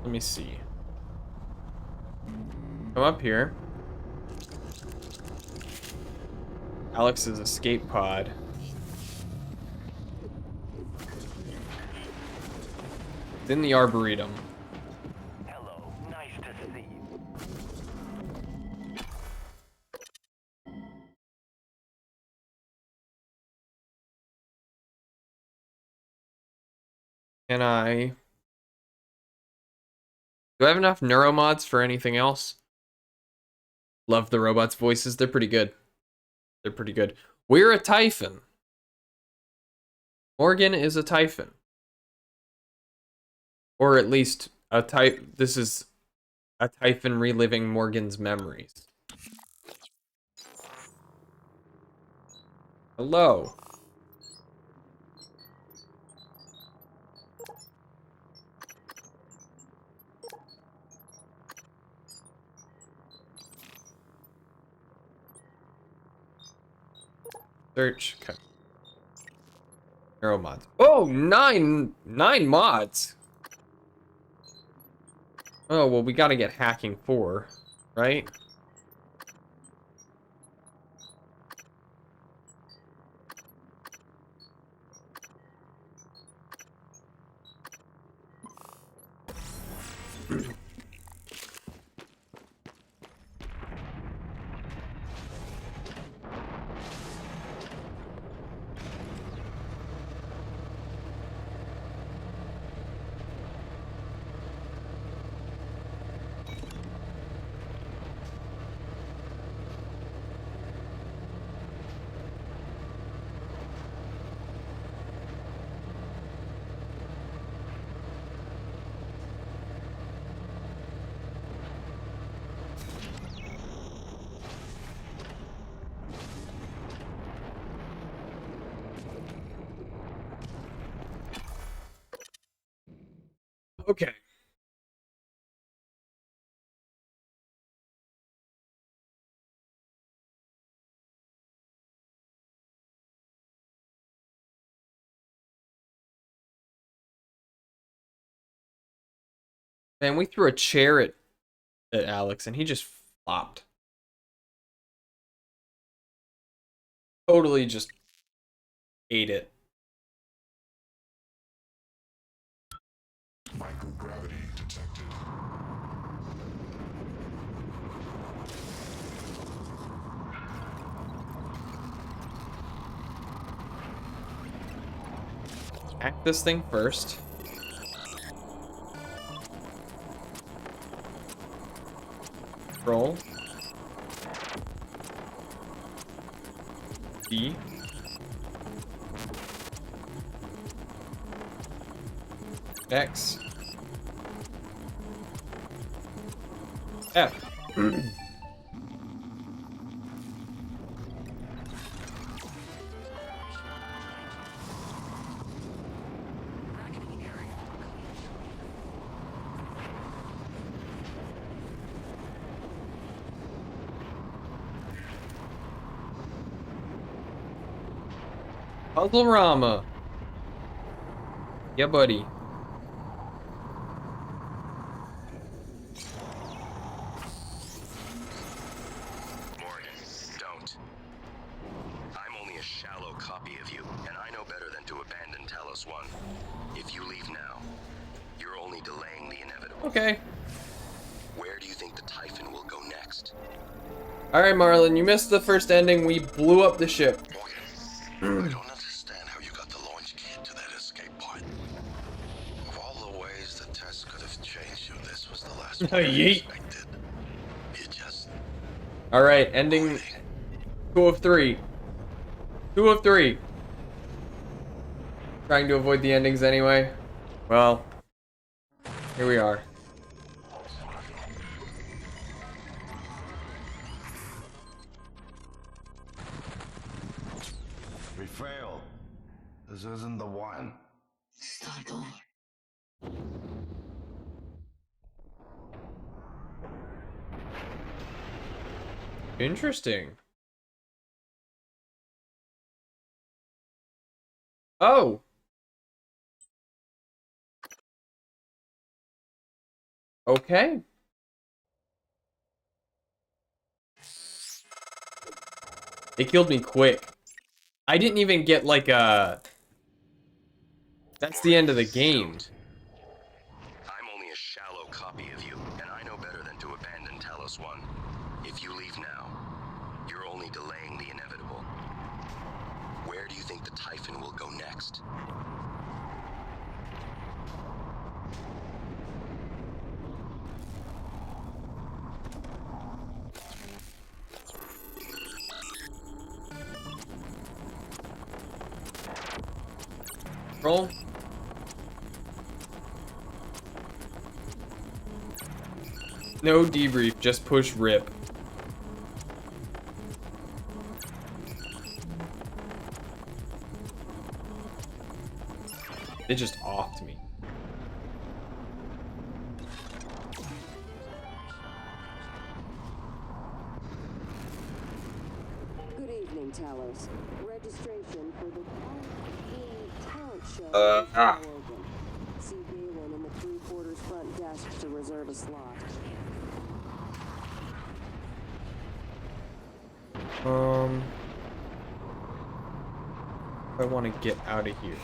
Let me see. Come up here. Alex's escape pod. It's in the Arboretum. Hello, nice to see you. Can I... Do I have enough neuromods for anything else? Love the robots' voices. They're pretty good. They're pretty good. We're a Typhon. Morgan is a Typhon. Or at least this is a Typhon reliving Morgan's memories. Hello. Search. Okay. Arrow mods. Oh, nine mods. Oh, well, we gotta get hacking 4, right? Okay. Man, we threw a chair at Alex and he just flopped. Totally just ate it. Microgravity detected. Hack this thing first. Control. D. X. F. Puzzle-rama. Yeah, buddy. Morgan, don't. I'm only a shallow copy of you, and I know better than to abandon Talos 1. If you leave now, you're only delaying the inevitable. Okay. Where do you think the Typhon will go next? Alright, Marlon, you missed the first ending. We blew up the ship. Morgan, I don't understand how you got the launch key to that escape pod. Of all the ways the test could have changed you, this was the last one I expected. You just... Alright, ending 2 of 3. 2 of 3. Trying to avoid the endings anyway. Well, here we are. We failed. This isn't the one. Start over. Interesting. Oh. Okay. They killed me quick. I didn't even get like a... That's the end of the game. I'm only a shallow copy of you, and I know better than to abandon Talos 1. If you leave now, you're only delaying the inevitable. Where do you think the Typhon will go next? Roll. No debrief, just push rip. It just offed me. Good evening, Talos. Registration for the talent show is now open. See Galen in the 3/4 front desk to reserve a slot. I want to get out of here.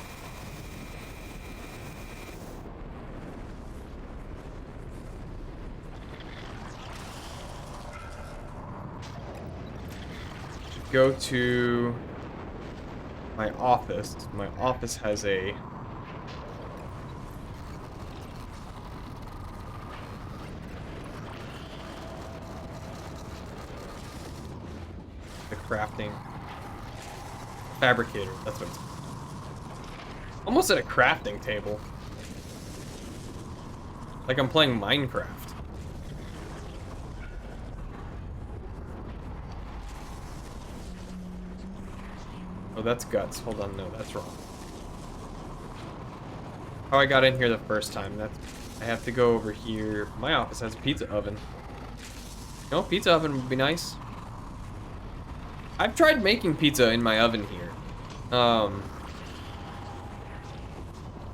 Should go to my office. My office has a crafting fabricator. That's what it's almost at a crafting table. Like I'm playing Minecraft. Oh, that's guts. Hold on, no, that's wrong. How I got in here the first time. I have to go over here. My office has a pizza oven. No, pizza oven would be nice. I've tried making pizza in my oven here.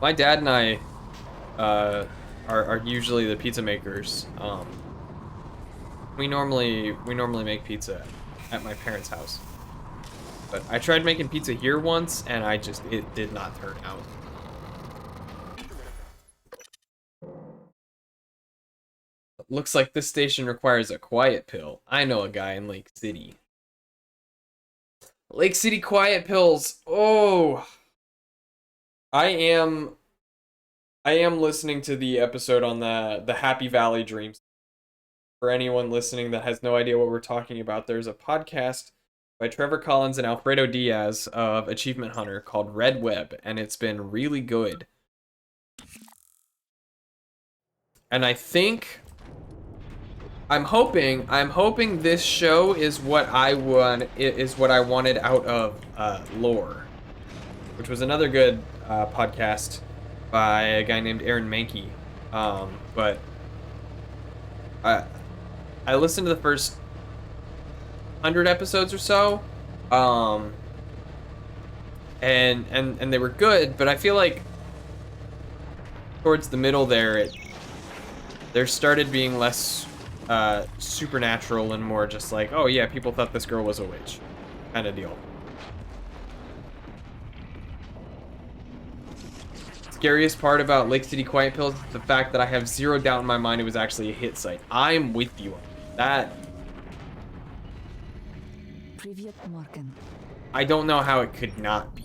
My dad and I are usually the pizza makers. We normally make pizza at my parents' house. But I tried making pizza here once and it did not turn out. Looks like this station requires a quiet pill. I know a guy in Lake City. Lake City quiet pills. Oh, I am listening to the episode on the Happy Valley Dreams. For anyone listening that has no idea what we're talking about, there's a podcast by Trevor Collins and Alfredo Diaz of Achievement Hunter called Red Web, and it's been really good. And I'm hoping this show is what I wanted out of Lore, which was another good podcast by a guy named Aaron Mankey. But I listened to the first 100 episodes or so, and they were good, but I feel like towards the middle there started being less supernatural and more just like, oh yeah, people thought this girl was a witch kind of deal. Scariest part about Lake City Quiet Pills is the fact that I have zero doubt in my mind it was actually a hit site. I'm with you on that. I don't know how it could not be.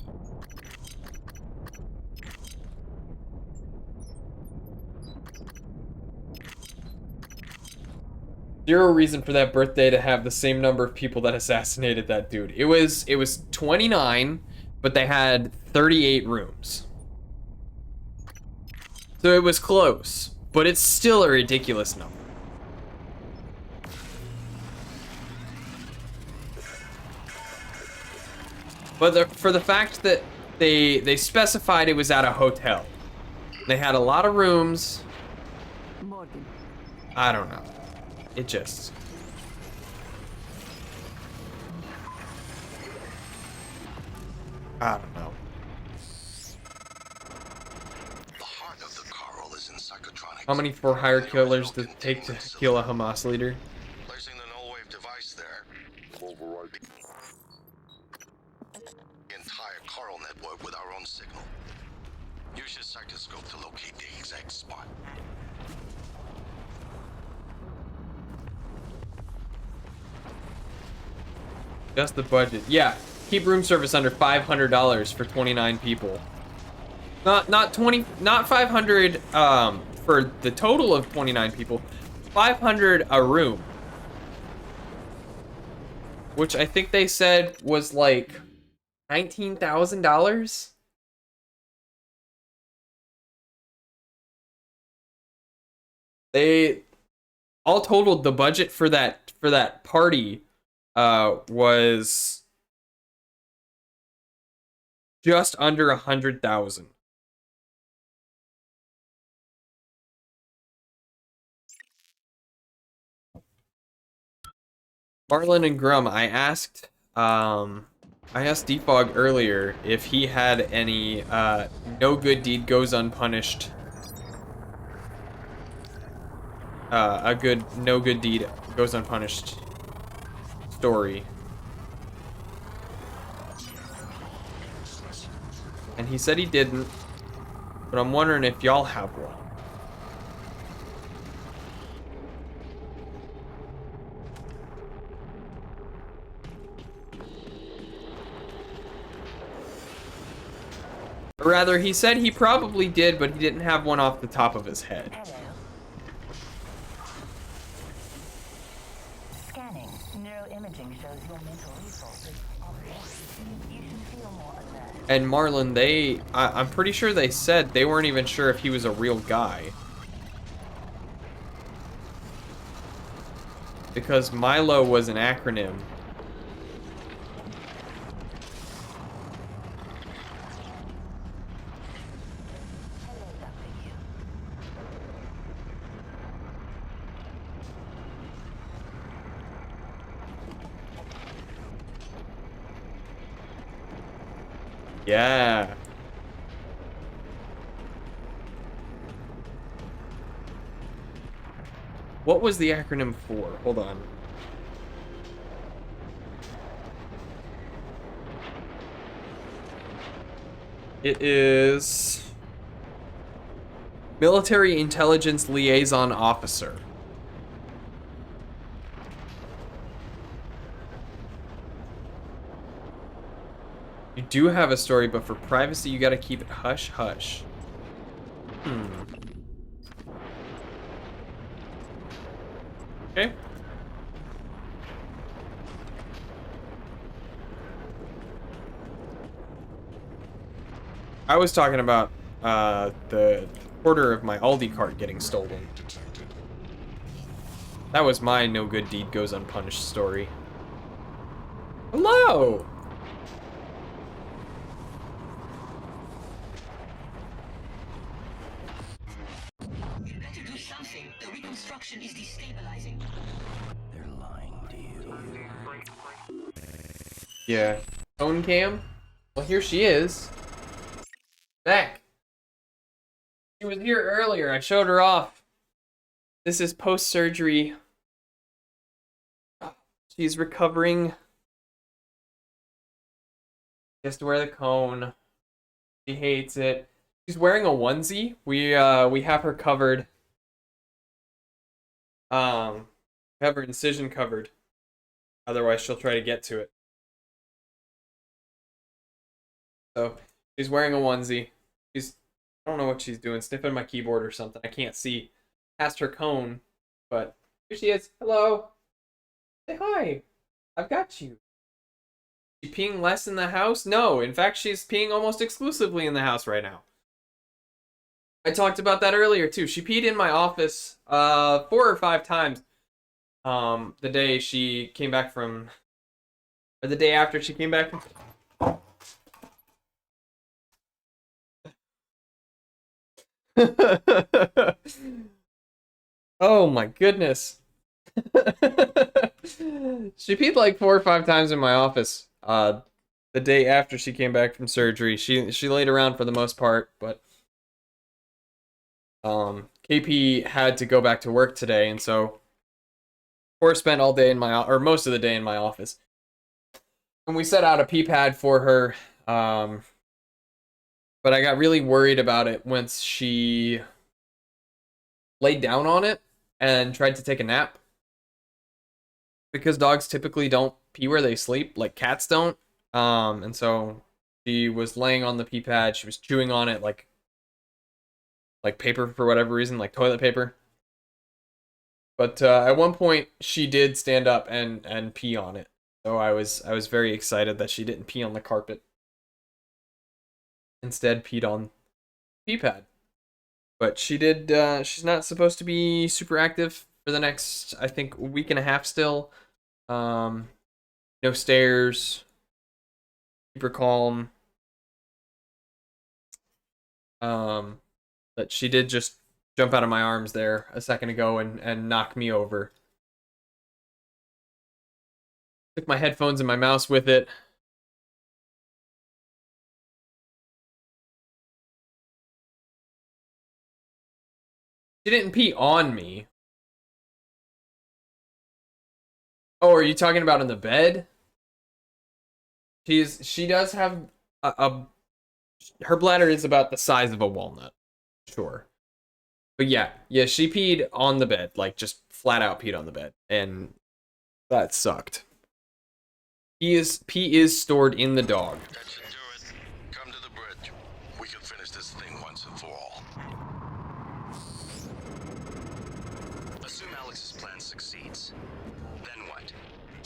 Zero reason for that birthday to have the same number of people that assassinated that dude. It was 29, but they had 38 rooms. So it was close, but it's still a ridiculous number. But for the fact that they specified it was at a hotel. They had a lot of rooms. I don't know. It just... I don't know. How many for hire killers does it take to kill a Hamas leader? Placing the null wave device there. Override the entire coral network with our own signal. Use your psychoscope to locate the exact spot. Just the budget. Yeah, keep room service under $500 for 29 people. Not 500 for the total of 29 people. 500 a room. Which I think they said was like $19,000. They all totaled, the budget for that party was just under 100,000. Marlon and Grum, I asked Defog earlier if he had any no good deed goes unpunished. A good no good deed goes unpunished story. And he said he didn't, but I'm wondering if y'all have one. Or rather, he said he probably did, but he didn't have one off the top of his head. Scanning. Neuroimaging shows your mental resources are lost. You should feel more alert. And Marlon, I'm pretty sure they said they weren't even sure if he was a real guy. Because Milo was an acronym. Yeah. What was the acronym for? Hold on. It is Military Intelligence Liaison Officer. You do have a story, but for privacy, you gotta keep it hush-hush. Okay. I was talking about the quarter of my Aldi cart getting stolen. That was my no good deed goes unpunished story. Hello! You better do something. The reconstruction is destabilizing. They're lying to you. Yeah. Phone cam? Well, here she is. Back. She was here earlier. I showed her off. This is post-surgery. She's recovering. She has to wear the cone. She hates it. She's wearing a onesie. We have her covered. We have her incision covered. Otherwise, she'll try to get to it. So she's wearing a onesie. I don't know what she's doing, sniffing my keyboard or something. I can't see past her cone, but here she is. Hello. Say hi. I've got you. She peeing less in the house? No, in fact, she's peeing almost exclusively in the house right now. I talked about that earlier too. She peed in my office 4 or 5 times the day she came back from, or the day after she came back from. Oh my goodness. She peed like 4 or 5 times in my office the day after she came back from surgery. She laid around for the most part, but KP had to go back to work today, and so Cora spent all day in or most of the day in my office. And we set out a pee pad for her, but I got really worried about it once she laid down on it and tried to take a nap. Because dogs typically don't pee where they sleep, like cats don't. And so she was laying on the pee pad, she was chewing on it like paper for whatever reason, like toilet paper. But at one point she did stand up and pee on it. So I was very excited that she didn't pee on the carpet. Instead peed on the pee pad. But she did, she's not supposed to be super active for the next, I think, week and a half still. No stairs. Super calm. But she did just jump out of my arms there a second ago and knock me over. Took my headphones and my mouse with it. She didn't pee on me. Oh, are you talking about in the bed? She does have her bladder is about the size of a walnut. Sure. But yeah, she peed on the bed, like just flat out peed on the bed, and that sucked. Pee is stored in the dog. That should do it. Come to the bridge. We can finish this thing once and for all. Assume Alex's plan succeeds. Then what?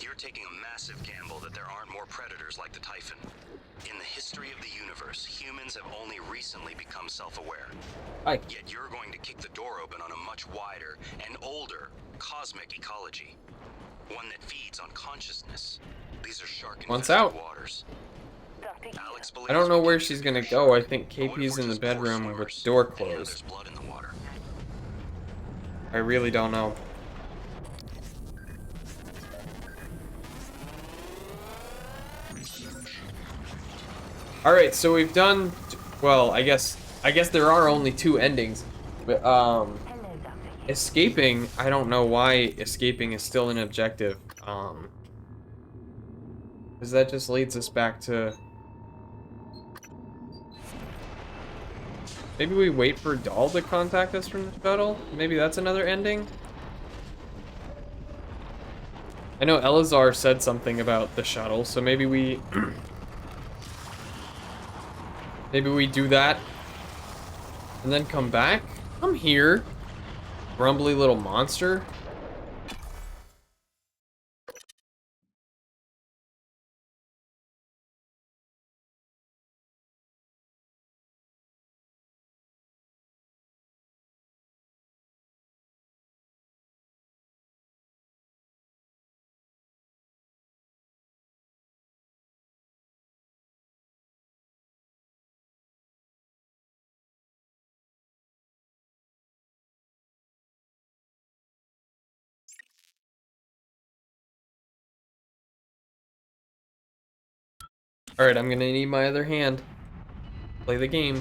You're taking a massive gamble that there aren't more predators like the Typhon. In the history of the universe, humans have only recently become self-aware. Yet you're going to kick the door open on a much wider and older cosmic ecology. One that feeds on consciousness. These are shark-infested waters. I don't know where she's gonna go. I think KP's in the bedroom with the door closed. I really don't know. Alright, so we've done, well, I guess there are only 2 endings. But, escaping, I don't know why escaping is still an objective. Because that just leads us back to... Maybe we wait for Dahl to contact us from the shuttle? Maybe that's another ending? I know Elazar said something about the shuttle, so maybe we... maybe we do that. And then come back? I'm here. Grumbly little monster. Alright, I'm gonna need my other hand. Play the game.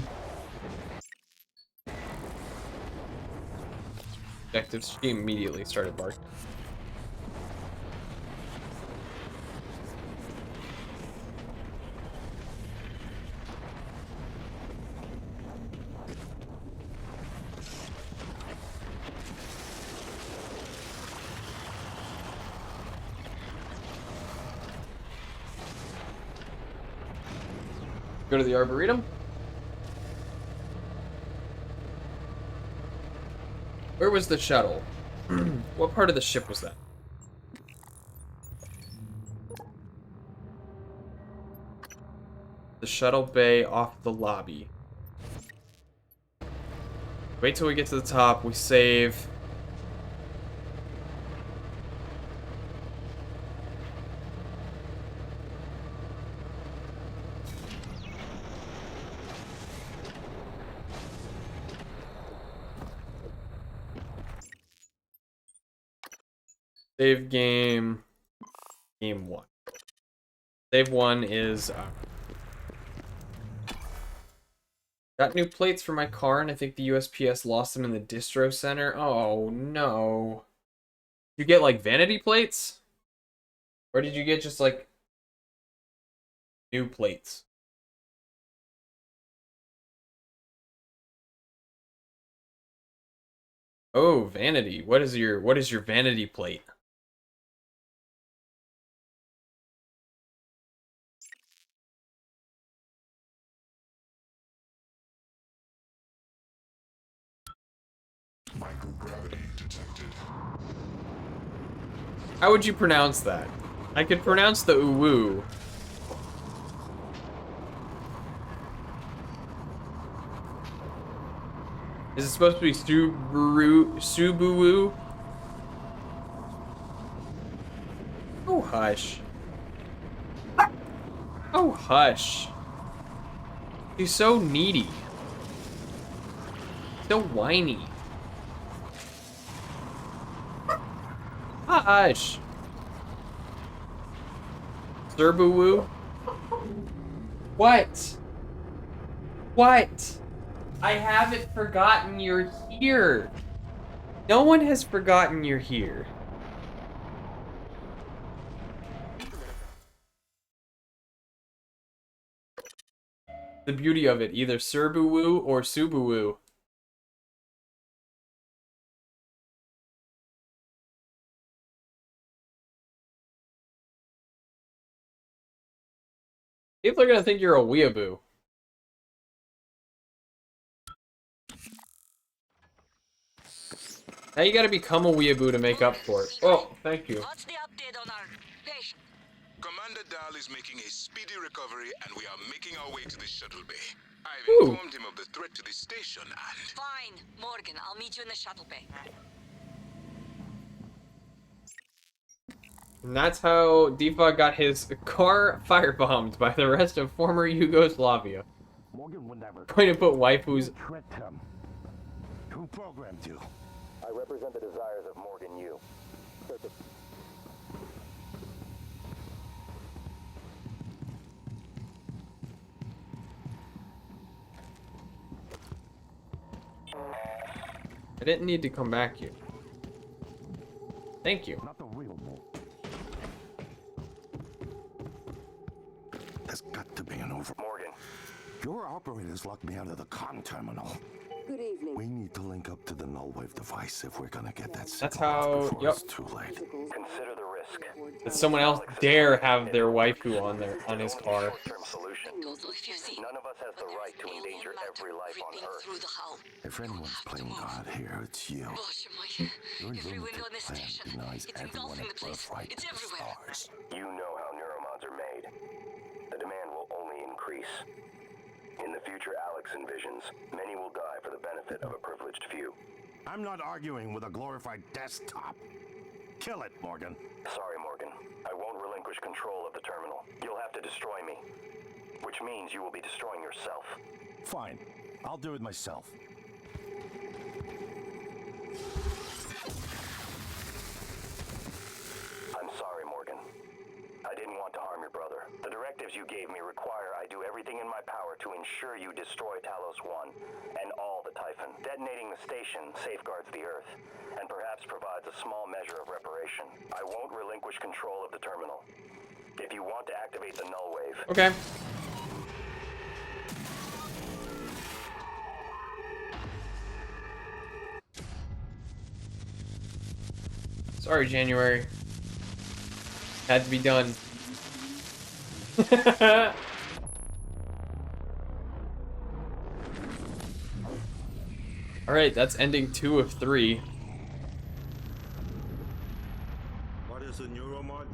Objectives. She immediately started barking. Go to the Arboretum. Where was the shuttle? What part of the ship was that? The shuttle bay off the lobby. Wait till we get to the top. We save. Save game 1. Save 1 is got new plates for my car, and I think the USPS lost them in the distro center. Oh no. You get like vanity plates? Or did you get just like new plates? Oh, vanity. What is your vanity plate? Microgravity detected. How would you pronounce that? I could pronounce the uwu. Is it supposed to be Subaru? Oh, hush. Oh, hush. He's so needy. So whiny. Hush. Subaru? What? What? I haven't forgotten you're here. No one has forgotten you're here. The beauty of it, either Subaru or Subaru. People are gonna think you're a weeaboo. Now you gotta become a weeaboo to make up for it. Oh, thank you. What's the update on our patient? Commander Dahl is making a speedy recovery, and we are making our way to the shuttle bay. I've informed him of the threat to the station, and... Fine, Morgan. I'll meet you in the shuttle bay. And that's how Defog got his car firebombed by the rest of former Yugoslavia. Morgan would never. Going to put waifus. Tricked him. Who programmed you? I represent the desires of Morgan Yu. I didn't need to come back here. Thank you. Not the real Morgan. There's got to be an over. Morgan. Your operators locked me out of the comm terminal. Good evening. We need to link up to the null wave device if we're gonna get that. That's how. Yep. It's too late. Consider the risk. That someone else dare have their waifu on his car. None of us has the right to endanger every life on Earth. If anyone's playing God here, it's you. Your lunatic plan denies everyone a birthright to the stars. You know how neuromods are made. The demand will only increase. In the future Alex envisions, many will die for the benefit of a privileged few. I'm not arguing with a glorified desktop. Kill it, Morgan. Sorry, Morgan. I won't relinquish control of the terminal. You'll have to destroy me. Which means you will be destroying yourself. Fine. I'll do it myself. I'm sorry, Morgan. I didn't want to harm your brother. The directives you gave me require I do everything in my power to ensure you destroy Talos 1 and all the Typhon. Detonating the station safeguards the Earth, and perhaps provides a small measure of reparation. I won't relinquish control of the terminal. If you want to activate the null wave... Okay. Sorry, January. Had to be done. Alright, that's ending 2 of 3. What is a neuromod?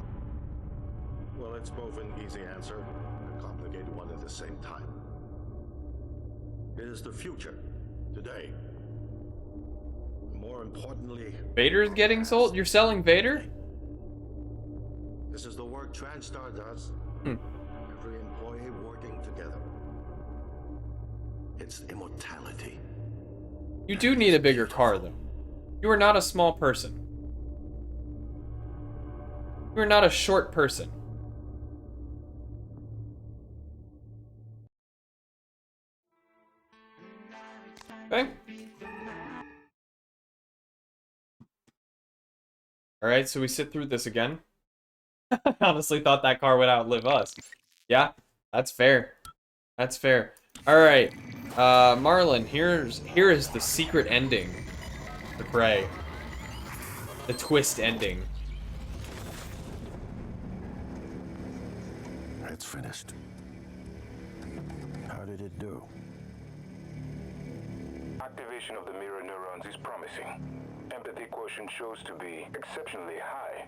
Well, it's both an easy answer and a complicated one at the same time. It is the future, today. More importantly... Vader's getting sold? You're selling Vader? This is the work TranStar does. Every employee working together. It's immortality. You do need a bigger car, though. You are not a small person. You are not a short person. Okay. Alright, so we sit through this again. I honestly thought that car would outlive us. Yeah, that's fair. That's fair. Alright. Marlon, here is the secret ending to Prey. The twist ending. It's finished. How did it do? Activation of the mirror neurons is promising. Empathy quotient shows to be exceptionally high.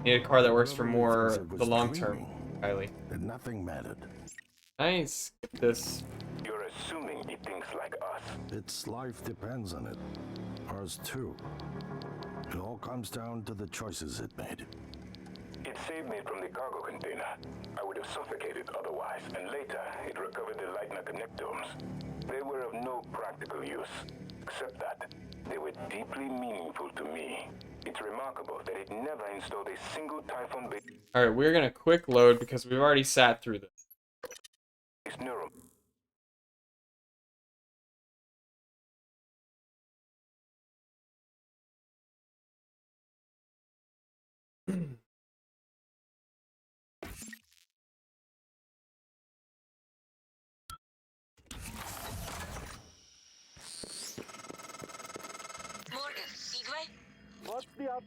Need a car that works for more the long term, Kylie. That nothing mattered. Nice. Get this. You're assuming it thinks like us. us. Its life depends on it. Ours too. It all comes down to the choices it made. It saved me from the cargo container. I would have suffocated otherwise, and later it recovered the Lightner connectomes. They were of no practical use, except that they were deeply meaningful to me. It's remarkable that it never installed a single Typhon-based... Alright, we're gonna quick load because we've already sat through this. neural... Morgan, Igwe? What's the up?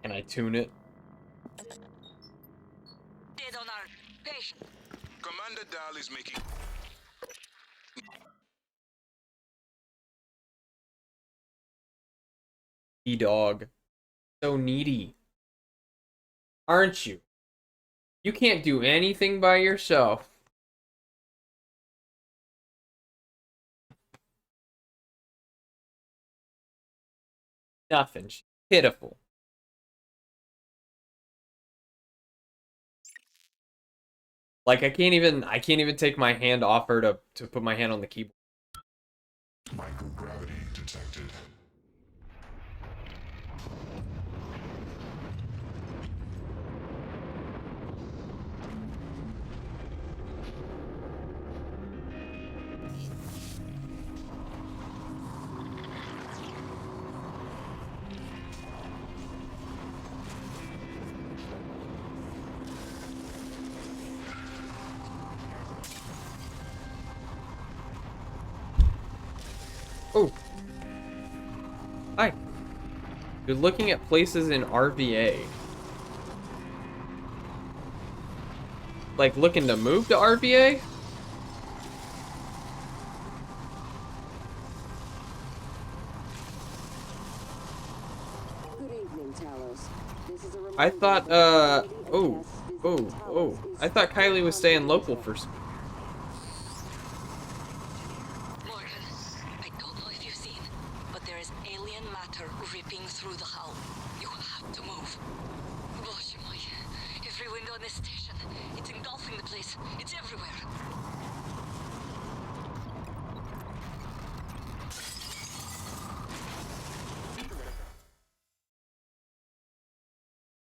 Can I tune it? Dead on our patient. Commander Dahl is making... E-dog. So needy. Aren't you? You can't do anything by yourself. Nothing. She's pitiful. Like I can't even take my hand off her to put my hand on the keyboard. Microgravity detected. Oh. Hi. You're looking at places in RVA. Like looking to move to RVA? Good evening, Talos. This is a reminder I thought, that I thought Kylie was staying local for... Morgan, I don't know if you've seen, but there is alien matter ripping through the hull. You have to move. Gosh, every window in this station, it's engulfing the place. It's everywhere.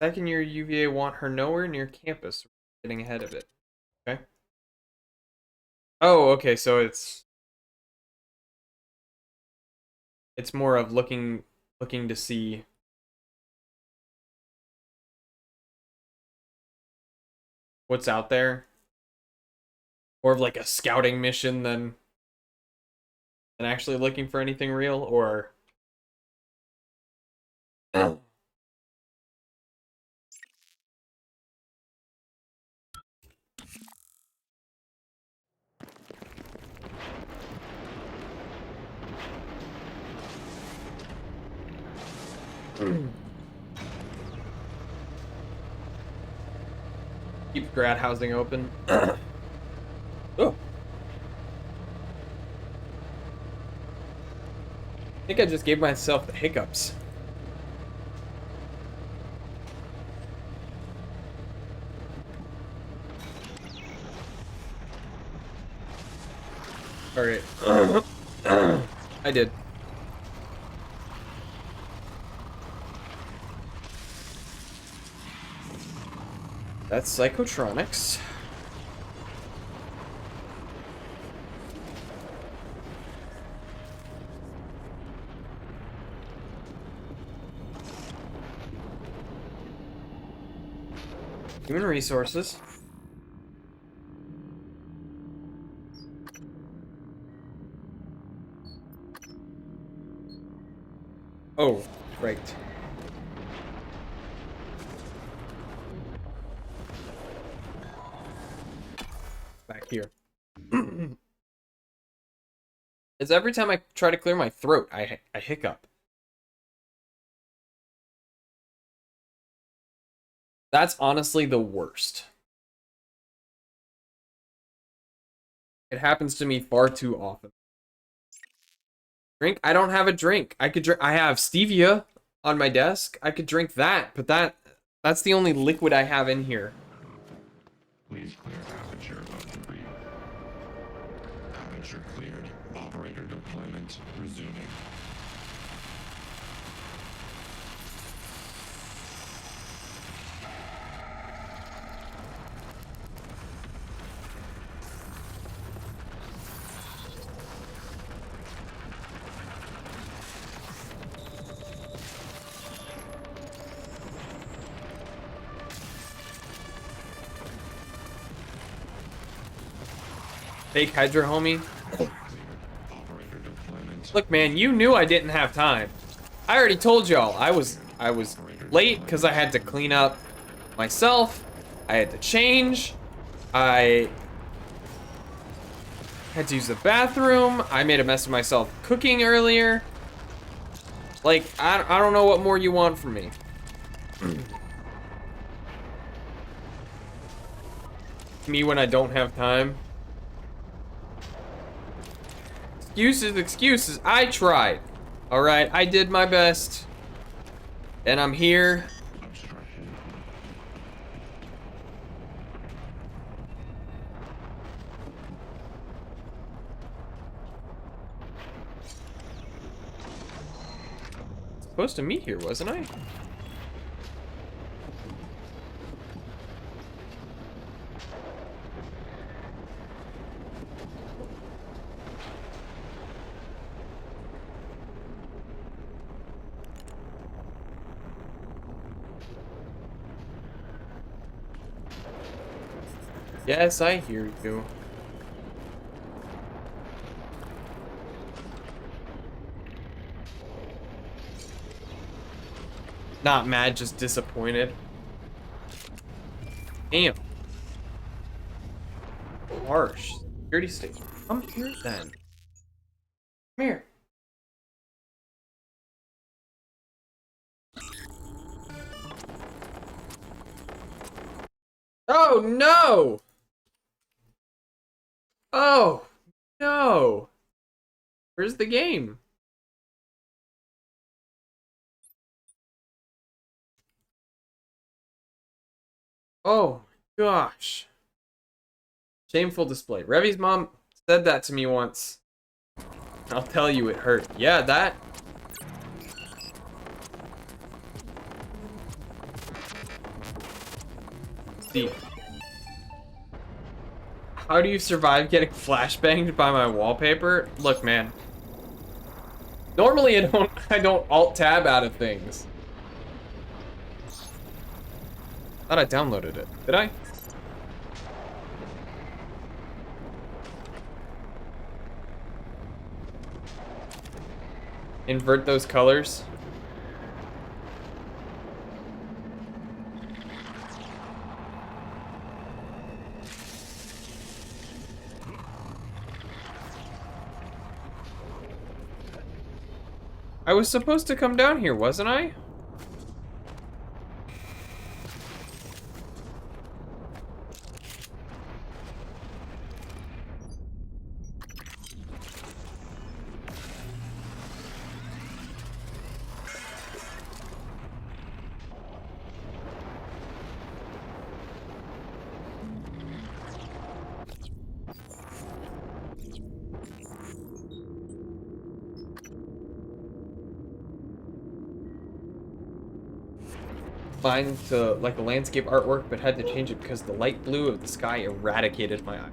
Second year UVA want her nowhere near campus. Getting ahead of it. Okay. Oh, okay, so it's more of looking to see what's out there. More of like a scouting mission than actually looking for anything real, or keep grad housing open. Oh. I think I just gave myself the hiccups. Alright. I did. That's psychotronics. Human resources. Oh, right. Back here. It's every time I try to clear my throat, I hiccup. That's honestly the worst. It happens to me far too often. Drink? I don't have a drink. I could drink. I have stevia on my desk. I could drink that, but that's the only liquid I have in here. Please clear aperture of debris. Aperture cleared. Operator deployment resuming. Fake Hydra, homie. Look, man, you knew I didn't have time. I already told y'all I was late because I had to clean up myself. I had to change. I had to use the bathroom. I made a mess of myself cooking earlier. Like, I don't know what more you want from me. Me when I don't have time. Excuses, excuses. I tried. All right, I did my best. And I'm here. Supposed to meet here, wasn't I? Yes, I hear you. Not mad, just disappointed. Damn. Harsh. Security station. Come here then. Come here. Oh no! Oh no! Where's the game? Oh gosh. Shameful display. Revi's mom said that to me once. I'll tell you it hurt. Yeah, that. See. How do you survive getting flashbanged by my wallpaper? Look, man. Normally I don't alt tab out of things. Thought I downloaded it. Did I? Invert those colors. I was supposed to come down here, wasn't I? Fine to like a landscape artwork, but had to change it because the light blue of the sky eradicated my eye.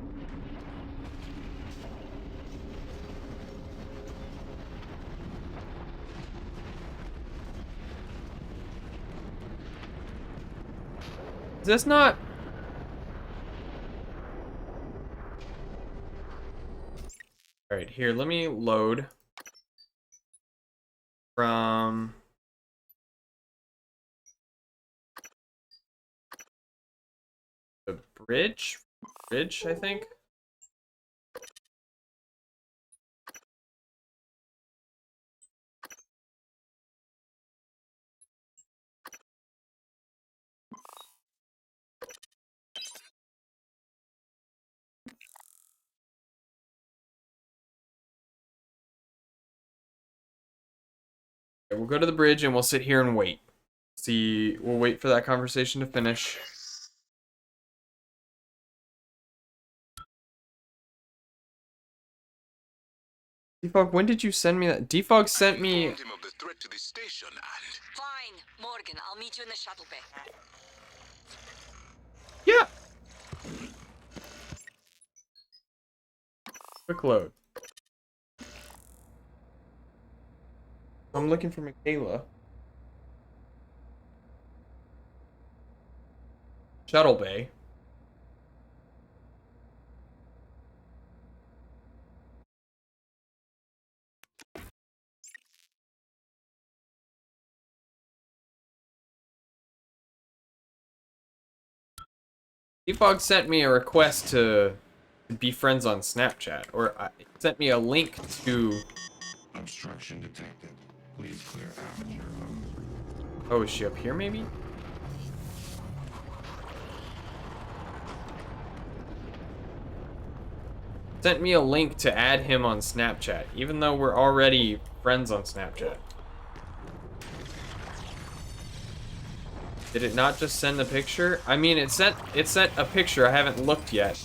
Is this not? All right, here, let me load from the bridge, I think. Okay, we'll go to the bridge and we'll sit here and wait. We'll wait for that conversation to finish. Defog, when did you send me that? Defog sent me... Fine, Morgan, I'll meet you in the shuttle bay. Yeah. Quick load. I'm looking for Michaela. Shuttle bay. Defog sent me a request to be friends on Snapchat, or sent me a link to... Obstruction detected. Please clear out your Oh, is she up here, maybe? Sent me a link to add him on Snapchat, even though we're already friends on Snapchat. Did it not just send the picture? I mean, it sent a picture. I haven't looked yet.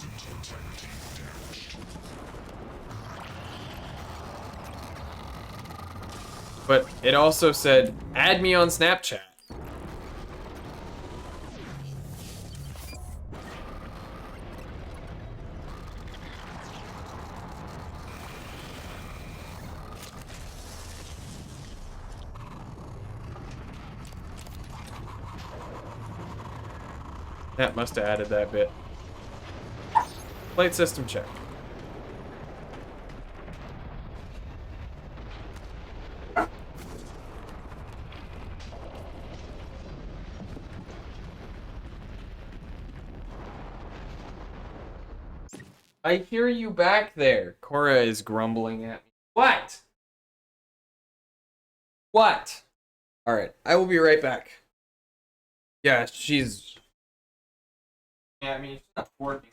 But it also said, add me on Snapchat. That must have added that bit. Flight system check. I hear you back there. Cora is grumbling at me. What? What? Alright, I will be right back. Yeah, she's... Yeah, I mean, she's not working.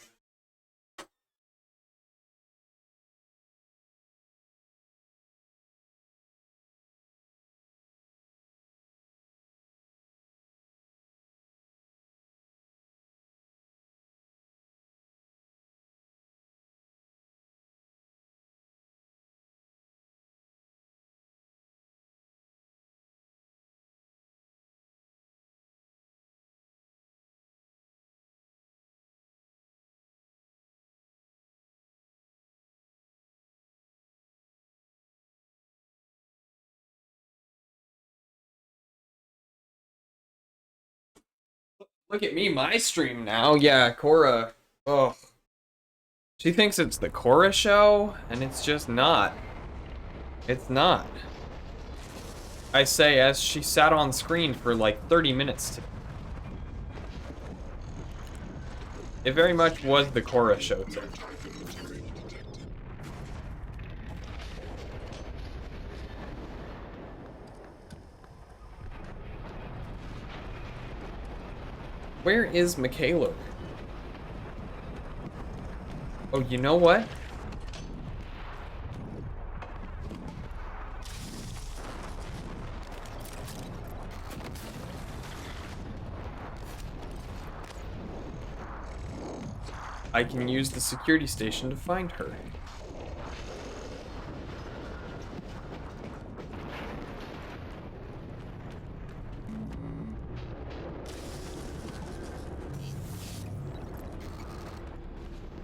Look at me, my stream now. Yeah, Cora. Oh. She thinks it's the Cora show, and it's just not. It's not. I say as she sat on screen for like 30 minutes today. It very much was the Cora show today. Where is Michaela? Oh, you know what? I can use the security station to find her.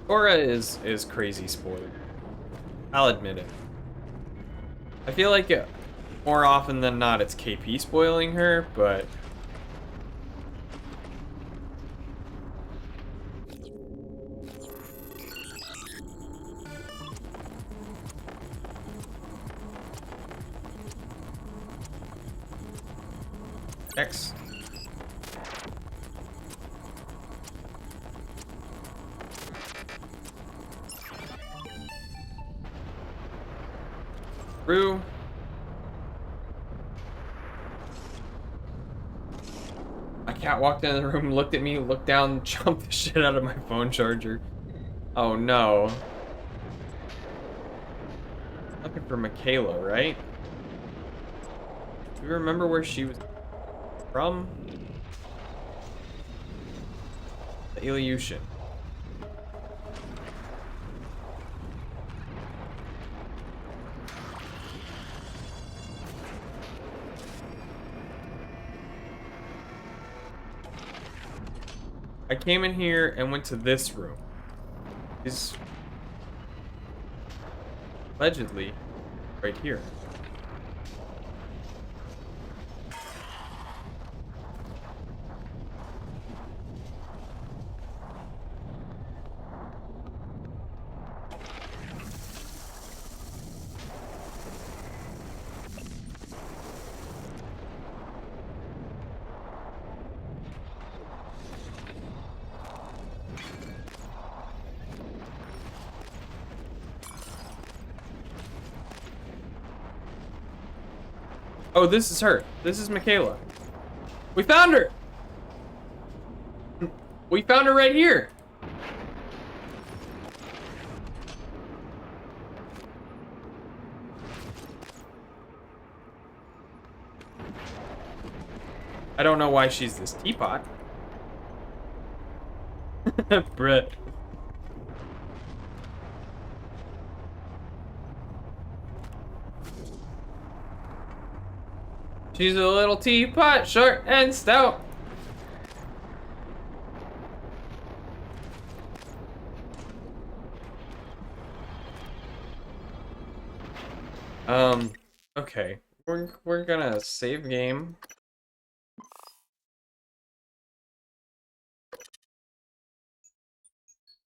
Cora is crazy spoiled. I'll admit it. I feel like more often than not it's KP spoiling her, but... X. Through. My cat walked into the room, looked at me, looked down, jumped the shit out of my phone charger. Oh no. Looking for Michaela, right? Do you remember where she was from? The Ilyushin. I came in here and went to this room. Is allegedly right here. Oh, this is her. This is Michaela. We found her! We found her right here! I don't know why she's this teapot. Bruh. She's a little teapot, short and stout. Okay. We're gonna save game.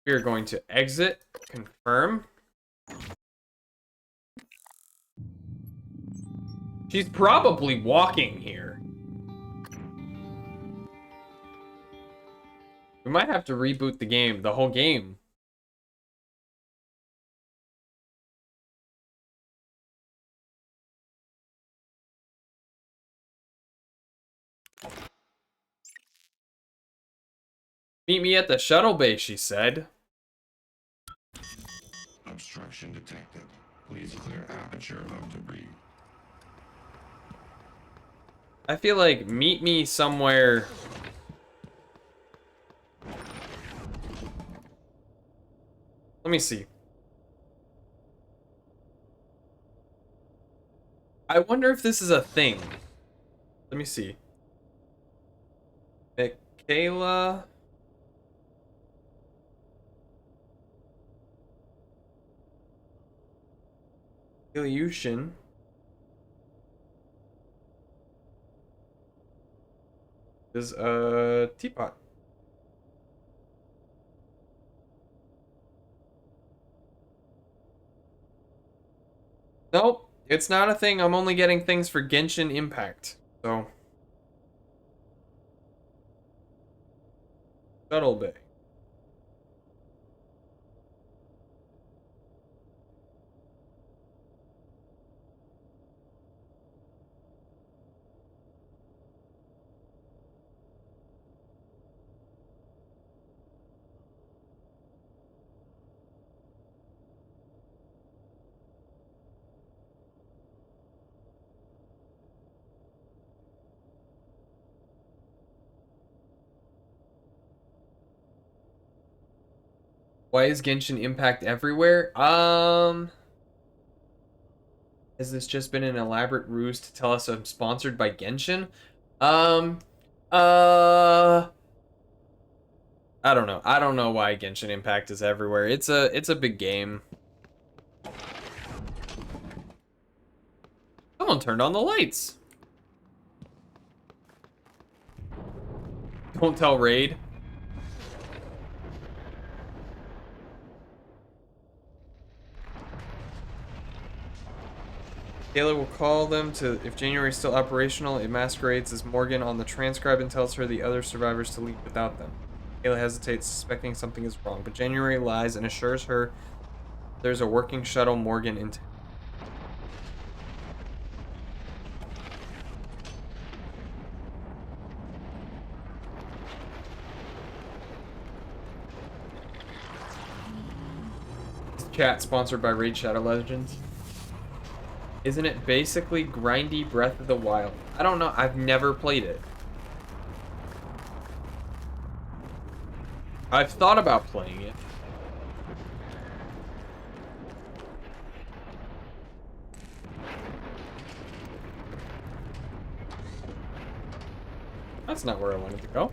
We are going to exit, confirm. She's probably walking here. We might have to reboot the game, the whole game. Meet me at the shuttle bay, she said. Obstruction detected. Please clear aperture of debris. I feel like meet me somewhere. Let me see. I wonder if this is a thing. Let me see. Michaela. Ilyushin. Is a teapot. Nope, it's not a thing. I'm only getting things for Genshin Impact. So. Shuttle Bay. Why is Genshin Impact everywhere? Has this just been an elaborate ruse to tell us I'm sponsored by Genshin? I don't know. I don't know why Genshin Impact is everywhere. It's a big game. Someone turned on the lights. Don't tell Raid. Taylor will call them to, if January is still operational, it masquerades as Morgan on the transcribe and tells her the other survivors to leave without them. Taylor hesitates, suspecting something is wrong, but January lies and assures her there's a working shuttle Morgan into. Chat sponsored by Raid Shadow Legends. Isn't it basically grindy Breath of the Wild? I don't know. I've never played it. I've thought about playing it. That's not where I wanted to go.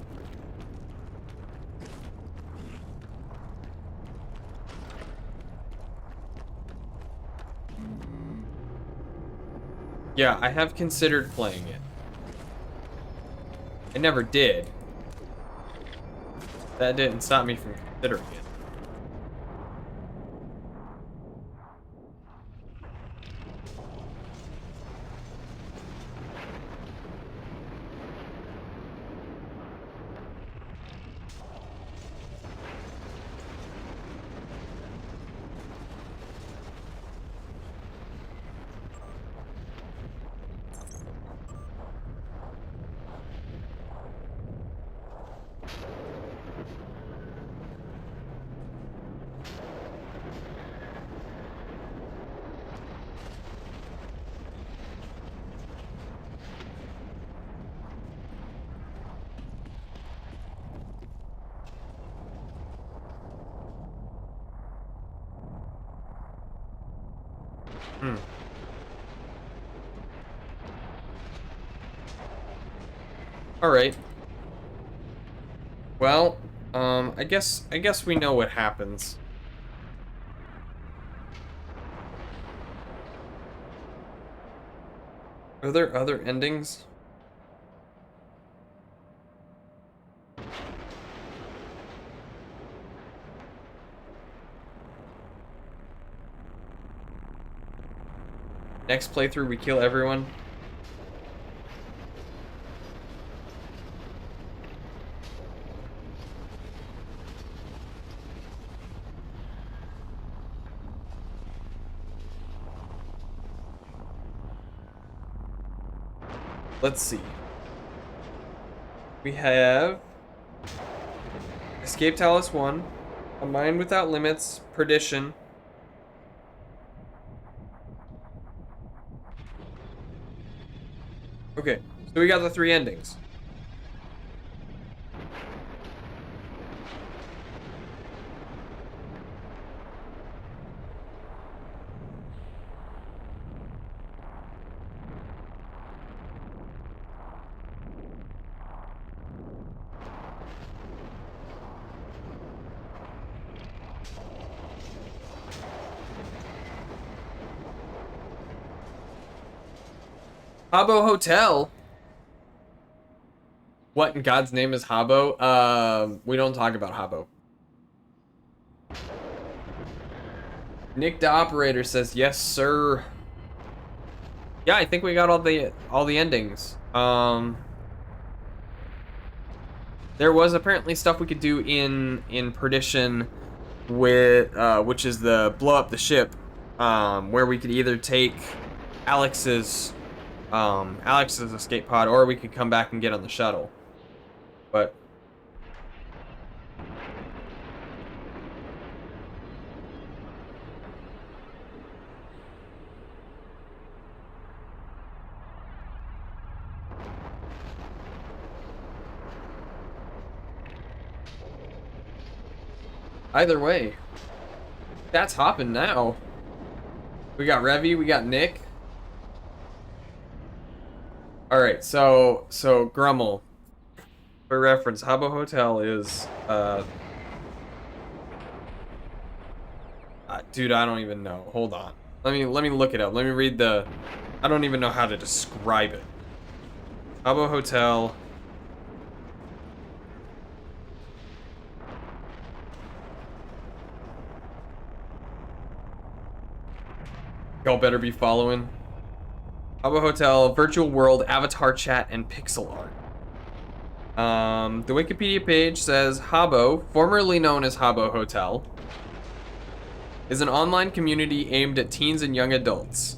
Yeah, I have considered playing it. I never did. That didn't stop me from considering it. All right. Well, I guess we know what happens. Are there other endings? Next playthrough, we kill everyone. Let's see. We have Escape Talos 1, A Mind Without Limits, Perdition. Okay, so we got the 3 endings. Habbo Hotel? What in God's name is Habbo? We don't talk about Habbo. Nick the operator says, yes, sir. Yeah, I think we got all the endings. There was apparently stuff we could do in Perdition with which is the blow up the ship, where we could either take Alex's escape pod, or we could come back and get on the shuttle. But either way, that's hopping now. We got Revy, we got Nick. Alright, so Grummel. For reference, Habbo Hotel is dude, I don't even know. Hold on. Let me look it up. Let me read the I don't even know how to describe it. Habbo Hotel. Y'all better be following. Habbo Hotel, virtual world, avatar chat, and pixel art. The Wikipedia page says Habbo, formerly known as Habbo Hotel, is an online community aimed at teens and young adults.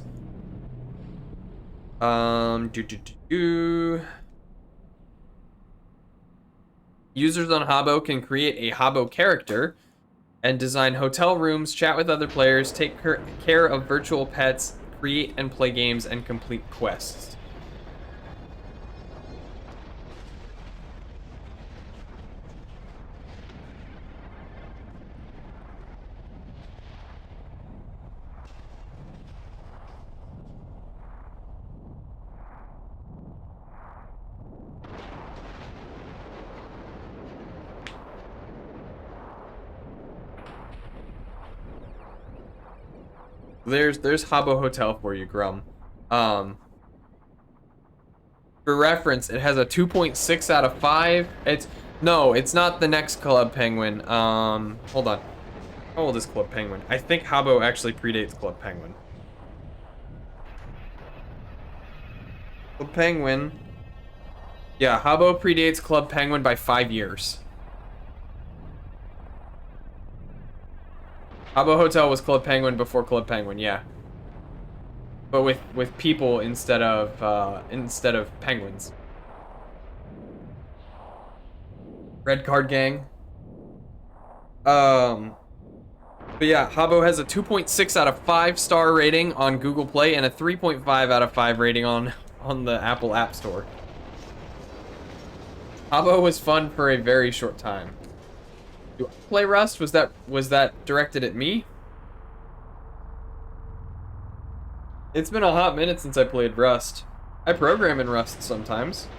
Users on Habbo can create a Habbo character and design hotel rooms, chat with other players, take care of virtual pets, create and play games and complete quests. There's Habbo Hotel for you, Grum. For reference, it has a 2.6 out of 5. It's not the next Club Penguin. Hold on. How old is Club Penguin? I think Habbo actually predates Club Penguin. Club Penguin. Yeah, Habbo predates Club Penguin by 5 years. Habbo Hotel was Club Penguin before Club Penguin, yeah. But with people instead of penguins. Red Card Gang. But yeah, Habbo has a 2.6 out of 5 star rating on Google Play and a 3.5 out of 5 rating on the Apple App Store. Habbo was fun for a very short time. Do I play Rust? Was that directed at me? It's been a hot minute since I played Rust. I program in Rust sometimes.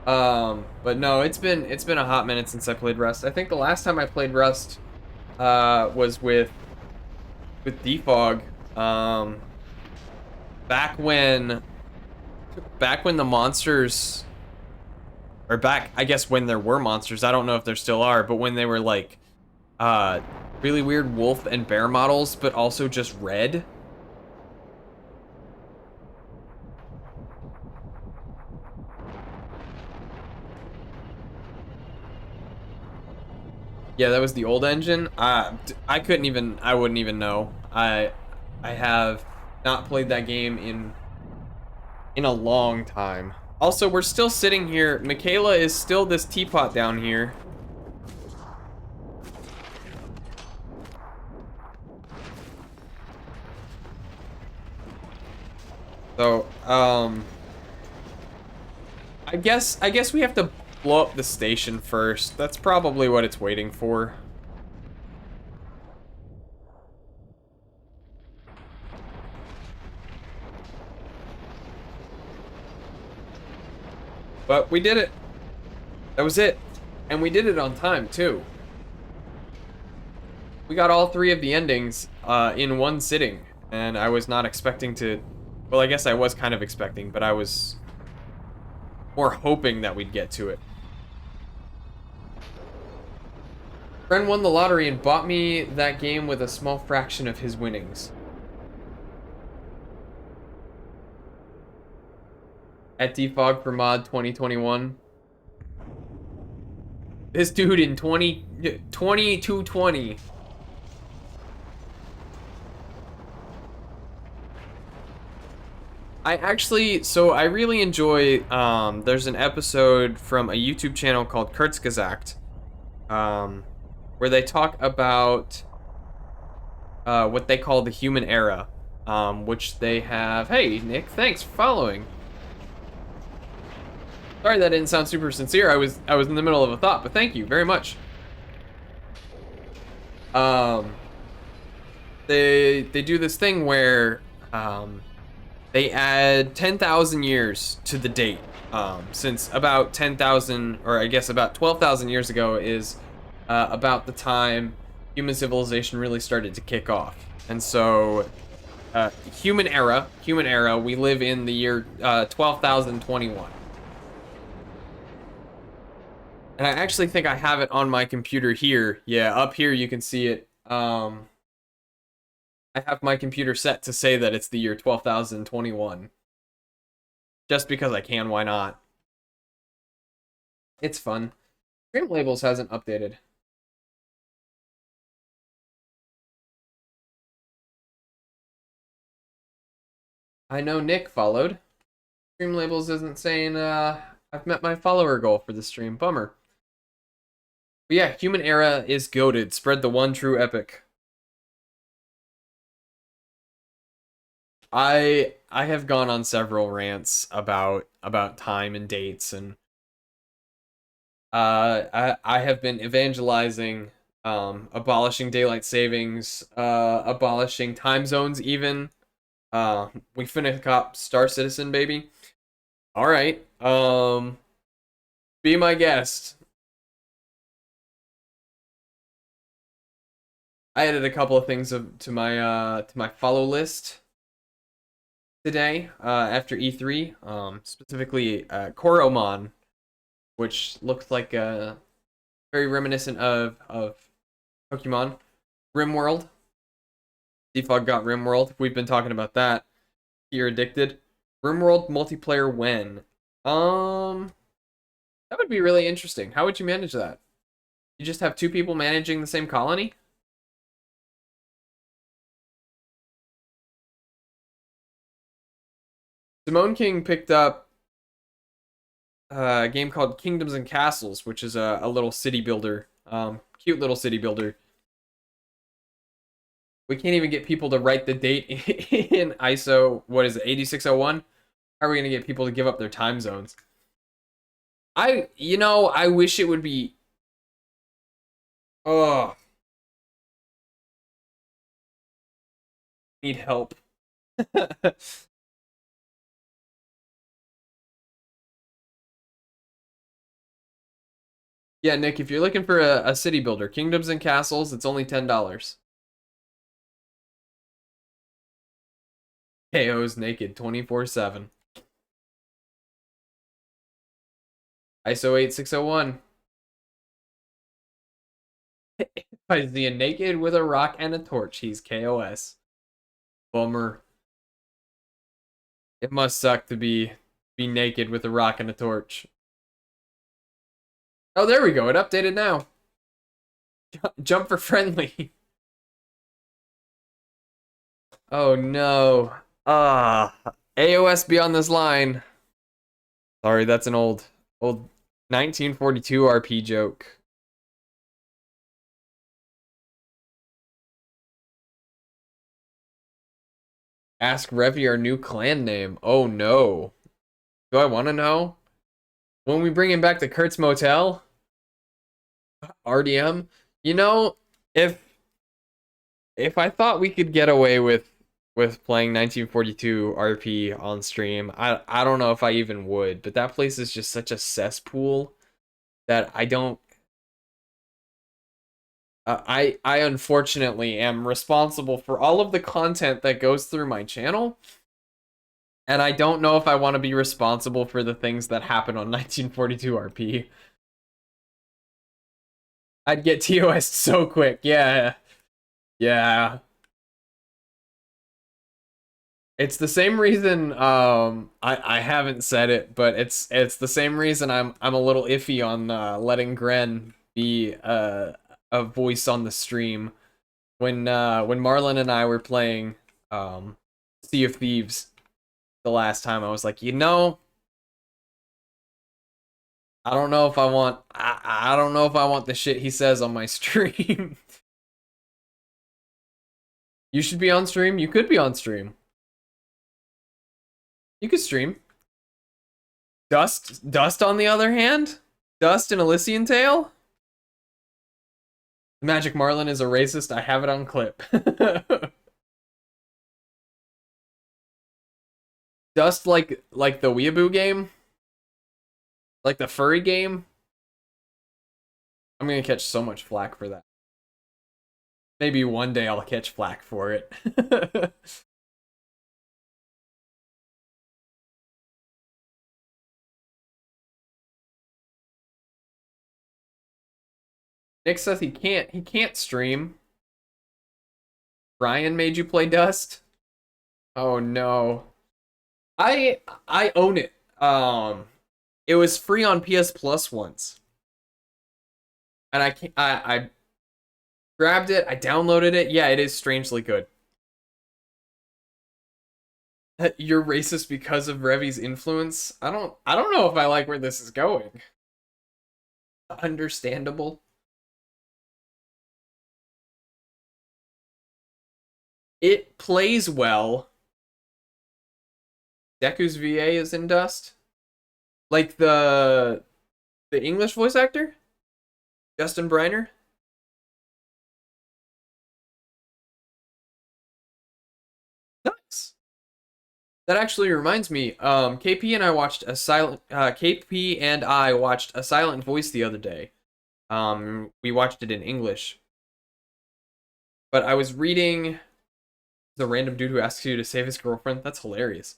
But no, it's been a hot minute since I played Rust. I think the last time I played Rust was with Defog. Back when the monsters, or back, I guess when there were monsters, I don't know if there still are, but when they were like really weird wolf and bear models, but also just red. Yeah, that was the old engine. I wouldn't even know. I have not played that game in a long time. Also, we're still sitting here. Michaela is still this teapot down here. So, I guess we have to blow up the station first. That's probably what it's waiting for. But we did it. That was it. And we did it on time, too. We got all 3 of the endings in one sitting. And I was not expecting to... Well, I guess I was kind of expecting, but I was more hoping that we'd get to it. Friend won the lottery and bought me that game with a small fraction of his winnings. At Defog for mod 2021. This dude in 2220. I really enjoy, there's an episode from a YouTube channel called Kurzgesagt, where they talk about what they call the human era, which they have... Hey, Nick, thanks for following. Sorry that didn't sound super sincere. I was in the middle of a thought, but thank you very much. They do this thing where they add 10,000 years to the date, since about 10,000, or I guess about 12,000 years ago is about the time human civilization really started to kick off. And so, human era, we live in the year 12,021. And I actually think I have it on my computer here. Yeah, up here you can see it. I have my computer set to say that it's the year 12,021. Just because I can, why not? It's fun. Stream Labels hasn't updated. I know Nick followed. Stream Labels isn't saying, I've met my follower goal for the stream. Bummer. But yeah, Human Era is goated. Spread the one true epic. I have gone on several rants about time and dates, and I have been evangelizing abolishing daylight savings, abolishing time zones even. We finna cop Star Citizen, baby. All right. Be my guest. I added a couple of things to my follow list today after E3. Specifically Koromon, which looks like very reminiscent of Pokemon. RimWorld. Defog got RimWorld. We've been talking about that. You're addicted. RimWorld multiplayer when? That would be really interesting. How would you manage that? You just have two people managing the same colony? Simone King picked up a game called Kingdoms and Castles, which is a little city builder. Cute little city builder. We can't even get people to write the date in ISO, what is it, 8601? How are we going to get people to give up their time zones? I wish it would be... Oh. Need help. Yeah, Nick, if you're looking for a city builder, Kingdoms and Castles, it's only $10. KO's naked 24/7. ISO 8601. If I see a naked with a rock and a torch, he's KOS. Bummer. It must suck to be naked with a rock and a torch. Oh, there we go. It updated now. Jump for friendly. Oh no. AOS beyond this line. Sorry, that's an old 1942 RP joke. Ask Revy our new clan name. Oh no. Do I want to know? When we bring him back to Kurt's Motel? RDM? You know, if I thought we could get away with playing 1942 RP on stream, I don't know if I even would, but that place is just such a cesspool that I don't... I unfortunately am responsible for all of the content that goes through my channel, and I don't know if I want to be responsible for the things that happen on 1942 RP. I'd get TOS so quick, yeah. Yeah. It's the same reason I haven't said it, but it's the same reason I'm a little iffy on letting Gren be a voice on the stream. When Marlon and I were playing Sea of Thieves the last time, I was like, I don't know if I want I don't know if I want the shit he says on my stream. You should be on stream. You could be on stream. You could stream. Dust on the other hand? Dust and Elysian Tale? Magic Marlin is a racist. I have it on clip. Dust like the Weeaboo game? Like the furry game? I'm gonna catch so much flack for that. Maybe one day I'll catch flack for it. Nick says he can't stream. Brian made you play Dust? Oh no. I own it. It was free on PS Plus once. And I grabbed it, I downloaded it. Yeah, it is strangely good. You're racist because of Revy's influence? I don't know if I like where this is going. Understandable. It plays well. Deku's VA is in Dust? Like the English voice actor? Justin Briner? Nice. That actually reminds me, KP and I watched a Silent Voice the other day. We watched it in English. But I was reading the random dude who asks you to save his girlfriend. That's hilarious.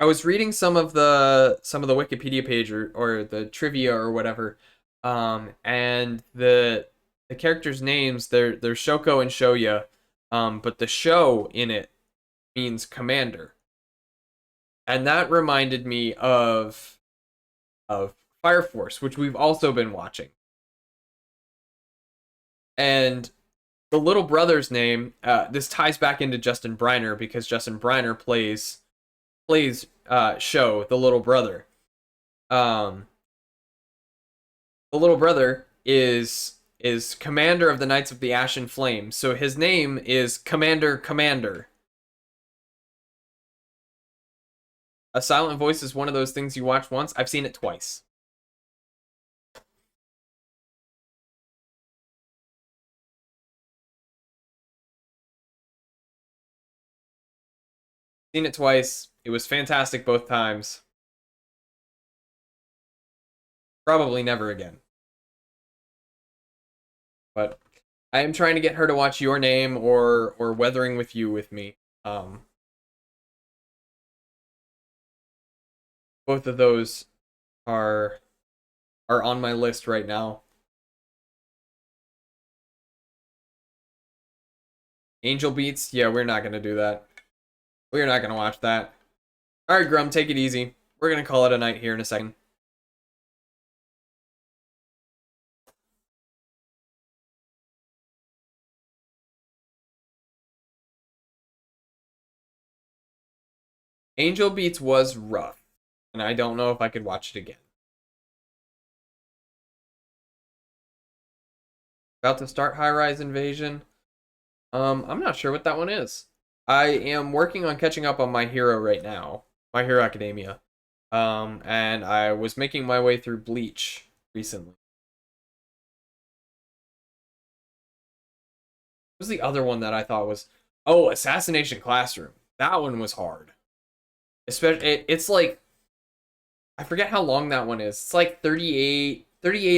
I was reading some of the Wikipedia page or the trivia or whatever, and the characters' names they're Shoko and Shoya, but the show in it means commander, and that reminded me of Fire Force, which we've also been watching, and the little brother's name. This ties back into Justin Briner because Justin Briner plays Sho, the little brother. The little brother is commander of the Knights of the Ashen Flame, so his name is Commander. A Silent Voice is one of those things you watch once. I've seen it twice. Seen it twice. It was fantastic both times. Probably never again. But I am trying to get her to watch Your Name or Weathering with You with me. Both of those are on my list right now. Angel Beats? Yeah, we're not gonna do that. We're not gonna watch that. Alright, Grum, take it easy. We're gonna call it a night here in a second. Angel Beats was rough, and I don't know if I could watch it again. About to start High Rise Invasion. I'm not sure what that one is. I am working on catching up on My Hero right now. My Hero Academia. And I was making my way through Bleach recently. What was the other one that I thought was... Oh, Assassination Classroom. That one was hard. Especially, it's like... I forget how long that one is. It's like 38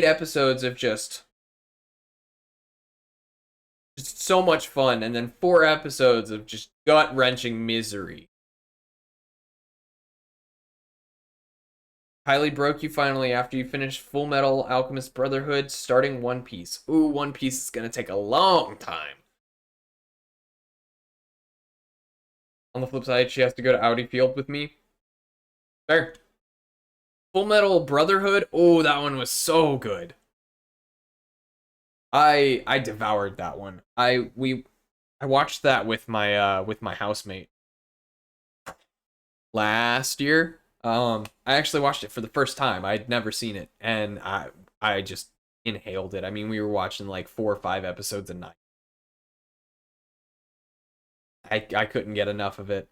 episodes of just so much fun, and then 4 episodes of just gut-wrenching misery. Kylie broke you finally after you finished Full Metal Alchemist Brotherhood, starting One Piece. Ooh, One Piece is gonna take a long time. On the flip side, she has to go to Audi Field with me. Fair. Full Metal Brotherhood. Oh, that one was so good. I devoured that one. I watched that with my housemate last year. I actually watched it for the first time. I'd never seen it, and I just inhaled it. I mean, we were watching like 4 or 5 episodes a night. I couldn't get enough of it.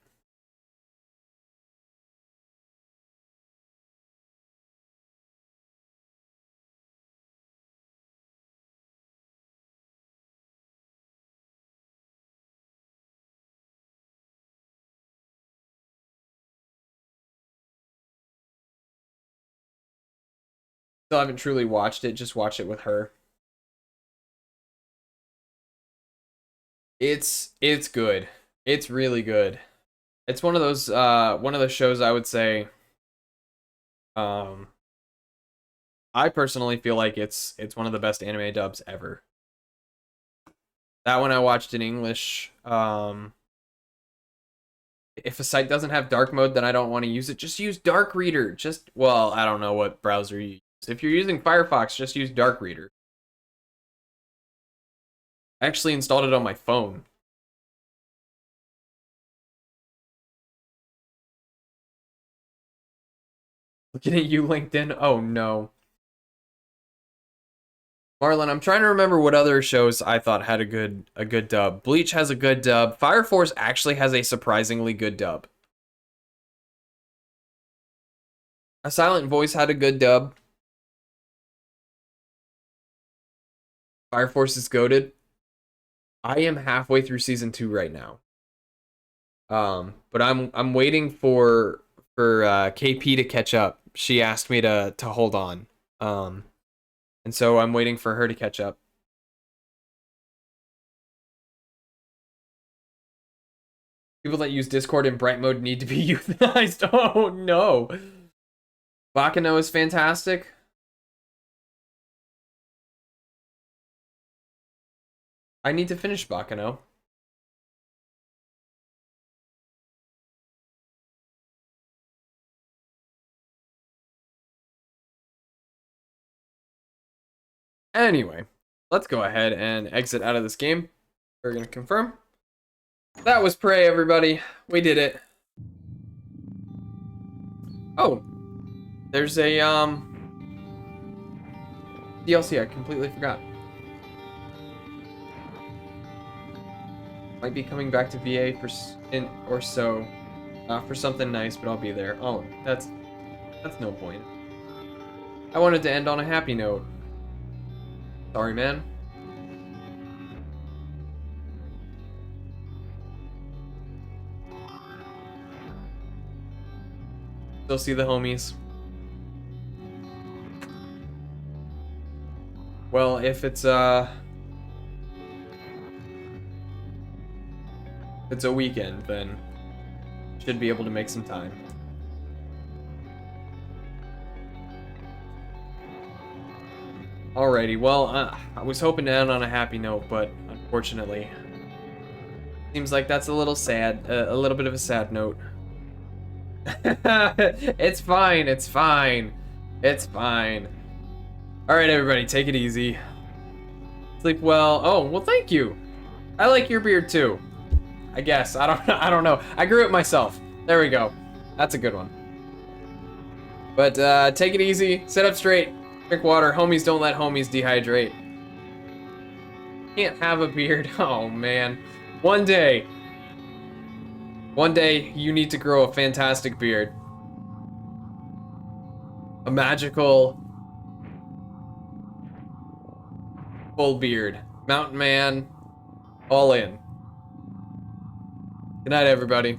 Still haven't truly watched it, just watched it with her. It's good. It's really good. It's one of those shows I would say I personally feel like it's one of the best anime dubs ever. That one I watched in English. If a site doesn't have dark mode, then I don't want to use it. Just use Dark Reader. Well, I don't know what browser you use. If you're using Firefox, just use Dark Reader. I actually installed it on my phone. Looking at you, LinkedIn. Oh no. Marlon, I'm trying to remember what other shows I thought had a good dub. Bleach has a good dub. Fire Force actually has a surprisingly good dub. A Silent Voice had a good dub. Fire Force is goated. I am halfway through season 2 right now. But I'm waiting for KP to catch up. She asked me to hold on. And so I'm waiting for her to catch up. People that use Discord in bright mode need to be euthanized. Oh no. Bakano is fantastic. I need to finish Bakano. Anyway, let's go ahead and exit out of this game. We're gonna confirm. That was Prey, everybody. We did it. Oh, there's a DLC I completely forgot. Might be coming back to VA for for something nice, but I'll be there. Oh, that's no point. I wanted to end on a happy note. Sorry, man. Still see the homies. Well, if it's a weekend, then should be able to make some time. Alrighty, well, I was hoping to end on a happy note, but unfortunately, seems like that's a little sad, a little bit of a sad note. It's fine, it's fine, it's fine. Alright, everybody, take it easy. Sleep well. Oh, well, thank you. I like your beard too. I guess. I don't know. I grew it myself. There we go. That's a good one. But take it easy. Sit up straight. Drink water. Homies don't let homies dehydrate. Can't have a beard. Oh man. One day you need to grow a fantastic beard. A magical full beard. Mountain man. All in. Good night, everybody.